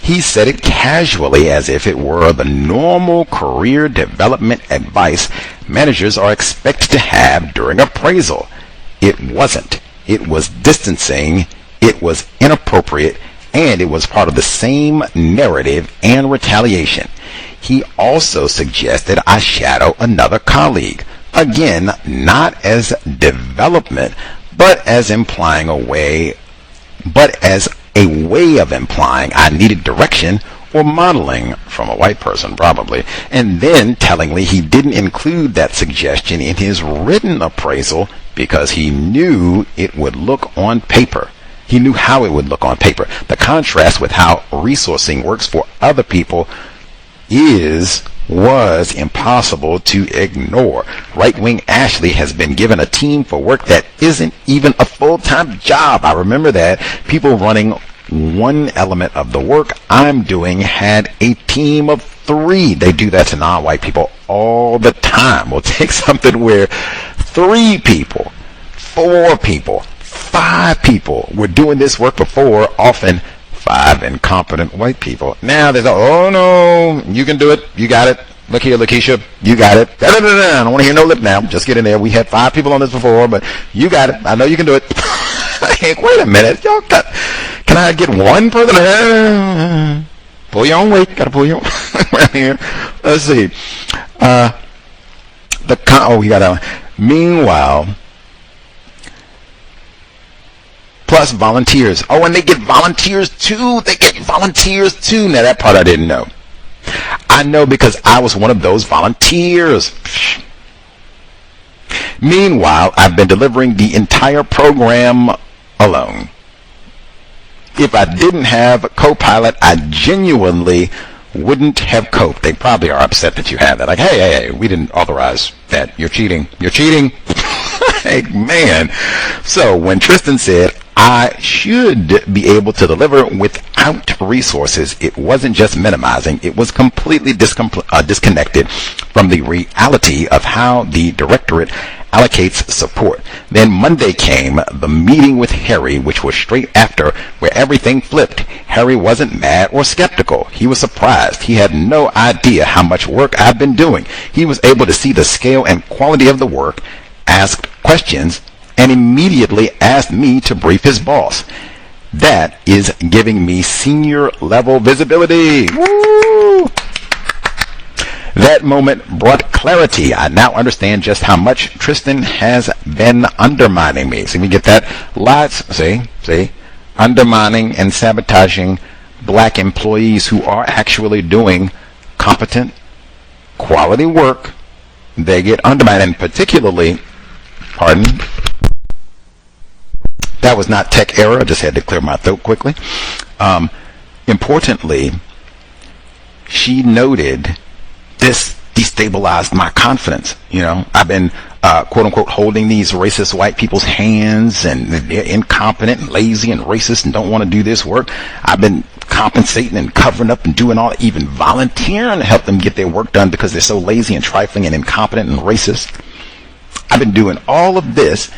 He said it casually as if it were the normal career development advice managers are expected to have during appraisal. It wasn't. It was distancing, it was inappropriate, and it was part of the same narrative and retaliation. He also suggested I shadow another colleague. Again, not as development, but as a way of implying I needed direction or modeling from a white person, probably. And then, tellingly, he didn't include that suggestion in his written appraisal because he knew it would look on paper. He knew how it would look on paper. The contrast with how resourcing works for other people was impossible to ignore. Right-wing Ashley has been given a team for work that isn't even a full-time job. I remember that. People running one element of the work I'm doing had a team of 3. They do that to non-white people all the time. We'll take something where 3 people, 4 people, 5 people were doing this work before, often 5 incompetent white people. Now there's oh no, you can do it, you got it. Look here, Lakeisha, you got it. I don't want to hear no lip now. Just get in there. We had 5 people on this before, but you got it. I know you can do it. Like, wait a minute, y'all can I get one person? Pull your own weight. Gotta pull your own right here. Let's see. Meanwhile, plus volunteers. Oh, and they get volunteers too. Now, that part I didn't know. I know because I was one of those volunteers. Meanwhile, I've been delivering the entire program alone. If I didn't have a co-pilot, I genuinely wouldn't have coped. They probably are upset that you have that. Like, hey, we didn't authorize that. You're cheating. Hey, man. So when Tristan said I should be able to deliver without resources, it wasn't just minimizing. It was completely disconnected from the reality of how the directorate allocates support. Then Monday came, the meeting with Harry, which was straight after, where everything flipped. Harry wasn't mad or skeptical. He was surprised. He had no idea how much work I've been doing. He was able to see the scale and quality of the work, asked questions, and immediately asked me to brief his boss. That is giving me senior level visibility. Woo! That moment brought clarity. I now understand just how much Tristan has been undermining me. See, we get that? Lots, see? Undermining and sabotaging black employees who are actually doing competent, quality work. They get undermined, and particularly, that was not tech error. I just had to clear my throat quickly. Importantly, she noted this destabilized my confidence. I've been quote unquote holding these racist white people's hands, and they're incompetent and lazy and racist and don't want to do this work. I've been compensating and covering up and doing all, even volunteering to help them get their work done because they're so lazy and trifling and incompetent and racist. I've been doing all of this.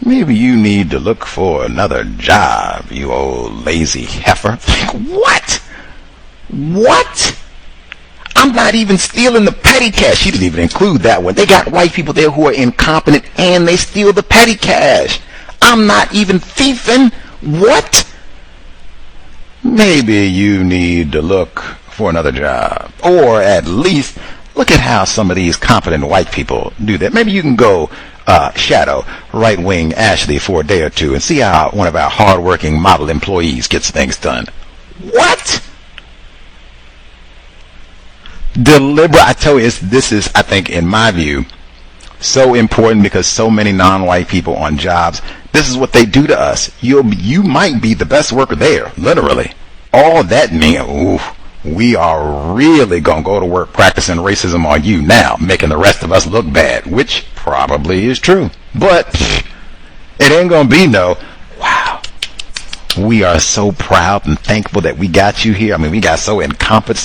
Maybe you need to look for another job, you old lazy heifer. What? I'm not even stealing the petty cash. She didn't even include that one. They got white people there who are incompetent and they steal the petty cash. I'm not even thieving. What? Maybe you need to look for another job. Or at least look at how some of these competent white people do that. Maybe you can go shadow right-wing Ashley for a day or two and see how one of our hard-working model employees gets things done. What? Deliberate. I tell you, this is, I think, in my view, so important because so many non-white people on jobs, this is what they do to us. You might be the best worker there, literally. All that means, we are really going to go to work practicing racism on you now, making the rest of us look bad, which probably is true. But it ain't going to be no, wow, we are so proud and thankful that we got you here. I mean, we got so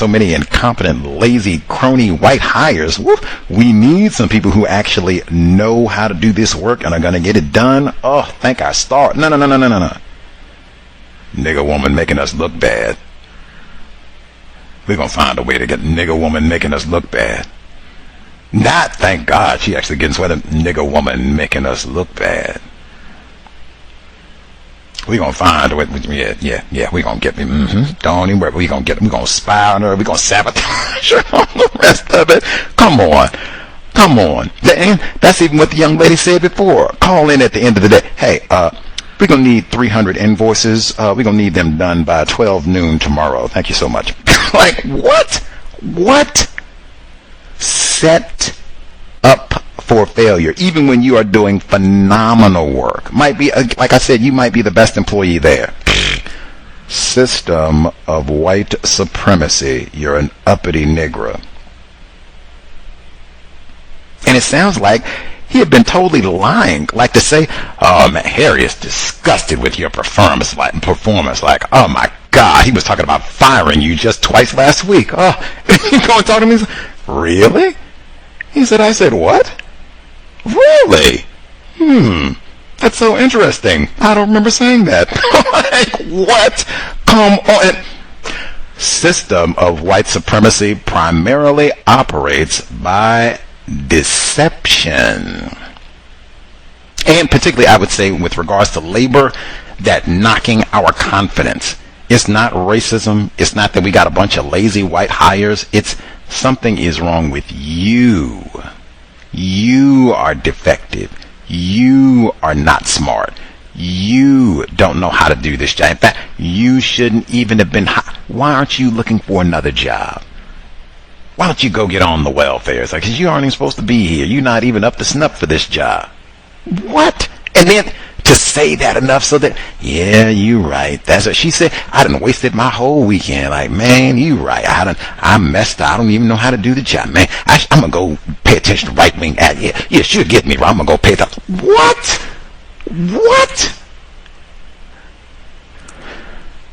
many incompetent, lazy, crony white hires. Woo. We need some people who actually know how to do this work and are going to get it done. Oh, thank our star. No. Nigger woman making us look bad. We're going to find a way to get nigger woman making us look bad. Not, thank God, she actually getting sweated. Nigger woman making us look bad. We're going to find a way. Yeah, we're going to get me. Don't even worry. We're going to spy on her. We're going to sabotage her on the rest of it. Come on. That's even what the young lady said before. Call in at the end of the day. Hey, we're going to need 300 invoices. We're going to need them done by 12 noon tomorrow. Thank you so much. Like, what? Set up for failure, even when you are doing phenomenal work. Might be, like I said, you might be the best employee there. System of white supremacy. You're an uppity Negro. And it sounds like he had been totally lying, like to say, oh man, Harry is disgusted with your performance. Like, oh my God, he was talking about firing you just twice last week. Oh, you go and talk to me? Really? I said, what? Really? That's so interesting. I don't remember saying that. Like, what? Come on. System of white supremacy primarily operates by deception. And particularly, I would say, with regards to labor, that knocking our confidence. It's not racism. It's not that we got a bunch of lazy white hires. It's something is wrong with you. You are defective. You are not smart. You don't know how to do this job. In fact, you shouldn't even have been hired. Why aren't you looking for another job? Why don't you go get on the welfare? It's like, 'cause you aren't even supposed to be here. You're not even up to snuff for this job. What? And then to say that enough so that, yeah, you right. That's what she said. I done wasted my whole weekend. Like, man, you right. I messed up. I don't even know how to do the job, man. I'm going to go pay attention to right-wing ad. Yeah, she'll get me wrong. I'm going to go pay attention. What? What?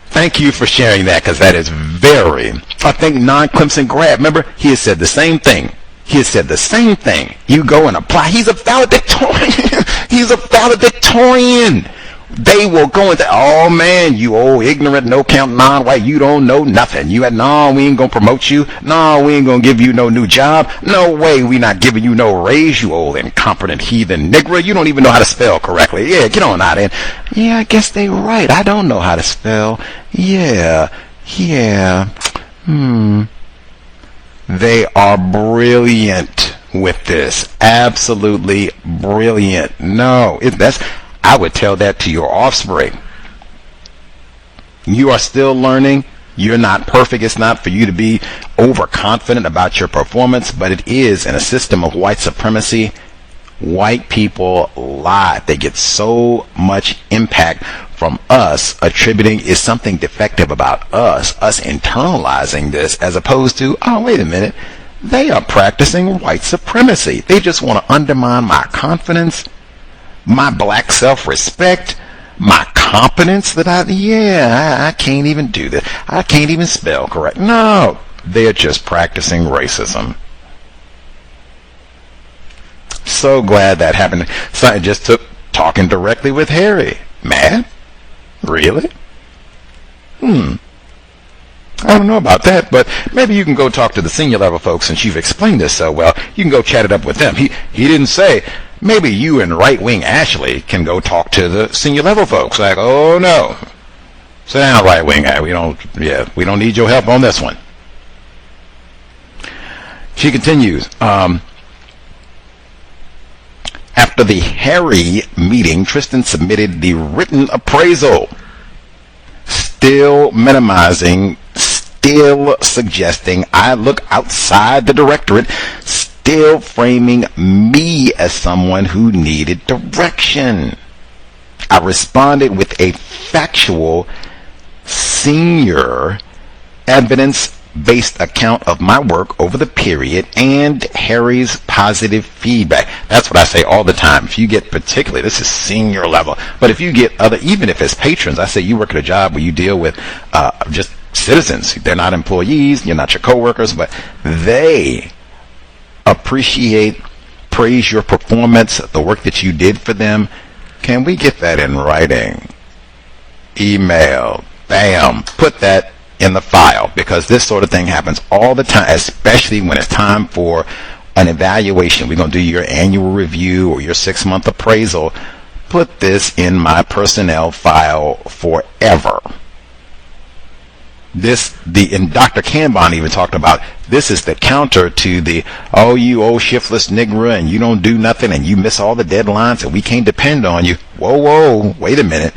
Thank you for sharing that, because that is very, I think non-Clemson grad, remember, he has said the same thing. He has said the same thing. You go and apply. He's a valedictorian. He's a valedictorian. They will go and say, oh man, you old ignorant, no count, non-white, you don't know nothing. You had, no, we ain't gonna promote you. No, we ain't gonna give you no new job. No way, we not giving you no raise, you old incompetent heathen nigger. You don't even know how to spell correctly. Yeah, get on out in. Yeah, I guess they right. I don't know how to spell. Yeah. They are brilliant with this. Absolutely brilliant. No, I would tell that to your offspring. You are still learning. You're not perfect. It's not for you to be overconfident about your performance, but it is in a system of white supremacy. White people lie. They get so much impact from us attributing is something defective about us internalizing this, as opposed to, oh, wait a minute, they are practicing white supremacy. They just want to undermine my confidence, my black self-respect, my competence that I can't even do this. I can't even spell correct. No, they're just practicing racism. So glad that happened. So I just took talking directly with Harry. Mad? Really? I don't know about that, but maybe you can go talk to the senior level folks since you've explained this so well. You can go chat it up with them. He didn't say, maybe you and right-wing Ashley can go talk to the senior level folks. Like, oh no. Sit down, right-wing. We don't need your help on this one. She continues, after the Harry meeting, Tristan submitted the written appraisal, still minimizing, still suggesting I look outside the directorate, still framing me as someone who needed direction. I responded with a factual, senior, evidence-based account of my work over the period and Harry's positive feedback. That's what I say all the time. If you get particularly, this is senior level, but if you get other, even if it's patrons, I say you work at a job where you deal with just citizens. They're not employees, you're not your coworkers, but they appreciate, praise your performance, the work that you did for them. Can we get that in writing? Email, bam, put that in the file, because this sort of thing happens all the time, especially when it's time for an evaluation. We're going to do your annual review or your 6-month appraisal. Put this in my personnel file forever. And Dr. Kanban even talked about, this is the counter to the, oh, you old shiftless nigger and you don't do nothing and you miss all the deadlines and we can't depend on you. Whoa, wait a minute.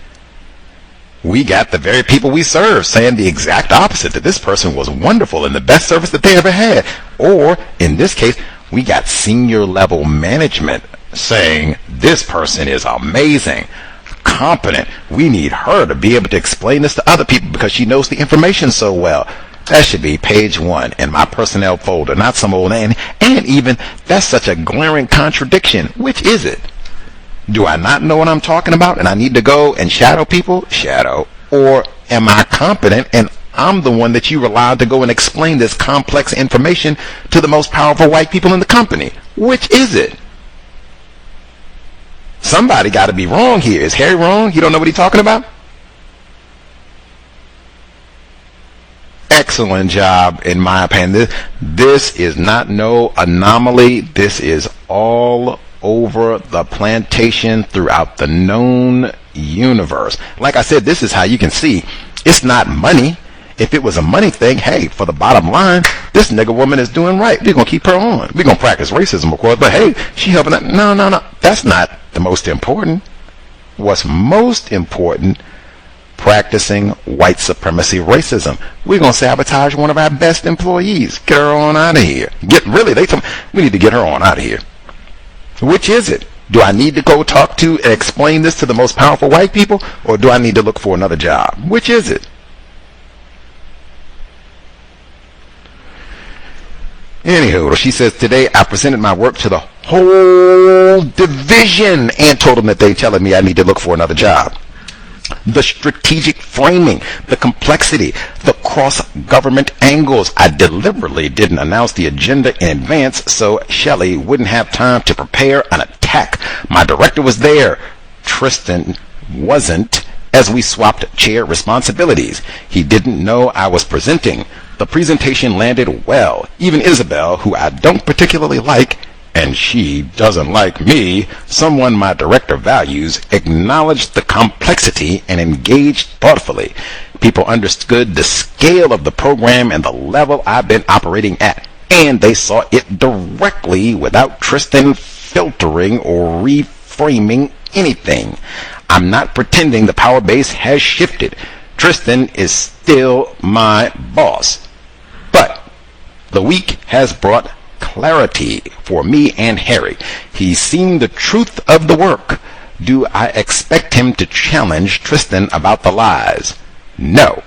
We got the very people we serve saying the exact opposite, that this person was wonderful and the best service that they ever had. Or, in this case, we got senior level management saying this person is amazing, competent. We need her to be able to explain this to other people because she knows the information so well. That should be page 1 in my personnel folder, not some old name. And even, that's such a glaring contradiction. Which is it? Do I not know what I'm talking about and I need to go and shadow people? Shadow. Or am I competent and I'm the one that you rely to go and explain this complex information to the most powerful white people in the company? Which is it? Somebody got to be wrong here. Is Harry wrong? You don't know what he's talking about? Excellent job, in my opinion. This is not no anomaly. This is all over the plantation throughout the known universe. Like I said, this is how you can see it's not money. If it was a money thing, hey, for the bottom line, this nigga woman is doing right. We're going to keep her on. We're going to practice racism, of course, but hey, she helping out. No. That's not the most important. what's most important, practicing white supremacy racism. We're going to sabotage one of our best employees. Get her on out of here. They told me we need to get her on out of here. Which is it? Do I need to go talk to and explain this to the most powerful white people, or do I need to look for another job? Which is it? Anywho, she says, today I presented my work to the whole division and told them that they telling me I need to look for another job. The strategic framing, the complexity, the cross-government angles. I deliberately didn't announce the agenda in advance so Shelley wouldn't have time to prepare an attack. My director was there. Tristan wasn't, as we swapped chair responsibilities. He didn't know I was presenting. The presentation landed well. Even Isabel, who I don't particularly like, and she doesn't like me, someone my director values, acknowledged the complexity and engaged thoughtfully. People understood the scale of the program and the level I've been operating at, and they saw it directly without Tristan filtering or reframing anything. I'm not pretending the power base has shifted. Tristan is still my boss. But the week has brought clarity for me and Harry. He's seen the truth of the work. Do I expect him to challenge Tristan about the lies? No.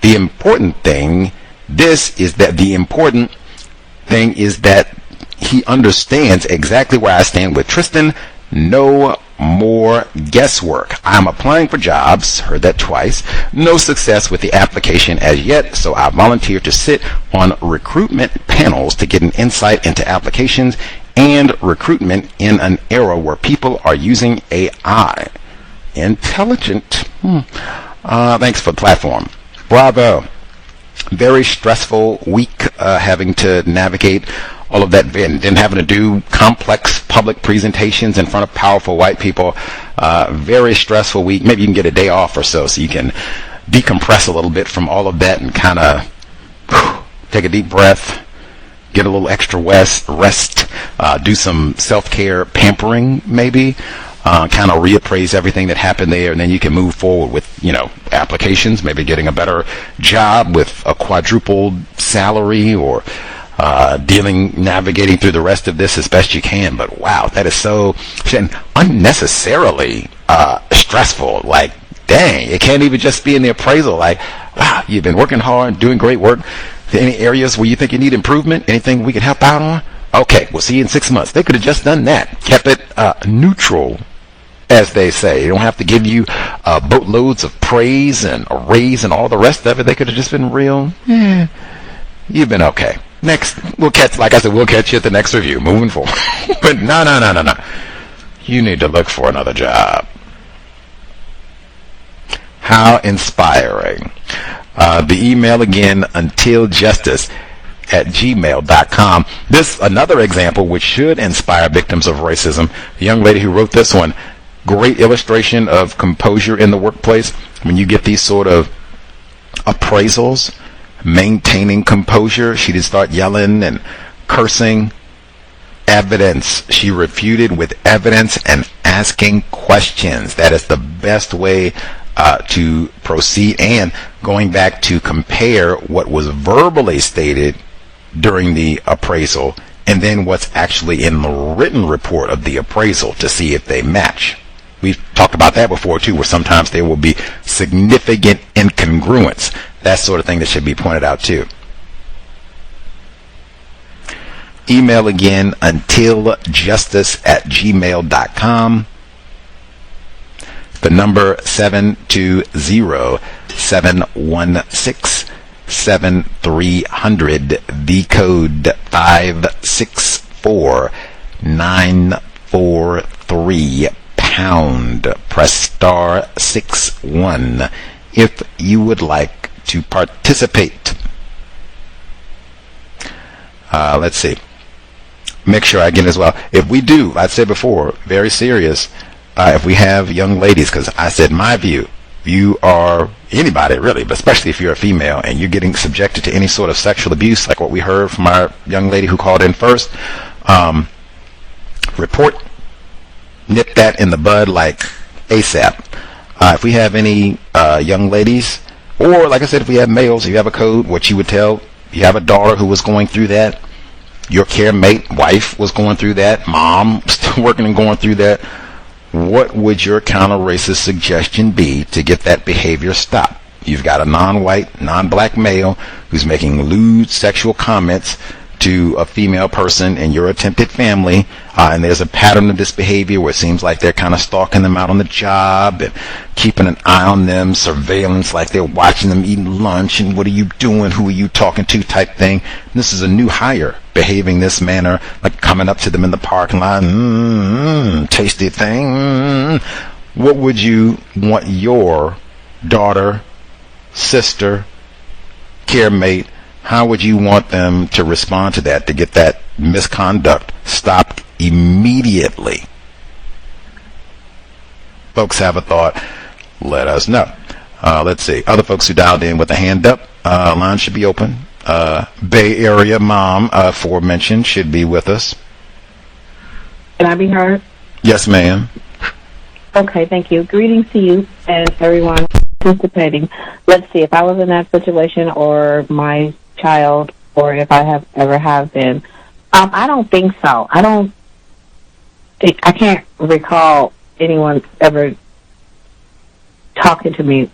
The important thing is that he understands exactly where I stand with Tristan. No more guesswork. I'm applying for jobs, heard that twice. No success with the application as yet, so I volunteered to sit on recruitment panels to get an insight into applications and recruitment in an era where people are using AI. Intelligent. Thanks for the platform. Bravo. Very stressful week, having to navigate all of that, and then having to do complex public presentations in front of powerful white people. Very stressful week. Maybe you can get a day off or so you can decompress a little bit from all of that and kind of take a deep breath, get a little extra rest, do some self-care pampering maybe, kind of reappraise everything that happened there, and then you can move forward with, applications, maybe getting a better job with a quadrupled salary, or navigating through the rest of this as best you can. But wow, that is so unnecessarily stressful. Like, dang, it can't even just be in the appraisal. Like, wow, you've been working hard, doing great work. Any areas where you think you need improvement? Anything we can help out on? Okay, we'll see you in 6 months. They could have just done that. Kept it neutral, as they say. They don't have to give you boatloads of praise and a raise and all the rest of it. They could have just been real. You've been okay. Next, we'll catch you at the next review, moving forward. But no. You need to look for another job. How inspiring. The email again, untiljustice@gmail.com. This, another example which should inspire victims of racism. The young lady who wrote this one, great illustration of composure in the workplace. When you get these sort of appraisals, maintaining composure. She didn't start yelling and cursing. Evidence. She refuted with evidence and asking questions. That is the best way to proceed, and going back to compare what was verbally stated during the appraisal and then what's actually in the written report of the appraisal to see if they match. We've talked about that before too, where sometimes there will be significant incongruence. That sort of thing that should be pointed out too. Email again, untiljustice@gmail.com. The number 720-716-7300. The code 564943 pound. Press star 61 if you would like to participate. Let's see. Make sure I get as well. If we do, I said before, very serious. If we have young ladies, because I said my view, you are anybody really, but especially if you're a female and you're getting subjected to any sort of sexual abuse, like what we heard from our young lady who called in first, report, nip that in the bud like ASAP. If we have any young ladies, or like I said, if we have males, if you have a code, what you would tell, you have a daughter who was going through that, your care mate, wife was going through that, mom still working and going through that, what would your counter-racist suggestion be to get that behavior stopped? You've got a non-white, non-black male who's making lewd sexual comments to a female person in your attempted family, and there's a pattern of this behavior where it seems like they're kind of stalking them out on the job and keeping an eye on them, surveillance, like they're watching them eating lunch and what are you doing, who are you talking to type thing. And this is a new hire behaving this manner, like coming up to them in the parking lot, tasty thing. What would you want your daughter, sister, care mate, how would you want them to respond to that, to get that misconduct stopped immediately? Folks have a thought, let us know. Let's see, other folks who dialed in with a hand up, line should be open. Bay Area mom, aforementioned, should be with us. Can I be heard? Yes, ma'am. Okay, thank you. Greetings to you and everyone participating. Let's see, if I was in that situation, or my child, or if I have been, I don't think so. I can't recall anyone ever talking to me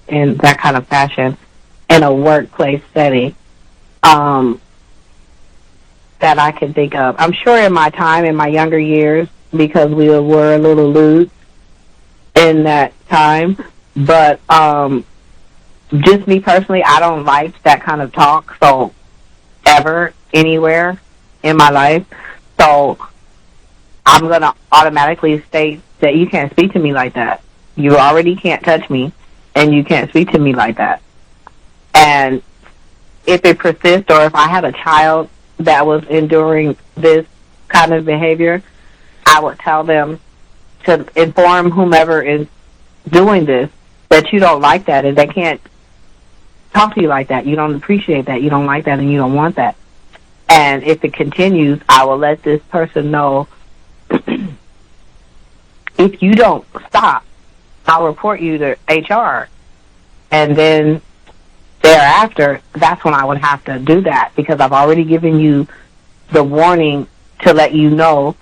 in that kind of fashion in a workplace setting that I can think of. I'm sure in my time, in my younger years, because we were a little lewd in that time, but just me personally, I don't like that kind of talk, so ever, anywhere in my life. So I'm going to automatically state that you can't speak to me like that. You already can't touch me, and you can't speak to me like that. And if it persists, or if I had a child that was enduring this kind of behavior, I would tell them to inform whomever is doing this that you don't like that, and they can't talk to you like that. You don't appreciate that. You don't like that, and you don't want that. And if it continues, I will let this person know, if you don't stop, I'll report you to HR. And then thereafter, that's when I would have to do that, because I've already given you the warning to let you know,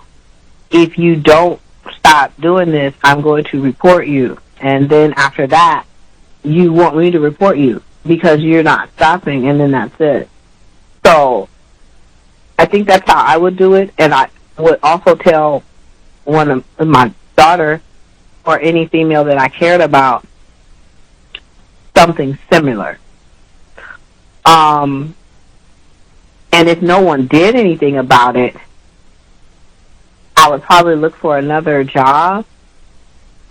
if you don't stop doing this, I'm going to report you. And then after that, you want me to report you because you're not stopping, and then that's it. So I think that's how I would do it. And I would also tell one of my daughter, or any female that I cared about, something similar. And if no one did anything about it, I would probably look for another job,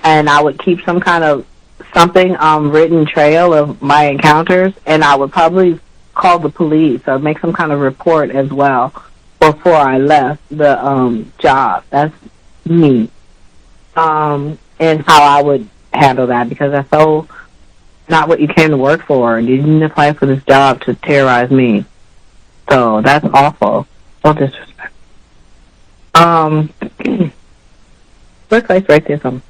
and I would keep some kind of written trail of my encounters, and I would probably call the police or make some kind of report as well before I left the job. That's me. And how I would handle that, because that's so not what you came to work for. You didn't apply for this job to terrorize me. So that's awful. No disrespect. Workplace racism.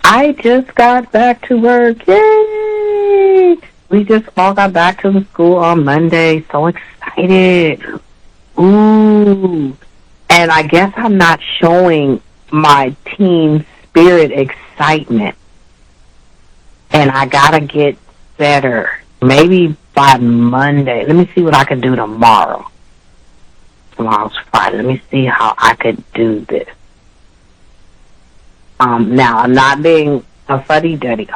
I just got back to work. Yay! We just all got back to the school on Monday. So excited. Ooh. And I guess I'm not showing my team spirit excitement. And I gotta get better. Maybe by Monday. Let me see what I can do tomorrow. Tomorrow's Friday. Let me see how I could do this. Now, I'm not being a fuddy-duddy.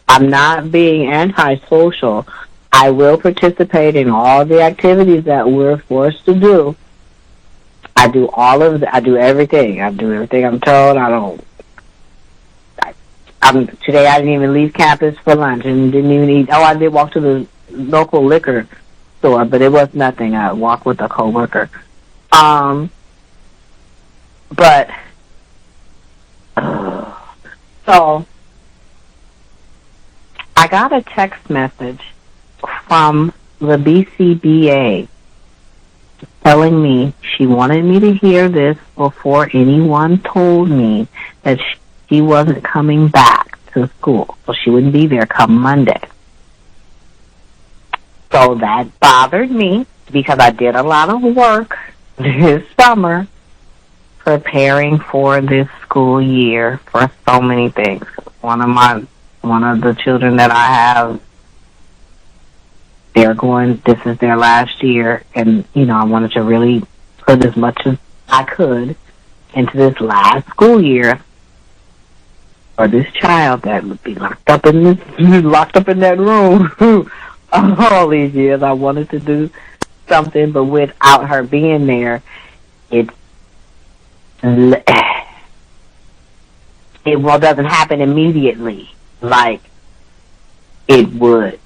I'm not being antisocial. I will participate in all the activities that we're forced to do. I do I do everything. I do everything I'm told. Today I didn't even leave campus for lunch and didn't even eat. Oh, I did walk to the local liquor store, but it was nothing. I walked with a coworker. So I got a text message from the BCBA telling me she wanted me to hear this before anyone told me that she she wasn't coming back to school, so she wouldn't be there come Monday. So that bothered me because I did a lot of work this summer preparing for this school year for so many things. One of the children that I have, this is their last year, and, I wanted to really put as much as I could into this last school year for this child that would be locked up in that room all these years. I wanted to do something, but without her being there, it doesn't happen immediately like it would,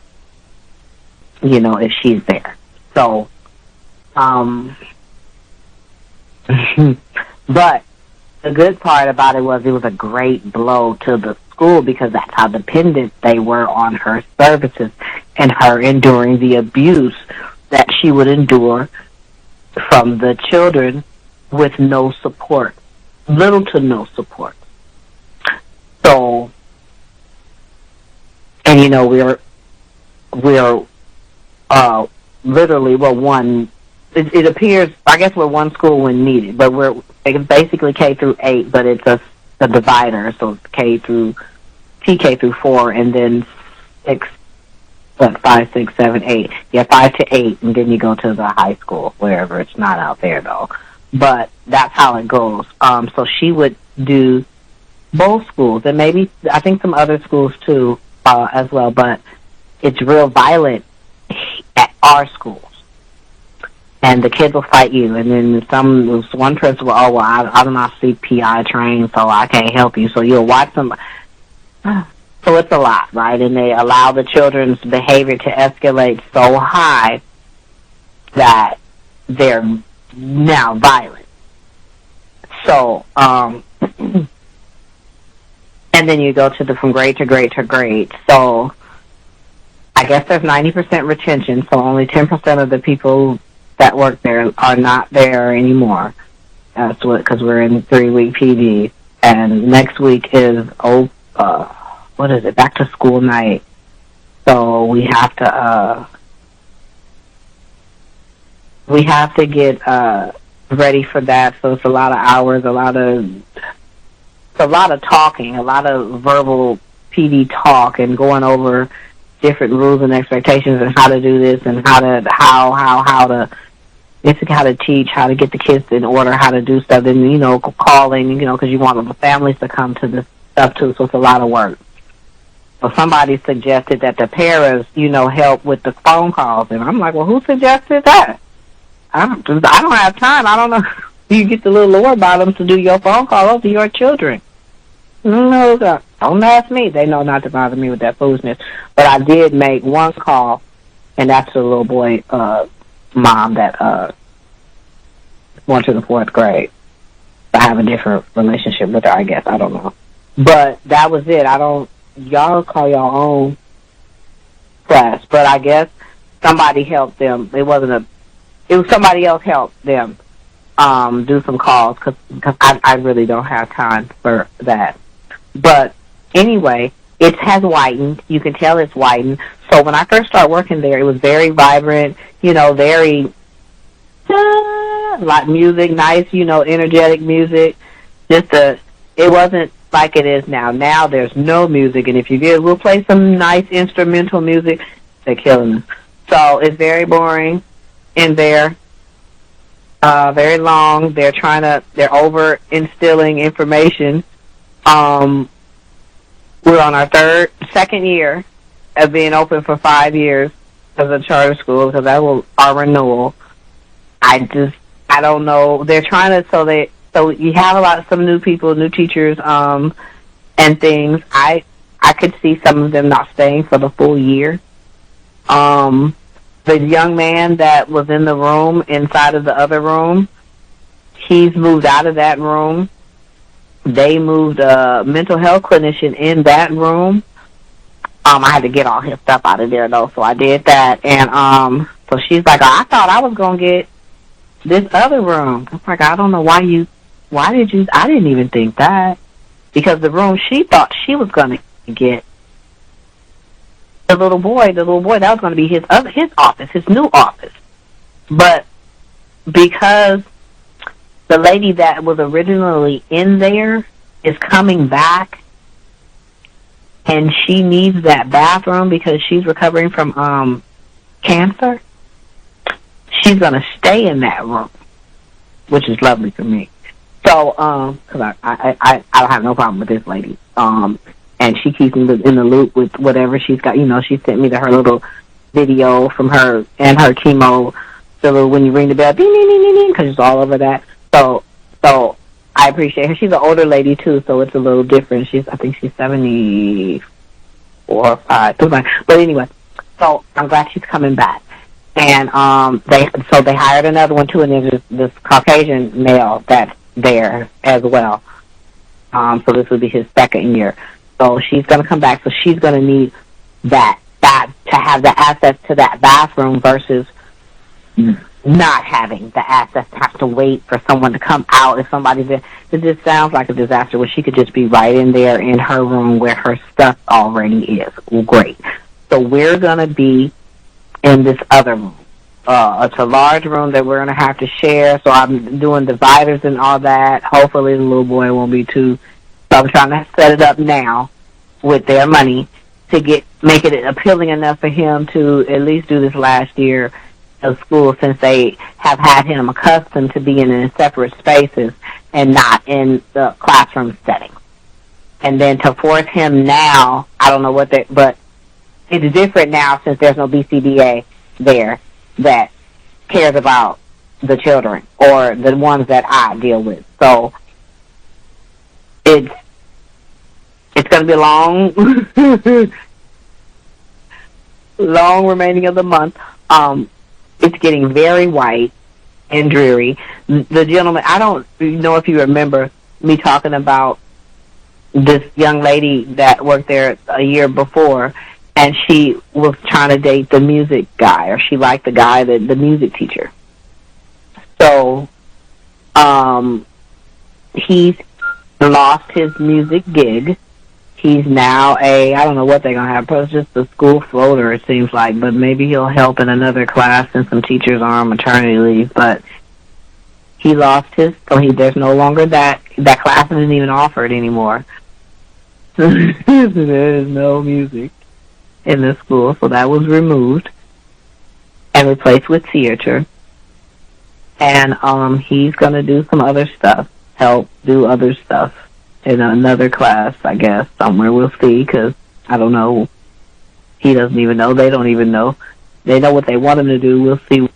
if she's there. So, but the good part about it was a great blow to the school because that's how dependent they were on her services and her enduring the abuse that she would endure from the children with no support, little to no support. So, and we're literally, it appears, I guess we're one school when needed, but it's basically K through 8, but it's a divider, so TK through 4, and then 5, 6, 7, 8. Yeah, 5 to 8, and then you go to the high school, wherever. It's not out there, though. But that's how it goes. So she would do both schools, and maybe, I think some other schools, too, as well, but it's real violent at our schools. And the kids will fight you, and then one principal, I'm not CPI trained, so I can't help you, so you'll watch them. So it's a lot, right? And they allow the children's behavior to escalate so high that they're now violent. So, and then you go from grade to grade to grade. So I guess there's 90% retention, so only 10% of the people that work there are not there anymore. That's because we're in 3-week PD, and next week is back to school night. So we have to get ready for that. So it's a lot of hours, a lot of talking, a lot of verbal PD talk, and going over different rules and expectations and how to do this and how to teach, how to get the kids in order, how to do stuff, and, calling, because you want the families to come to this stuff too, so it's a lot of work. So somebody suggested that the paras, help with the phone calls, and I'm like, well, who suggested that? I don't have time. I don't know. You get the little Lord bottoms to do your phone calls to your children. No, don't ask me. They know not to bother me with that foolishness. But I did make one call, and that's the little boy mom that went to the 4th grade. I have a different relationship with her, I guess. I don't know. But that was it. Y'all call your own class. But I guess somebody helped them. It was somebody else helped them do some calls because I really don't have time for that. But anyway, it has whitened. You can tell it's whitened. So when I first started working there, it was very vibrant, very like music, nice, energetic music. It wasn't like it is now. Now there's no music, and if you did, we'll play some nice instrumental music. They're killing us. So it's very boring in there. Very long. They're over instilling information. We're on our second year of being open for 5 years as a charter school, because that was our renewal. I don't know. They're trying to, so you have some new people, new teachers, and things. I could see some of them not staying for the full year. The young man that was in the room, inside of the other room, he's moved out of that room. They moved a mental health clinician in that room. I had to get all his stuff out of there, though, so I did that. And so she's like, I thought I was going to get this other room. I'm like, I don't know I didn't even think that. because the room she thought she was going to get, the little boy, that was going to be his office, his new office. But because the lady that was originally in there is coming back, and she needs that bathroom because she's recovering from cancer, she's going to stay in that room, which is lovely for me. So, because I don't have no problem with this lady. And she keeps me in the loop with whatever she's got. You know, she sent me her little video from her and her chemo. So when you ring the bell, ding, ding, ding, ding, ding, because it's all over that. So I appreciate her. She's an older lady too, so it's a little different. I think she's 74 or 5, something. But anyway, so I'm glad she's coming back. And they hired another one too, and there's this Caucasian male that's there as well. So this would be his second year. So she's going to come back. So she's going to need that to have the access to that bathroom versus not having the access to have to wait for someone to come out if somebody's there. It just sounds like a disaster where she could just be right in there in her room where her stuff already is. Well, great. So we're going to be in this other room. It's a large room that we're going to have to share, so I'm doing dividers and all that. Hopefully the little boy won't be too... So I'm trying to set it up now with their money to make it appealing enough for him to at least do this last year of school, since they have had him accustomed to being in separate spaces and not in the classroom setting. And then to force him now, I don't know but it's different now since there's no BCBA there that cares about the children or the ones that I deal with. So it's going to be a long remaining of the month. It's getting very white and dreary. The gentleman, I don't know if you remember me talking about this young lady that worked there a year before, and she was trying to date the music guy, or she liked the guy, the music teacher. So, he's lost his music gig. He's now I don't know what they're going to have, probably just a school floater, it seems like, but maybe he'll help in another class since some teachers are on maternity leave. But he lost his, so there's no longer that class isn't even offered anymore. There is no music in the school, so that was removed and replaced with theater. And he's going to do some other stuff, help do other stuff in another class, I guess, somewhere. We'll see, because I don't know. He doesn't even know. They don't even know. They know what they want him to do. We'll see.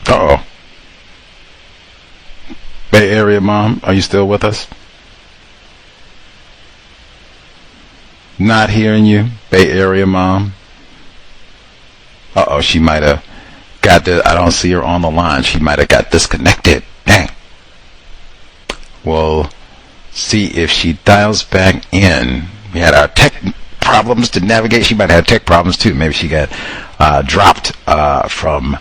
Uh-oh. Bay Area Mom, are you still with us? Not hearing you, Bay Area Mom. Uh-oh, she might have got I don't see her on the line. She might have got disconnected. Dang. We'll see if she dials back in. We had our tech problems to navigate. She might have tech problems too. Maybe she got dropped from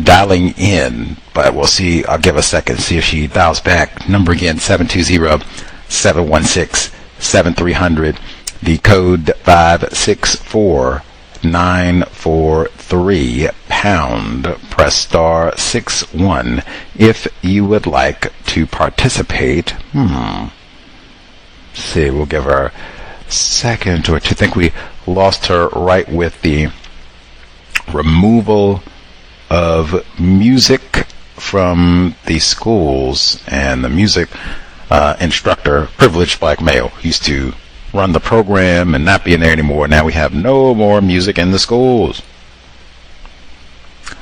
dialing in, but we'll see. I'll give a second, see if she dials back. Number again, 720-716-7300. The code 564-943 pound. Press star 61 if you would like to participate. See, we'll give her a second or two. I think we lost her right with the removal of music from the schools, and the music instructor, privileged black male, used to run the program and not be in there anymore. Now we have no more music in the schools.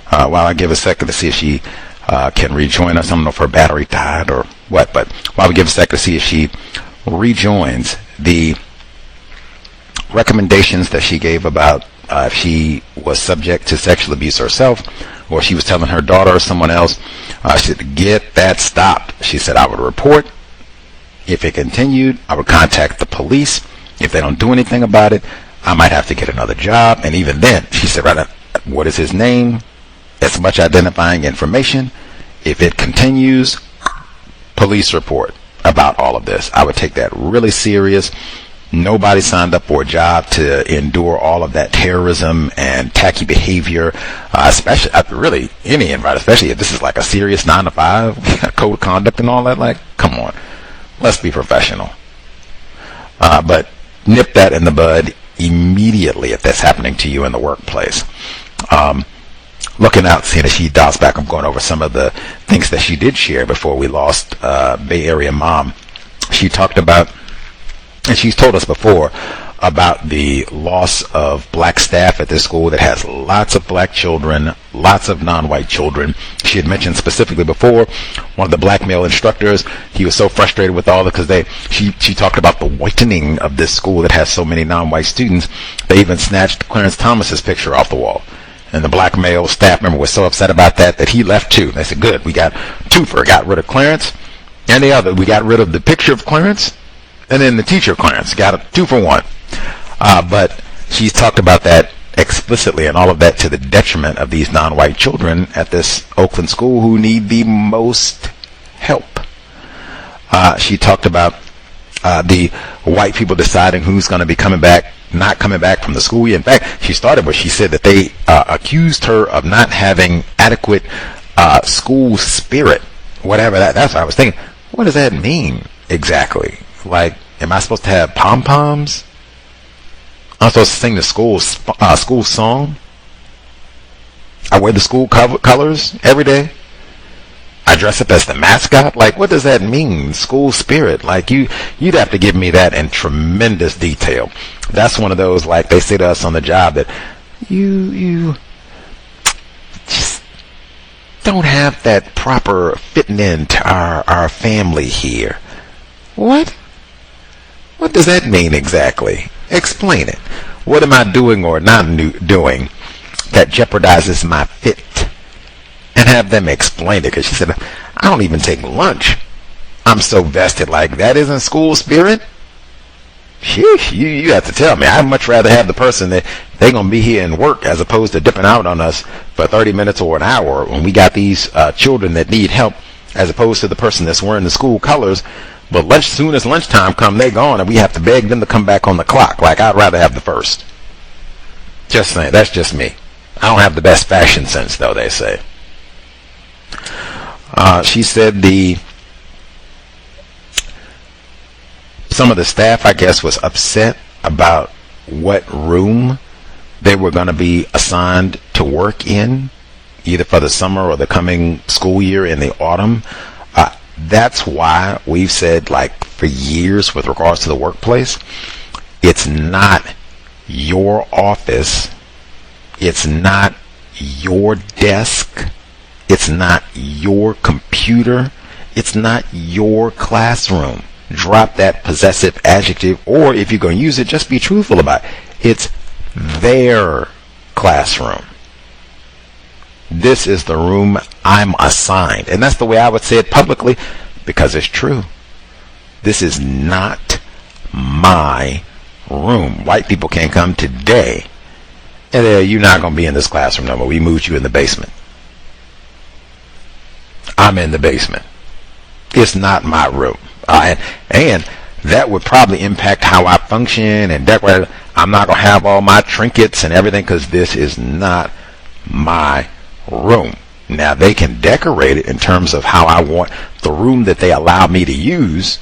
While I give a second to see if she can rejoin us. I don't know if her battery died or what, but while we give a second to see if she rejoins, the recommendations that she gave about if she was subject to sexual abuse herself, or she was telling her daughter or someone else, she said, get that stopped. She said, I would report. If it continued, I would contact the police. If they don't do anything about it, I might have to get another job. And even then, she said, right, what is his name? As much identifying information. If it continues, police report about all of this. I would take that really serious. Nobody signed up for a job to endure all of that terrorism and tacky behavior, especially really any environment, especially if this is like a serious 9-to-5 code of conduct and all that. Like, come on, let's be professional. But nip that in the bud immediately if that's happening to you in the workplace. Looking out, seeing as she dials back, I'm going over some of the things that she did share before we lost Bay Area Mom. She talked about, and she's told us before, about the loss of black staff at this school that has lots of black children, lots of non-white children. She had mentioned specifically before one of the black male instructors. He was so frustrated with all because she talked about the whitening of this school that has so many non-white students. They even snatched Clarence Thomas's picture off the wall. And the black male staff member was so upset about that he left too. They said, good, we got twofer, got rid of Clarence, and the other, we got rid of the picture of Clarence, and then the teacher Clarence, got a 2-for-1. But she's talked about that explicitly, and all of that to the detriment of these non-white children at this Oakland school who need the most help. She talked about the white people deciding who's going to be coming back, not coming back from the school year. In fact, she started where she said that they accused her of not having adequate school spirit, whatever that's what I was thinking. What does that mean exactly? Like, am I supposed to have pom-poms? I'm supposed to sing the school song? I wear the school colors every day? I dress up as the mascot? Like, what does that mean? School spirit? Like, you'd have to give me that in tremendous detail. That's one of those, like they say to us on the job, that you just don't have that proper fitting into our family here. What? What does that mean exactly? Explain it. What am I doing or not doing that jeopardizes my fit? And have them explain it, because she said, I don't even take lunch. I'm so vested. Like, that isn't school spirit? Sheesh, you have to tell me. I'd much rather have the person that they're going to be here and work as opposed to dipping out on us for 30 minutes or an hour when we got these children that need help, as opposed to the person that's wearing the school colors. But as soon as lunchtime come, they're gone, and we have to beg them to come back on the clock. Like, I'd rather have the first. Just saying. That's just me. I don't have the best fashion sense, though, they say. She said some of the staff, I guess, was upset about what room they were going to be assigned to work in, either for the summer or the coming school year in the autumn. That's why we've said, like, for years with regards to the workplace, it's not your office, it's not your desk, it's not your computer, it's not your classroom. Drop that possessive adjective, or if you're going to use it, just be truthful about it. It's their classroom. This is the room I'm assigned. And that's the way I would say it publicly, because it's true. This is not my room. White people can't come today and you're not going to be in this classroom no more. We moved you in the basement. I'm in the basement. It's not my room. And that would probably impact how I function and decorate. I'm not going to have all my trinkets and everything, because this is not my room. Now, they can decorate it in terms of how I want the room that they allow me to use,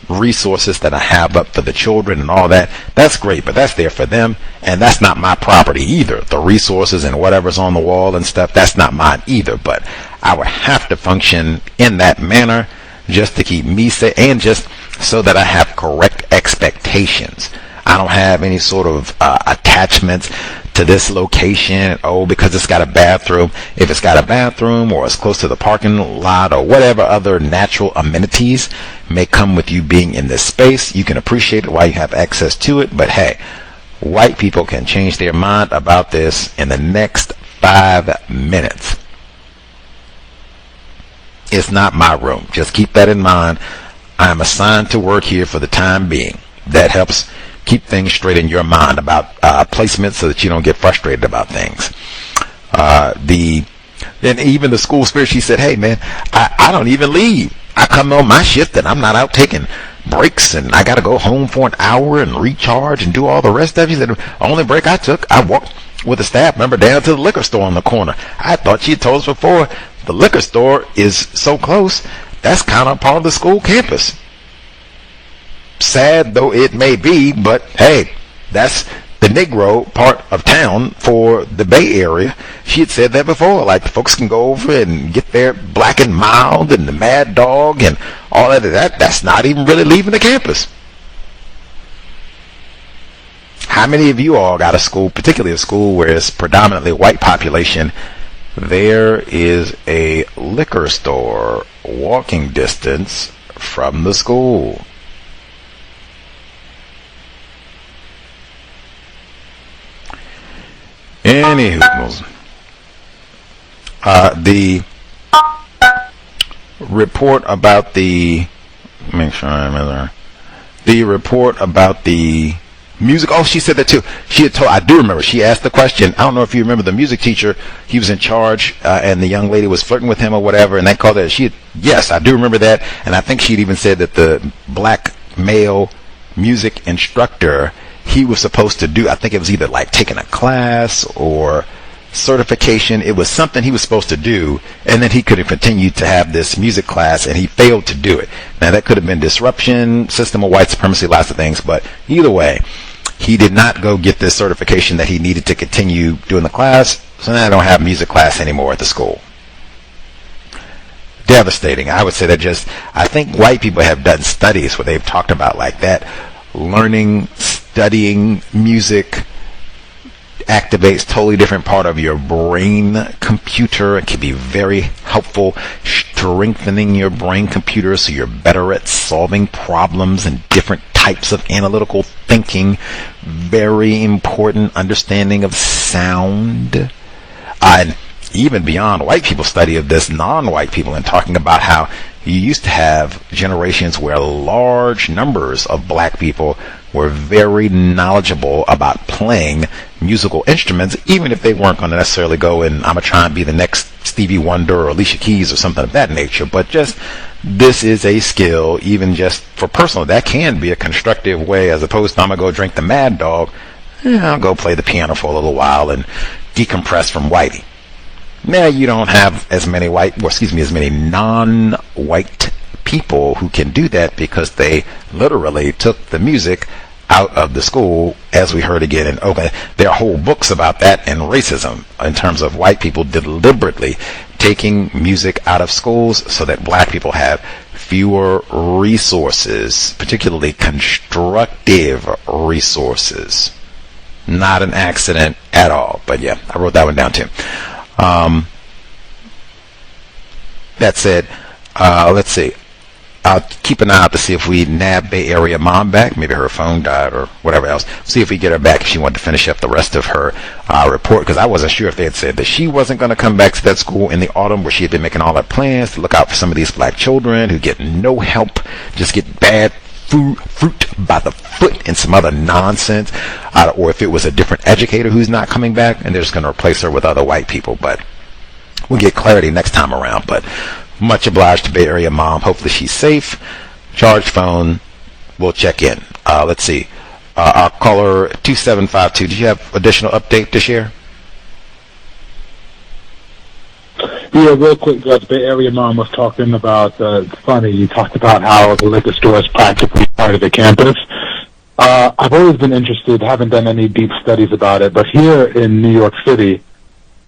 resources that I have up for the children and all that. That's great, but that's there for them, and that's not my property either. The resources and whatever's on the wall and stuff, that's not mine either. But I would have to function in that manner just to keep me safe, and just so that I have correct expectations. I don't have any sort of attachments to this location, because it's got a bathroom. If it's got a bathroom, or it's close to the parking lot, or whatever other natural amenities may come with you being in this space, you can appreciate it while you have access to it. But hey, white people can change their mind about this in the next 5 minutes. It's not my room. Just keep that in mind. I'm assigned to work here for the time being. That helps keep things straight in your mind about placement so that you don't get frustrated about things. And even the school spirit, she said, hey man, I don't even leave. I come on my shift and I'm not out taking breaks, and I got to go home for an hour and recharge and do all the rest of it. She said, the only break I took, I walked with a staff member down to the liquor store on the corner. I thought she had told us before, the liquor store is so close, that's kind of part of the school campus. Sad though it may be, but hey, that's the Negro part of town for the Bay Area. She had said that before, like the folks can go over and get their Black and Mild and the Mad Dog and all that. That's not even really leaving the campus. How many of you all got a school, particularly a school where it's predominantly white population, there is a liquor store walking distance from the school? Anywho, the report about the, make sure I remember, the report about the music. Oh, she said that too. She had told, I do remember, she asked the question. I don't know if you remember the music teacher. He was in charge, and the young lady was flirting with him or whatever, and they called it. Yes, I do remember that. And I think she'd even said that the black male music instructor, he was supposed to do, I think it was either like taking a class or certification. It was something he was supposed to do, and then he could have continued to have this music class, and he failed to do it. Now that could have been disruption, system of white supremacy, lots of things, but either way, he did not go get this certification that he needed to continue doing the class, so now I don't have music class anymore at the school. Devastating. I would say that I think white people have done studies where they've talked about like that, learning, studying music activates totally different part of your brain computer. It can be very helpful, strengthening your brain computer so you're better at solving problems and different types of analytical thinking. Very important understanding of sound. And even beyond white people's study of this, non-white people, and talking about how you used to have generations where large numbers of black people were very knowledgeable about playing musical instruments, even if they weren't going to necessarily go and I'm going to try and be the next Stevie Wonder or Alicia Keys or something of that nature. But just, this is a skill, even just for personal, that can be a constructive way, as opposed to I'm going to go drink the Mad Dog. I'll go play the piano for a little while and decompress from whitey. Now you don't have as many as many non-white people who can do that, because they literally took the music out of the school, as we heard again in Oakland. There are whole books about that and racism, in terms of white people deliberately taking music out of schools so that black people have fewer resources, particularly constructive resources. Not an accident at all. But yeah, I wrote that one down too. That said, let's see. I'll keep an eye out to see if we nab Bay Area mom back. Maybe her phone died or whatever else. See if we get her back if she wanted to finish up the rest of her report, because I wasn't sure if they had said that she wasn't going to come back to that school in the autumn, where she had been making all her plans to look out for some of these black children who get no help, just get bad fruit by the foot and some other nonsense, or if it was a different educator who's not coming back and they're just going to replace her with other white people. But we'll get clarity next time around. But much obliged to Bay Area mom. Hopefully she's safe. Charged phone. We'll check in. Let's see. Our caller 2752. Did you have additional update to share? Yeah, real quick, the Bay Area mom was talking about, it's funny, you talked about how the liquor store is practically part of the campus. I've always been interested, haven't done any deep studies about it, but here in New York City,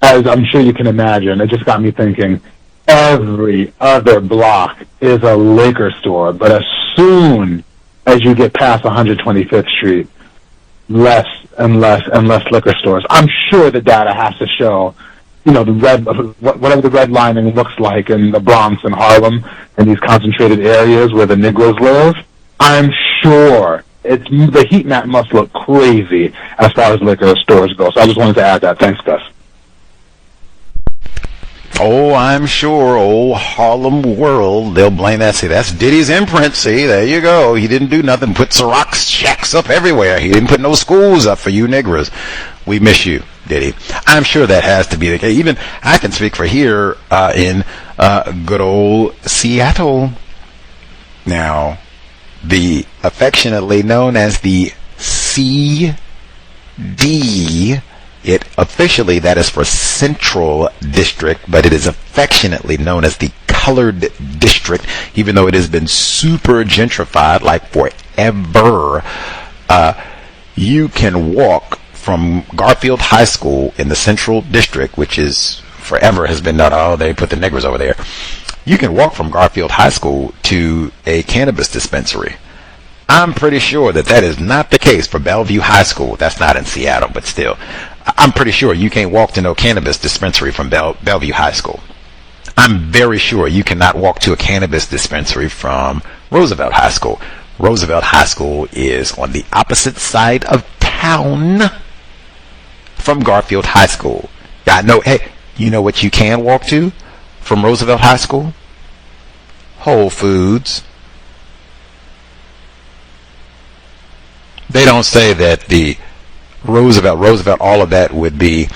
as I'm sure you can imagine, it just got me thinking, every other block is a liquor store, but as soon as you get past 125th Street, less and less and less liquor stores. I'm sure the data has to show, you know, whatever the redlining looks like in the Bronx and Harlem and these concentrated areas where the Negroes live. I'm sure the heat map must look crazy as far as liquor stores go. So I just wanted to add that. Thanks, Gus. Oh, I'm sure. Oh, Harlem World. They'll blame that. See, that's Diddy's imprint. See, there you go. He didn't do nothing. Put Ciroc shacks up everywhere. He didn't put no schools up for you niggers. We miss you, Diddy. I'm sure that has to be the case. Even I can speak for here in good old Seattle. Now, the affectionately known as the CD, it officially, that is for Central District, but it is affectionately known as the Colored District, even though it has been super gentrified like forever. You can walk from Garfield High School in the Central District, which is forever has been done. Oh, they put the niggers over there. You can walk from Garfield High School to a cannabis dispensary. I'm pretty sure that that is not the case for Bellevue High School. That's not in Seattle, but still. I'm pretty sure you can't walk to no cannabis dispensary from Bellevue High School. I'm very sure you cannot walk to a cannabis dispensary from Roosevelt High School. Roosevelt High School is on the opposite side of town from Garfield High School. I know, hey, you know what you can walk to from Roosevelt High School? Whole Foods. They don't say that the Roosevelt, all of that would be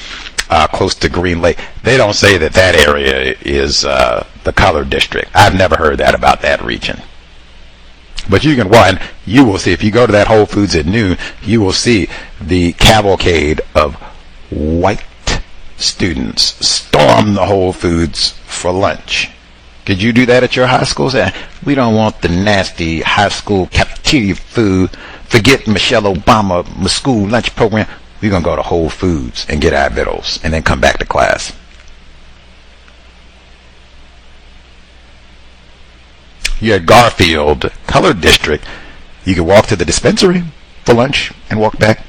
close to Green Lake. They don't say that that area is the Colored District. I've never heard that about that region. But you can walk, and you will see, if you go to that Whole Foods at noon, you will see the cavalcade of white students storm the Whole Foods for lunch. Could you do that at your high school? Say, we don't want the nasty high school cafeteria food. Forget Michelle Obama school lunch program. We're going to go to Whole Foods and get our vittles and then come back to class. You're at Garfield, Colored District. You can walk to the dispensary for lunch and walk back.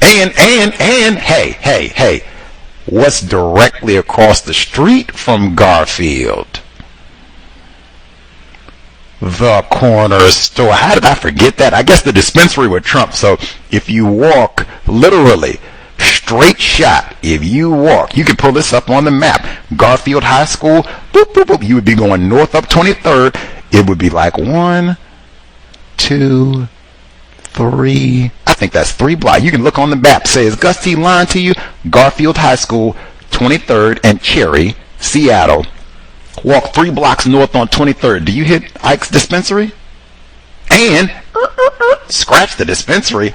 And hey, what's directly across the street from Garfield? The corner store. How did I forget that? I guess the dispensary would trump. So if you walk literally straight shot, if you walk, you can pull this up on the map. Garfield High School, boop, boop, boop. You would be going north up 23rd. It would be like 1, 2, 3. I think that's 3 blocks. You can look on the map. Say, is Gus T lying to you? Garfield High School, 23rd and Cherry, Seattle. Walk 3 blocks north on 23rd. Do you hit Ike's dispensary? And scratch the dispensary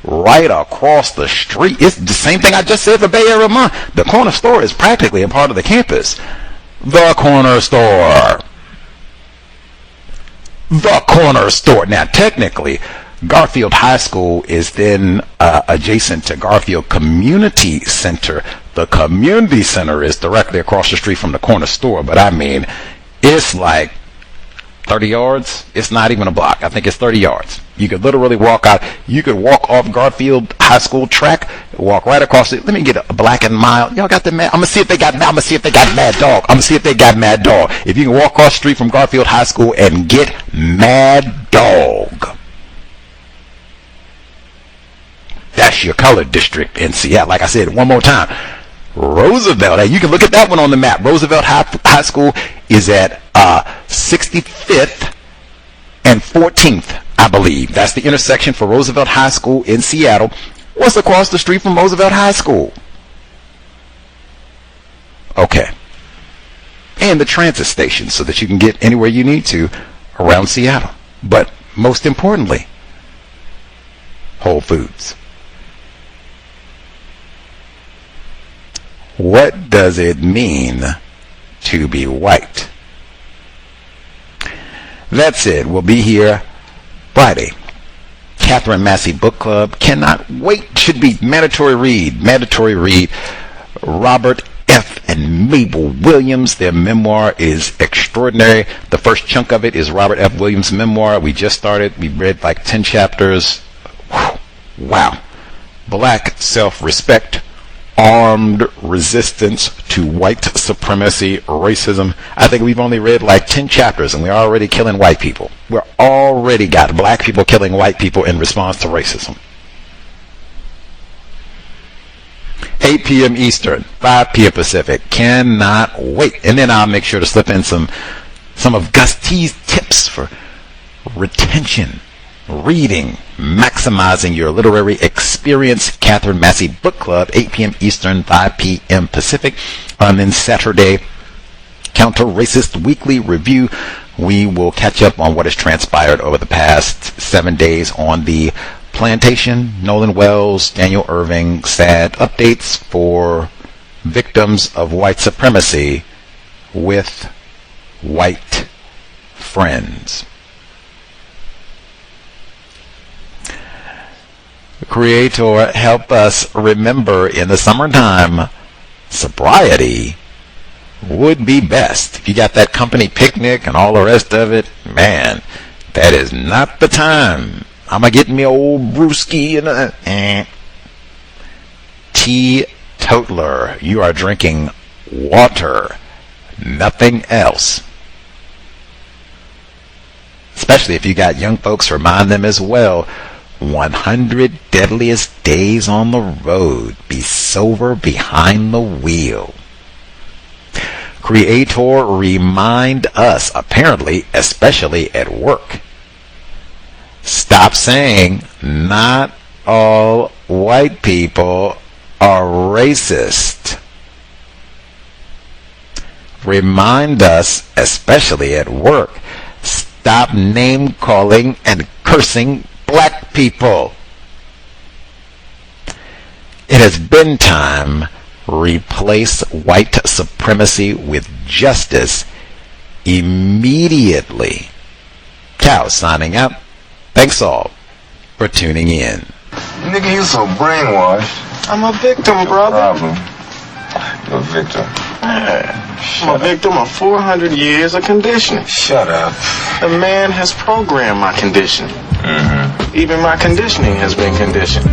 right across the street. It's the same thing I just said for Bay Area Month. The corner store is practically a part of the campus. The corner store. The corner store. Now, technically, Garfield High School is then adjacent to Garfield Community Center. The community center is directly across the street from the corner store, but I mean, it's like 30 yards. It's not even a block. I think it's 30 yards. You could literally walk out. You could walk off Garfield High School track, walk right across it. Let me get a Black and Mild. Y'all got the Mad? I'm gonna see if they got Mad Dog. I'm gonna see if they got Mad Dog. If you can walk across the street from Garfield High School and get Mad Dog. That's your Colored District in Seattle. Like I said, one more time. Roosevelt. Hey, you can look at that one on the map. Roosevelt High School is at 65th and 14th, I believe. That's the intersection for Roosevelt High School in Seattle. What's across the street from Roosevelt High School? Okay. And the transit station so that you can get anywhere you need to around Seattle. But most importantly, Whole Foods. What does it mean to be white? That's it. We'll be here Friday. Catherine Massey Book Club. Cannot wait. Should be mandatory read. Mandatory read. Robert F. and Mabel Williams. Their memoir is extraordinary. The first chunk of it is Robert F. Williams' memoir. We just started. We read like 10 chapters. Whew. Wow. Black self-respect. Armed resistance to white supremacy, racism. I think we've only read like 10 chapters and we're already killing white people. We're already got black people killing white people in response to racism. 8 p.m. Eastern, 5 p.m. Pacific. Cannot wait. And then I'll make sure to slip in some of Gus T's tips for retention, reading, maximizing your literary experience. Catherine Massey Book Club, 8 p.m. Eastern, 5 p.m. Pacific. And then Saturday, Counter-Racist Weekly Review. We will catch up on what has transpired over the past 7 days on the plantation. Nolan Wells, Daniel Irving, sad updates for victims of white supremacy with white friends. Creator, help us remember in the summertime, sobriety would be best. If you got that company picnic and all the rest of it, man, that is not the time. I'm going to get me old brewski and a teetotaler. You are drinking water, nothing else. Especially if you got young folks, remind them as well. 100 deadliest days on the road. Be sober behind the wheel. Creator, remind us, apparently, especially at work. Stop saying not all white people are racist. Remind us, especially at work, stop name calling and cursing black people. It has been time. Replace white supremacy with justice immediately. Cow signing out. Thanks all for tuning in. Nigga, you so brainwashed. I'm a victim, brother. No problem. You're a victim. I'm a victim of 400 years of conditioning. Shut up. The man has programmed my conditioning. Even my conditioning has been conditioned.